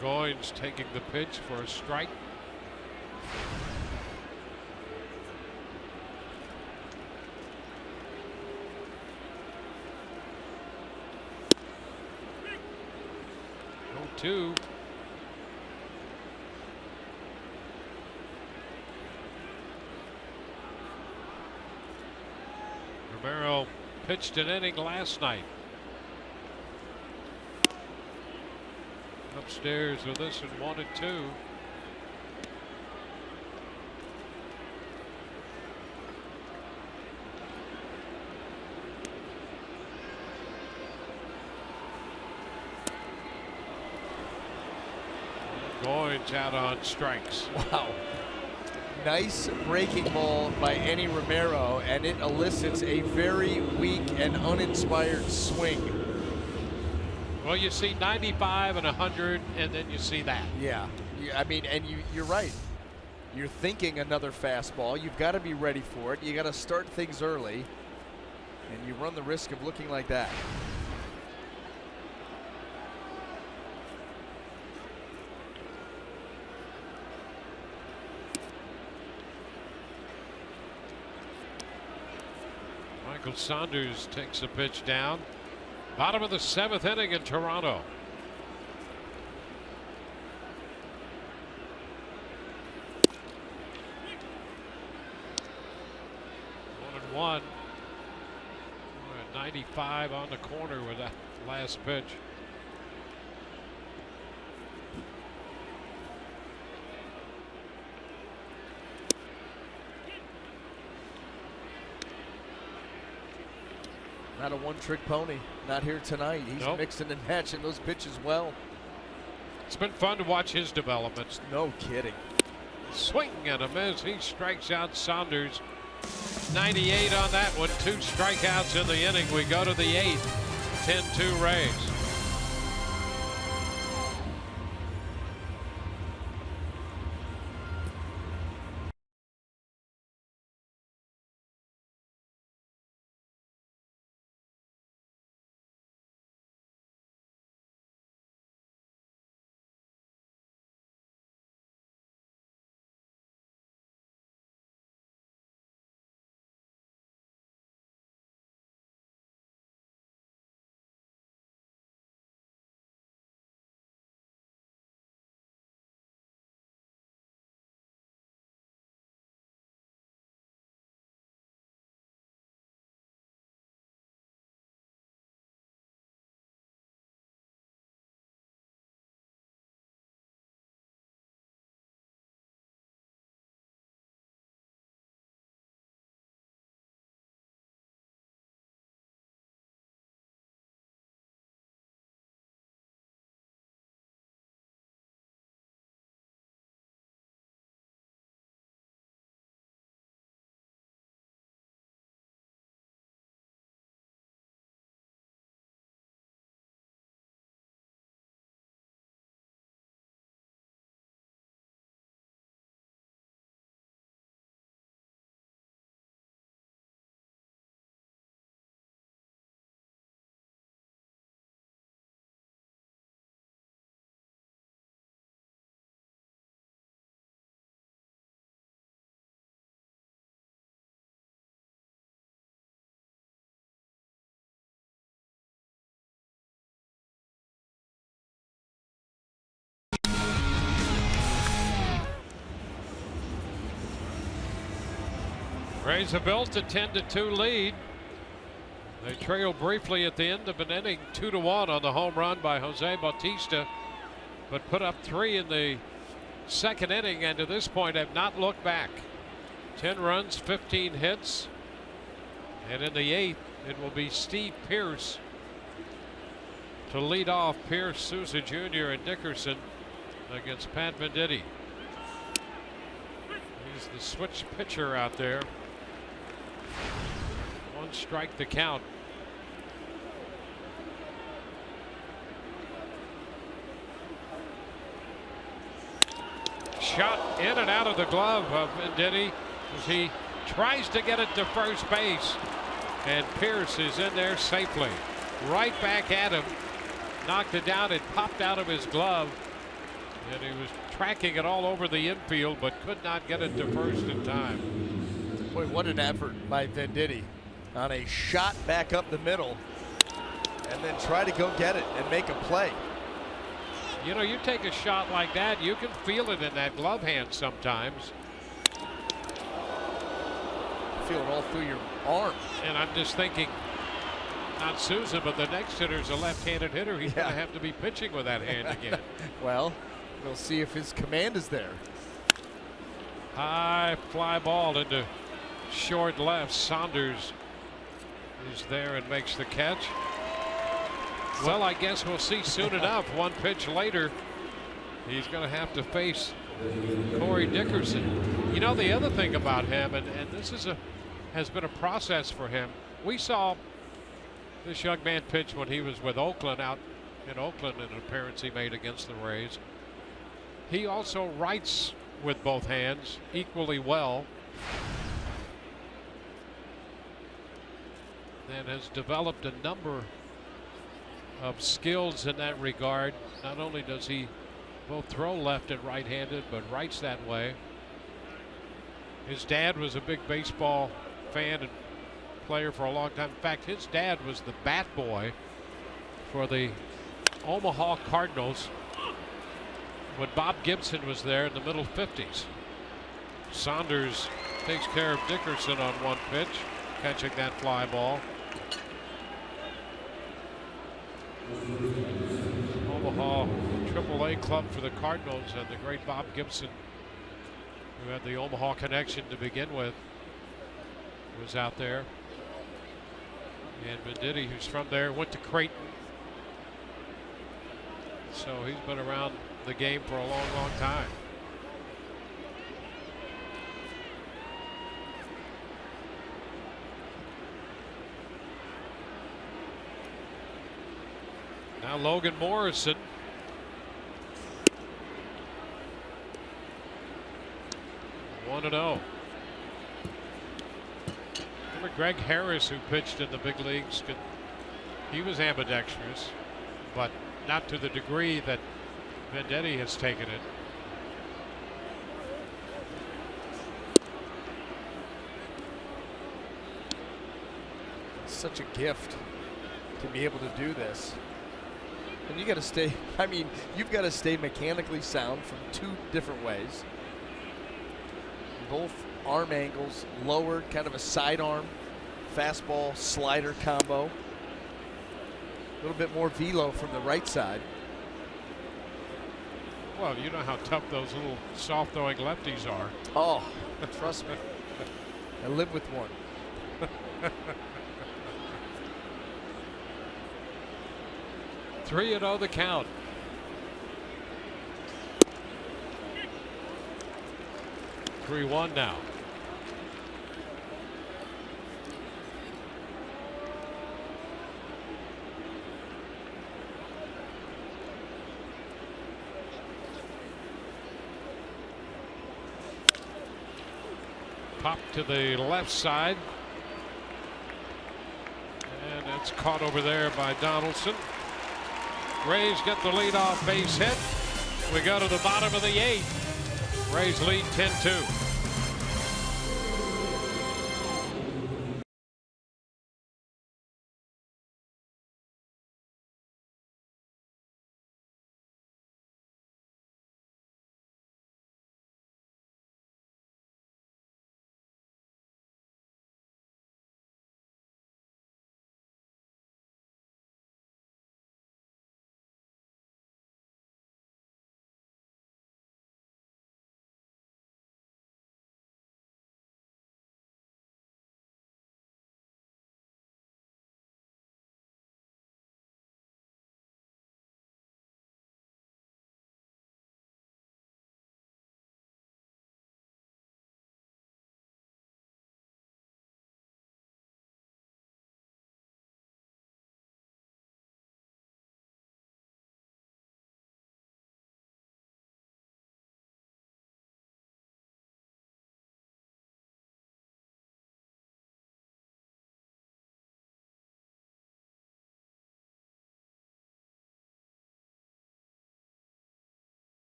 [SPEAKER 3] Goins taking the pitch for a strike. Two. Romero pitched an inning last night. Upstairs with this one 1-2. Goins out on strikes.
[SPEAKER 5] Wow. Nice breaking ball by Enny Romero, and it elicits a very weak and uninspired swing.
[SPEAKER 3] Well, you see 95 and 100, and then you see that.
[SPEAKER 5] Yeah, I mean, and you're right. You're thinking another fastball. You've got to be ready for it. You got to start things early, and you run the risk of looking like that.
[SPEAKER 3] Michael Saunders takes a pitch down. Bottom of the 7th inning in Toronto. One. 95 on the corner with that last pitch.
[SPEAKER 5] Not a one-trick pony. Not here tonight. He's mixing and matching those pitches well.
[SPEAKER 3] It's been fun to watch his developments.
[SPEAKER 5] No kidding.
[SPEAKER 3] Swing and a miss. He strikes out Saunders. 98 on that one. 2 strikeouts in the inning. We go to the 8th. 10-2 Rays. Rays have built a 10-2 lead. They trailed briefly at the end of an inning, 2-1 on the home run by Jose Bautista, but put up 3 in the second inning, and to this point have not looked back. 10 runs, 15 hits, and in the 8th it will be Steve Pearce to lead off. Pearce, Souza Jr., and Dickerson against Pat Venditti. He's the switch pitcher out there. 1 strike the count. Shot in and out of the glove of Venditti as he tries to get it to first base, and Pearce is in there safely. Right back at him, knocked it down. It popped out of his glove, and he was tracking it all over the infield but could not get it to first in time.
[SPEAKER 5] Boy, what an effort by Venditti on a shot back up the middle, and then try to go get it and make a play.
[SPEAKER 3] You know, you take a shot like that, you can feel it in that glove hand sometimes.
[SPEAKER 5] Feel it all through your arm.
[SPEAKER 3] And I'm just thinking, Not Souza, but the next hitter's a left-handed hitter. He's going to have to be pitching with that hand again.
[SPEAKER 5] Well, we'll see if his command is there.
[SPEAKER 3] High fly ball into short left. Saunders is there and makes the catch. Well, I guess we'll see soon enough. One pitch later, he's going to have to face Corey Dickerson. You know, the other thing about him, and this has been a process for him. We saw this young man pitch when he was with Oakland, out in Oakland, in an appearance he made against the Rays. He also writes with both hands equally well, and has developed a number of skills in that regard. Not only does he both throw left and right-handed, but writes that way. His dad was a big baseball fan and player for a long time. In fact, his dad was the bat boy for the Omaha Cardinals when Bob Gibson was there in the middle 50s. Saunders takes care of Dickerson on one pitch, catching that fly ball. Omaha AAA club for the Cardinals, and the great Bob Gibson, who had the Omaha connection to begin with, was out there. And Venditti, who's from there, went to Creighton. So he's been around the game for a long, long time. Now Logan Morrison. One and 0. Remember Greg Harris, who pitched in the big leagues? He was ambidextrous, but not to the degree that Venditti has taken it.
[SPEAKER 5] It's such a gift to be able to do this. And you got to stay, I mean, you've got to stay mechanically sound from two different ways. Both arm angles lowered, kind of a sidearm, fastball, slider combo. A little bit more velo from the right side.
[SPEAKER 3] Well, you know how tough those little soft throwing lefties are.
[SPEAKER 5] Oh, trust me. I live with one.
[SPEAKER 3] 3-0 the count. Three 3-1 now. Pop to the left side. And it's caught over there by Donaldson. Rays get the leadoff base hit. We go to the bottom of the 8th. Rays lead 10-2.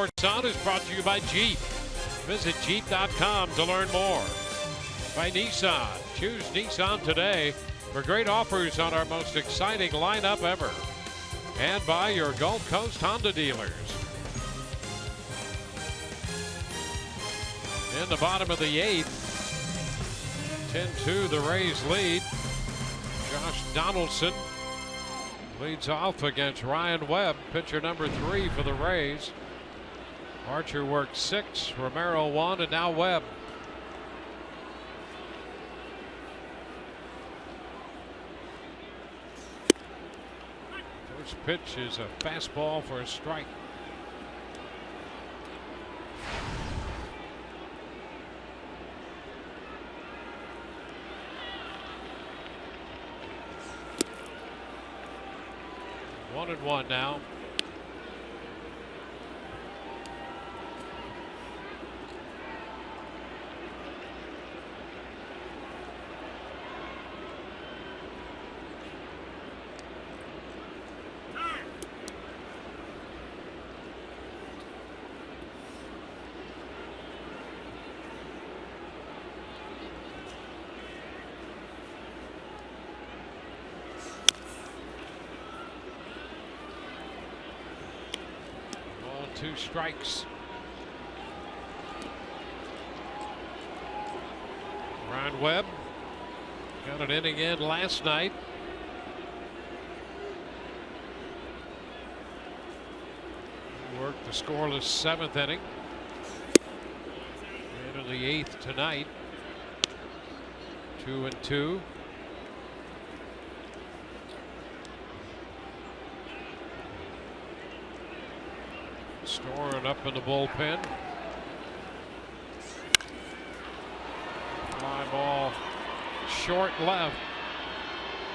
[SPEAKER 3] Sports On is brought to you by Jeep. Visit Jeep.com to learn more. By Nissan. Choose Nissan today for great offers on our most exciting lineup ever. And by your Gulf Coast Honda dealers. In the bottom of the 8th, 10-2 the Rays lead. Josh Donaldson leads off against Ryan Webb, pitcher number 3 for the Rays. Archer worked 6, Romero 1, and now Webb. First pitch is a fastball for a strike. One and one now. Two strikes. Ryan Webb got an inning in last night. Worked the scoreless 7th inning. Into the 8th tonight. 2-2. Storing up in the bullpen. Fly ball short left.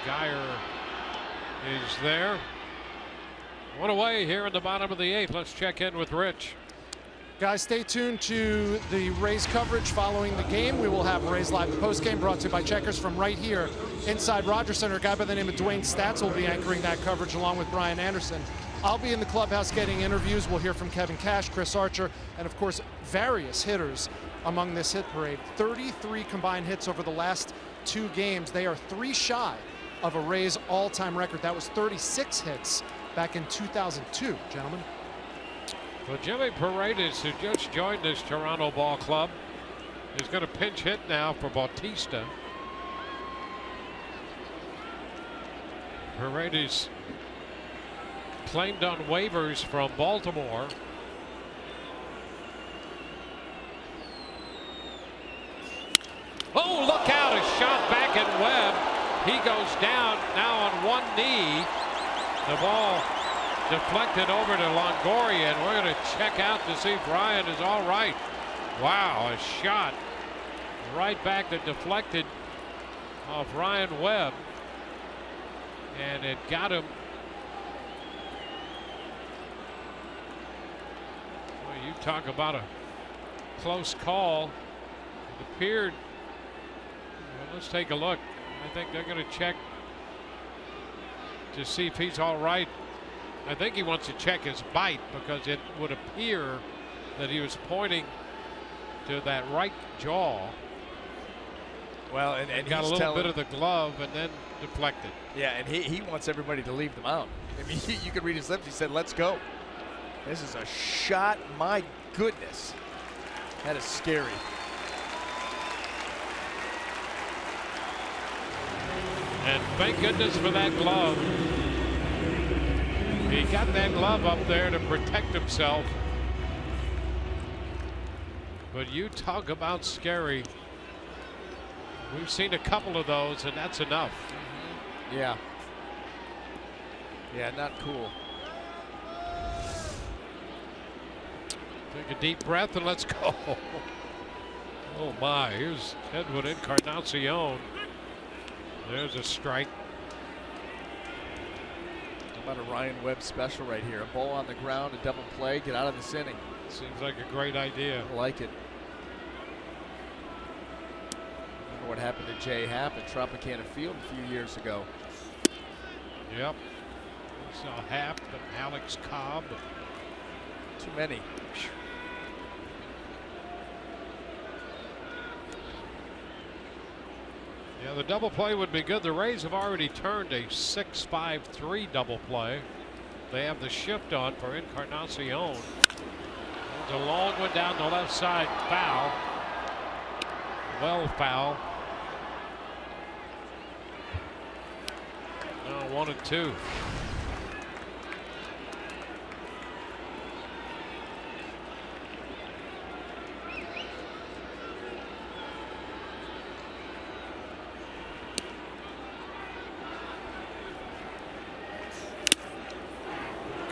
[SPEAKER 3] Geyer is there. One away here in the bottom of the 8th. Let's check in with Rich.
[SPEAKER 6] Guys, stay tuned to the Rays coverage following the game. We will have Rays Live postgame brought to you by Checkers from right here inside Rogers Center. A guy by the name of Dwayne Statz will be anchoring that coverage along with Brian Anderson. I'll be in the clubhouse getting interviews. We'll hear from Kevin Cash, Chris Archer, and of course various hitters among this hit parade. 33 combined hits over the last 2 games. They are 3 shy of a Rays all-time record. That was 36 hits back in 2002, gentlemen.
[SPEAKER 3] Well, Jimmy Paredes, who just joined this Toronto ball club, is going to pinch hit now for Bautista. Paredes claimed on waivers from Baltimore. Oh, look out, a shot back at Webb. He goes down now on one knee. The ball deflected over to Longoria, and we're going to check out to see if Ryan is all right. Wow, a shot right back that deflected off Ryan Webb, and it got him. Well, you talk about a close call. It appeared. Well, let's take a look. I think they're going to check to see if he's all right. I think he wants to check his bite because it would appear that he was pointing to that right jaw.
[SPEAKER 5] Well, and
[SPEAKER 3] got a little bit of the glove and then deflected.
[SPEAKER 5] Yeah, and he wants everybody to leave the mound. I mean, you could read his lips. He said, "Let's go." This is a shot. My goodness, that is scary.
[SPEAKER 3] And thank goodness for that glove. He got that glove up there to protect himself. But you talk about scary. We've seen a couple of those, and that's enough.
[SPEAKER 5] Yeah. Yeah, not cool.
[SPEAKER 3] Take a deep breath and let's go. Oh my, here's Edwin Encarnacion. There's a strike.
[SPEAKER 5] How about a Ryan Webb special right here? A ball on the ground, a double play, get out of this inning.
[SPEAKER 3] Seems like a great idea.
[SPEAKER 5] I like it. Remember what happened to Jay Happ at Tropicana Field a few years ago.
[SPEAKER 3] Yep. We saw Happ and Alex Cobb.
[SPEAKER 5] Too many.
[SPEAKER 3] Yeah, the double play would be good. The Rays have already turned a 6-5-3 double play. They have the shift on for Encarnacion. It's a long one down the left side. Foul. Well foul. No, 1-2.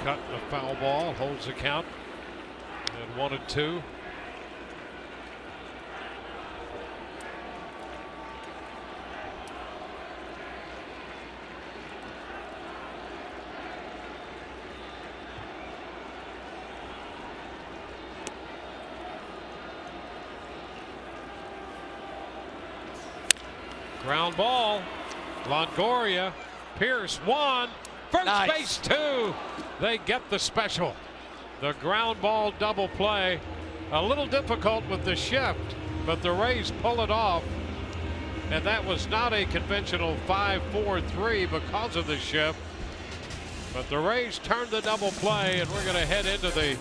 [SPEAKER 3] Cut a foul ball, holds the count, and 1-2. Ground ball, Longoria, Pierce 1. First base 2. They get the special. The ground ball double play. A little difficult with the shift, but the Rays pull it off. And that was not a conventional 5-4-3 because of the shift. But the Rays turned the double play, and we're going to head into the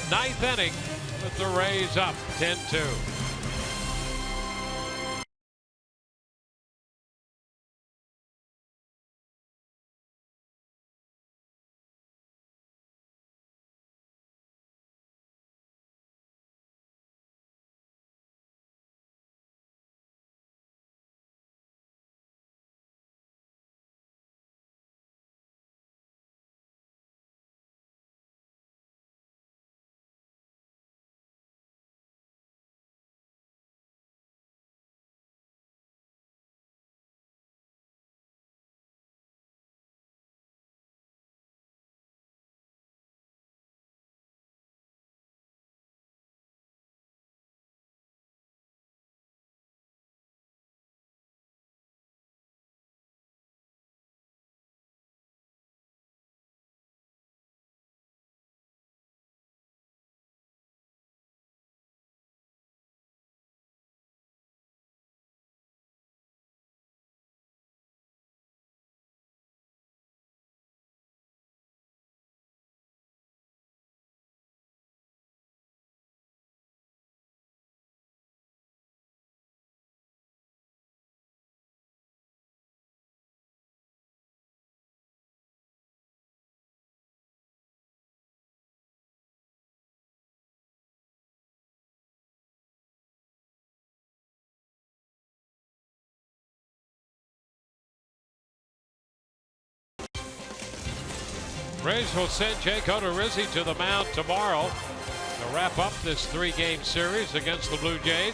[SPEAKER 3] 9th inning with the Rays up 10-2. Rays will send Jake Odorizzi to the mound tomorrow to wrap up this 3-game series against the Blue Jays.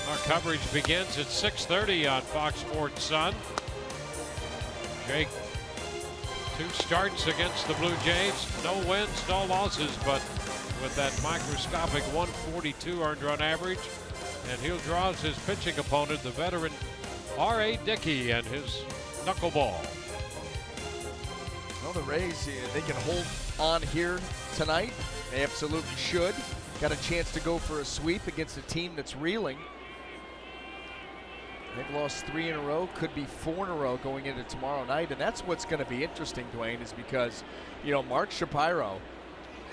[SPEAKER 3] Our coverage begins at 6:30 on Fox Sports Sun. Jake, 2 starts against the Blue Jays. No wins, no losses, but with that microscopic 142 earned run average. And he'll draw as his pitching opponent, the veteran R.A. Dickey and his knuckleball.
[SPEAKER 5] Well, the Rays, they can hold on here tonight. They absolutely should. Got a chance to go for a sweep against a team that's reeling. They've lost 3 in a row, could be 4 in a row going into tomorrow night. And that's what's going to be interesting, Dwayne, is because, you know, Mark Shapiro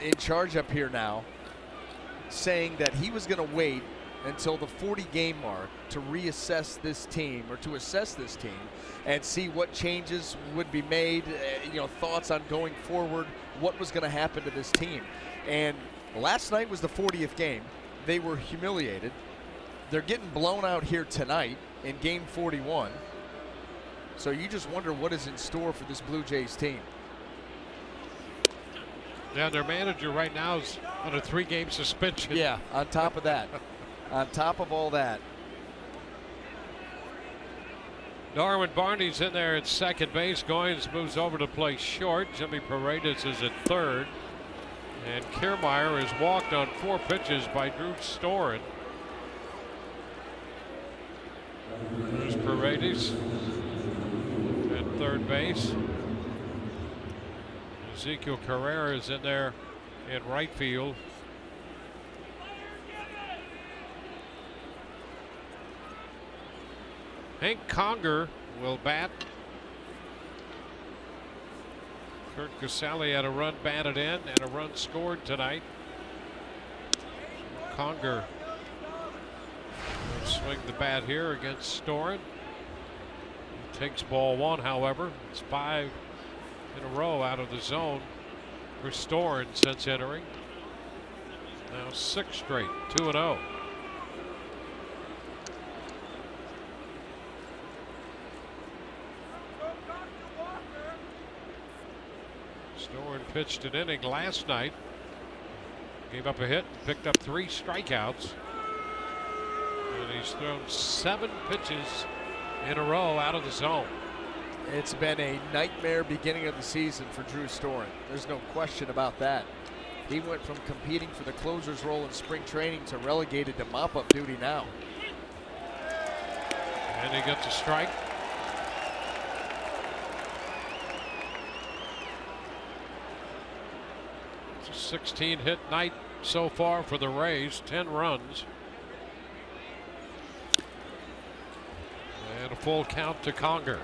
[SPEAKER 5] in charge up here now, saying that he was going to wait until the 40-game mark to reassess this team, or to assess this team and see what changes would be made, you know, thoughts on going forward, what was going to happen to this team. And last night was the 40th game. They were humiliated. They're getting blown out here tonight in game 41. So you just wonder what is in store for this Blue Jays team.
[SPEAKER 3] Yeah, their manager right now is on a 3-game suspension.
[SPEAKER 5] Yeah, on top of that. On top of all that.
[SPEAKER 3] Darwin Barney's in there at second base. Goins moves over to play short. Jimmy Paredes is at third. And Kiermaier is walked on 4 pitches by Drew Storen. There's Paredes at third base. Ezekiel Carrera is in there in right field. Hank Conger will bat. Kurt Casale had a run batted in and a run scored tonight. Conger will swing the bat here against Storen. He takes ball one, however. It's 5 in a row out of the zone for Storen since entering. Now 6 straight, 2-0. Storen pitched an inning last night. Gave up a hit, picked up 3 strikeouts. And he's thrown 7 pitches in a row out of the zone.
[SPEAKER 5] It's been a nightmare beginning of the season for Drew Storen. There's no question about that. He went from competing for the closer's role in spring training to relegated to mop-up duty now.
[SPEAKER 3] And he gets a strike. It's a 16-hit night so far for the Rays, 10 runs. And a full count to Conger.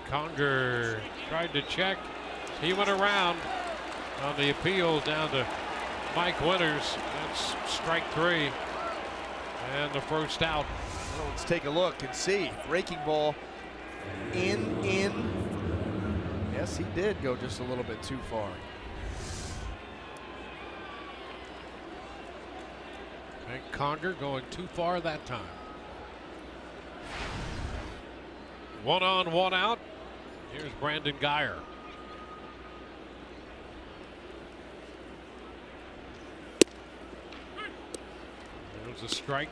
[SPEAKER 3] Conger tried to check. He went around on the appeal down to Mike Winters. That's strike 3 and the first out.
[SPEAKER 5] Well, let's take a look and see. Breaking ball in. Yes, he did go just a little bit too far.
[SPEAKER 3] And Conger going too far that time. 1 on, 1 out. Here's Brandon Guyer. There's a strike.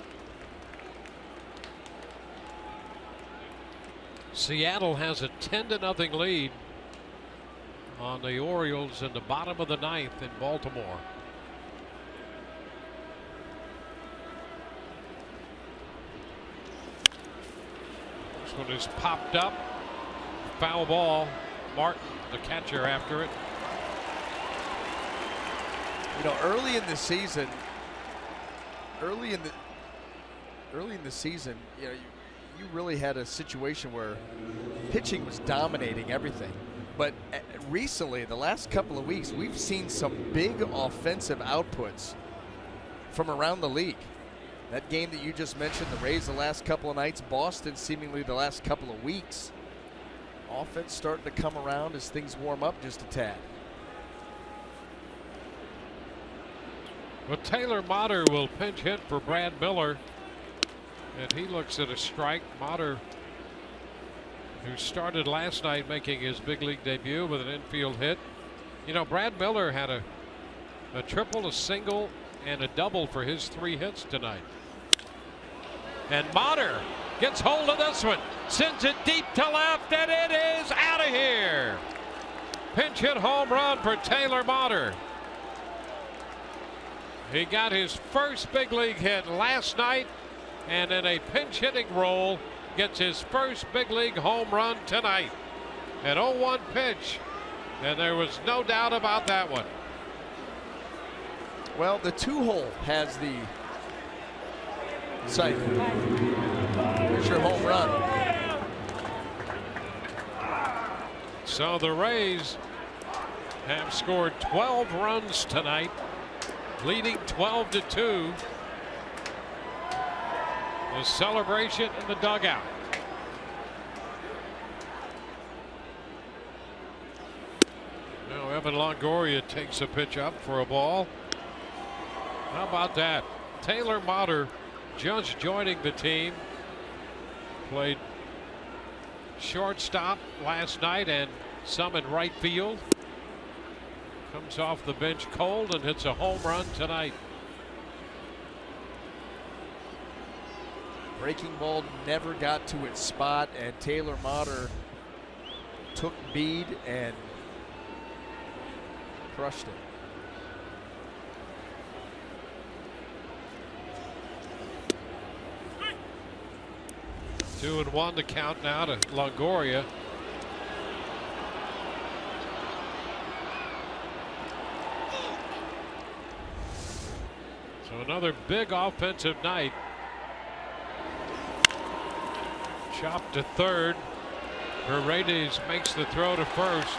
[SPEAKER 3] Seattle has a 10-0 lead on the Orioles in the bottom of the 9th in Baltimore. This one is popped up. Foul ball. Martin, the catcher, after it.
[SPEAKER 5] You know, early in the season, you know, you really had a situation where pitching was dominating everything. But recently, the last couple of weeks, we've seen some big offensive outputs from around the league. That game that you just mentioned, the Rays the last couple of nights, Boston seemingly the last couple of weeks. Offense starting to come around as things warm up just a tad.
[SPEAKER 3] Well, Taylor Motter will pinch hit for Brad Miller. And he looks at a strike. Motter, who started last night making his big league debut with an infield hit. You know, Brad Miller had a triple, a single, and a double for his 3 hits tonight. And Motter gets hold of this one, sends it deep to left, and it is out of here. Pinch hit home run for Taylor Motter. He got his first big league hit last night, and in a pinch hitting role gets his first big league home run tonight. An 0-1 pitch, and there was no doubt about that one.
[SPEAKER 5] Well, the 2-hole has the sight. Here's your home run.
[SPEAKER 3] So the Rays have scored 12 runs tonight, leading 12-2. The celebration in the dugout. Now Evan Longoria takes a pitch up for a ball. How about that? Taylor Motter just joining the team. Played shortstop last night and some in right field. Comes off the bench cold and hits a home run tonight.
[SPEAKER 5] Breaking ball never got to its spot, and Taylor Motter took bead and crushed it.
[SPEAKER 3] 2-1 to count now to Longoria. So another big offensive night. Chopped to third. Paredes makes the throw to first.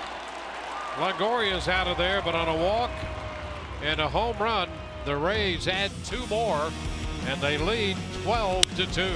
[SPEAKER 3] Longoria's out of there, but on a walk and a home run, the Rays add 2 more, and they lead 12-2.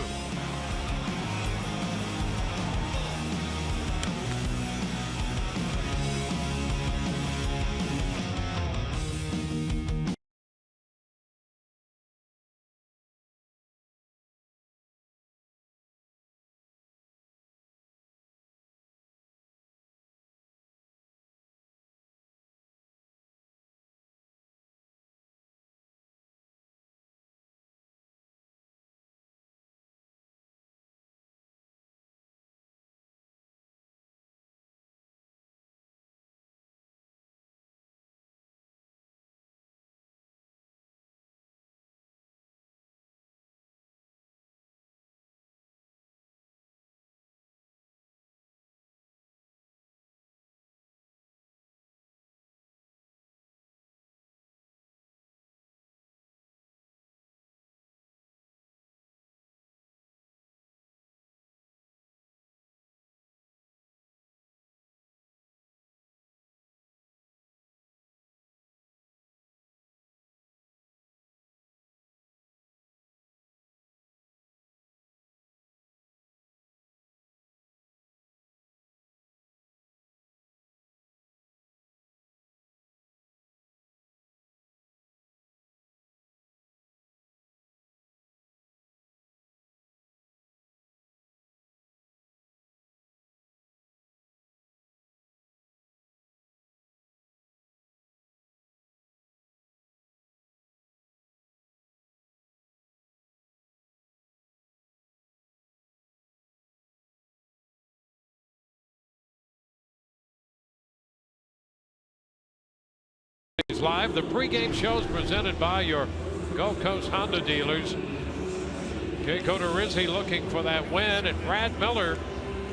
[SPEAKER 3] Live, the pregame shows presented by your Gulf Coast Honda dealers. Jake Odorizzi looking for that win, and Brad Miller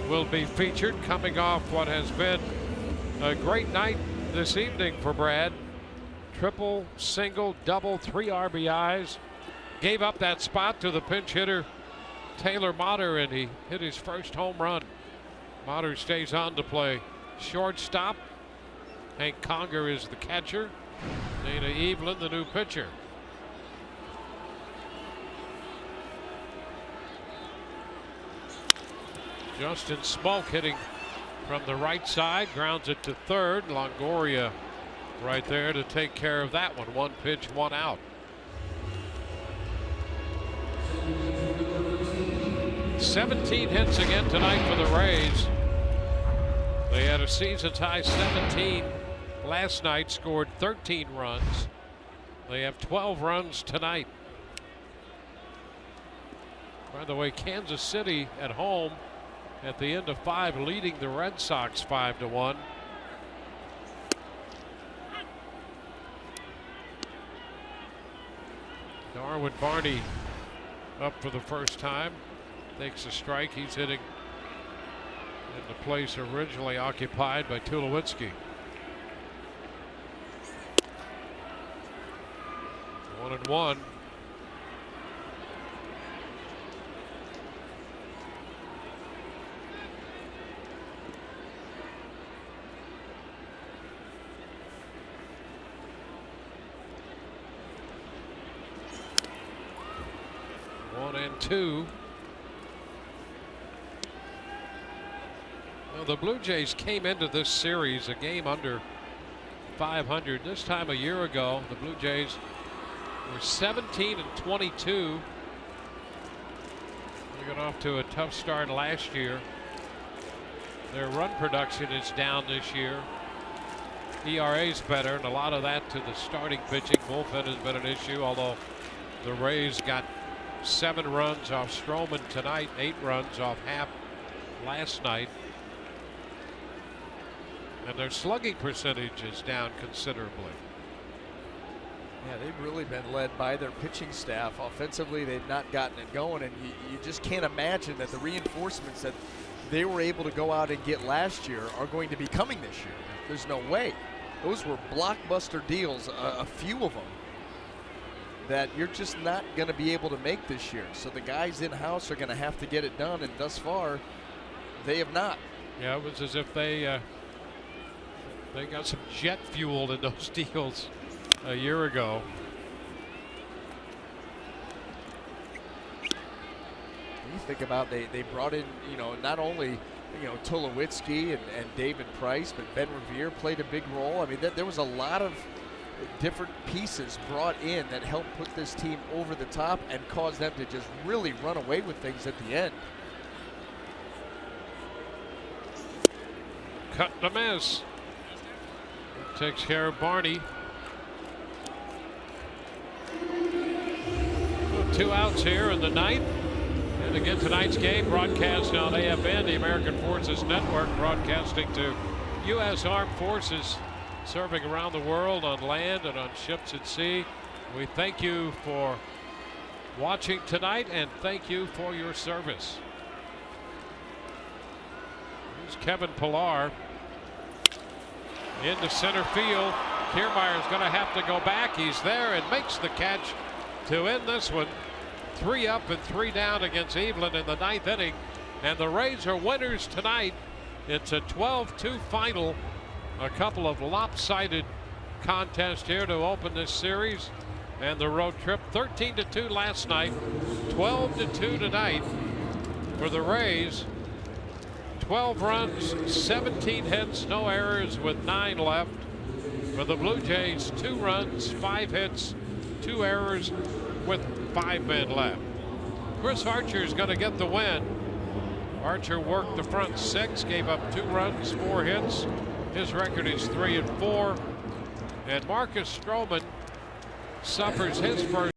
[SPEAKER 3] will be featured, coming off what has been a great night this evening for Brad. Triple, single, double, 3 RBIs. Gave up that spot to the pinch hitter Taylor Motter, and he hit his first home run. Motter stays on to play shortstop. Hank Conger is the catcher. Dana Evelyn, the new pitcher. Justin Smoke hitting from the right side, grounds it to third. Longoria right there to take care of that one. 1 pitch, 1 out. $17 hits again tonight for the Rays. They had a season's high 17 last night, scored 13 runs. They have 12 runs tonight. By the way, Kansas City at home at the end of 5, leading the Red Sox 5-1. Darwin Barney up for the first time. Takes a strike. He's hitting in the place originally occupied by Tulowitzki. 1-1. One and two. Now the Blue Jays came into this series a game under 500. This time a year ago, the Blue Jays were 17-22. They got off to a tough start last year. Their run production is down this year. ERA's better, and a lot of that to the starting pitching. Bullpen has been an issue, although the Rays got 7 runs off Strowman tonight, 8 runs off Happ last night. And their slugging percentage is down considerably.
[SPEAKER 5] Yeah, they've really been led by their pitching staff. Offensively, they've not gotten it going, and you just can't imagine that the reinforcements that they were able to go out and get last year are going to be coming this year. There's no way. Those were blockbuster deals, a few of them, that you're just not going to be able to make this year. So the guys in-house are going to have to get it done, and thus far, they have not.
[SPEAKER 3] Yeah, it was as if they got some jet fuel in those deals a year ago.
[SPEAKER 5] You think about they brought in, not only Tulowitzki and David Price, but Ben Revere played a big role. I mean, there was a lot of different pieces brought in that helped put this team over the top and caused them to just really run away with things at the end.
[SPEAKER 3] Cut to miss. Takes care of Barney. 2 outs here in the ninth. And again, tonight's game broadcast on AFN, the American Forces Network, broadcasting to U.S. Armed Forces serving around the world on land and on ships at sea. We thank you for watching tonight and thank you for your service. Here's Kevin Pillar into center field. Kiermaier's going to have to go back. He's there and makes the catch to end this one. 3 up and 3 down against Evelyn in the 9th inning. And the Rays are winners tonight. It's a 12-2 final. A couple of lopsided contests here to open this series. And the road trip, 13-2 last night, 12-2 tonight for the Rays. 12 runs, 17 hits, no errors with 9 left. For the Blue Jays, 2 runs, 5 hits, 2 errors with 5 men left. Chris Archer is going to get the win. Archer worked the front 6, gave up 2 runs, 4 hits. His record is 3-4. And Marcus Strowman suffers his first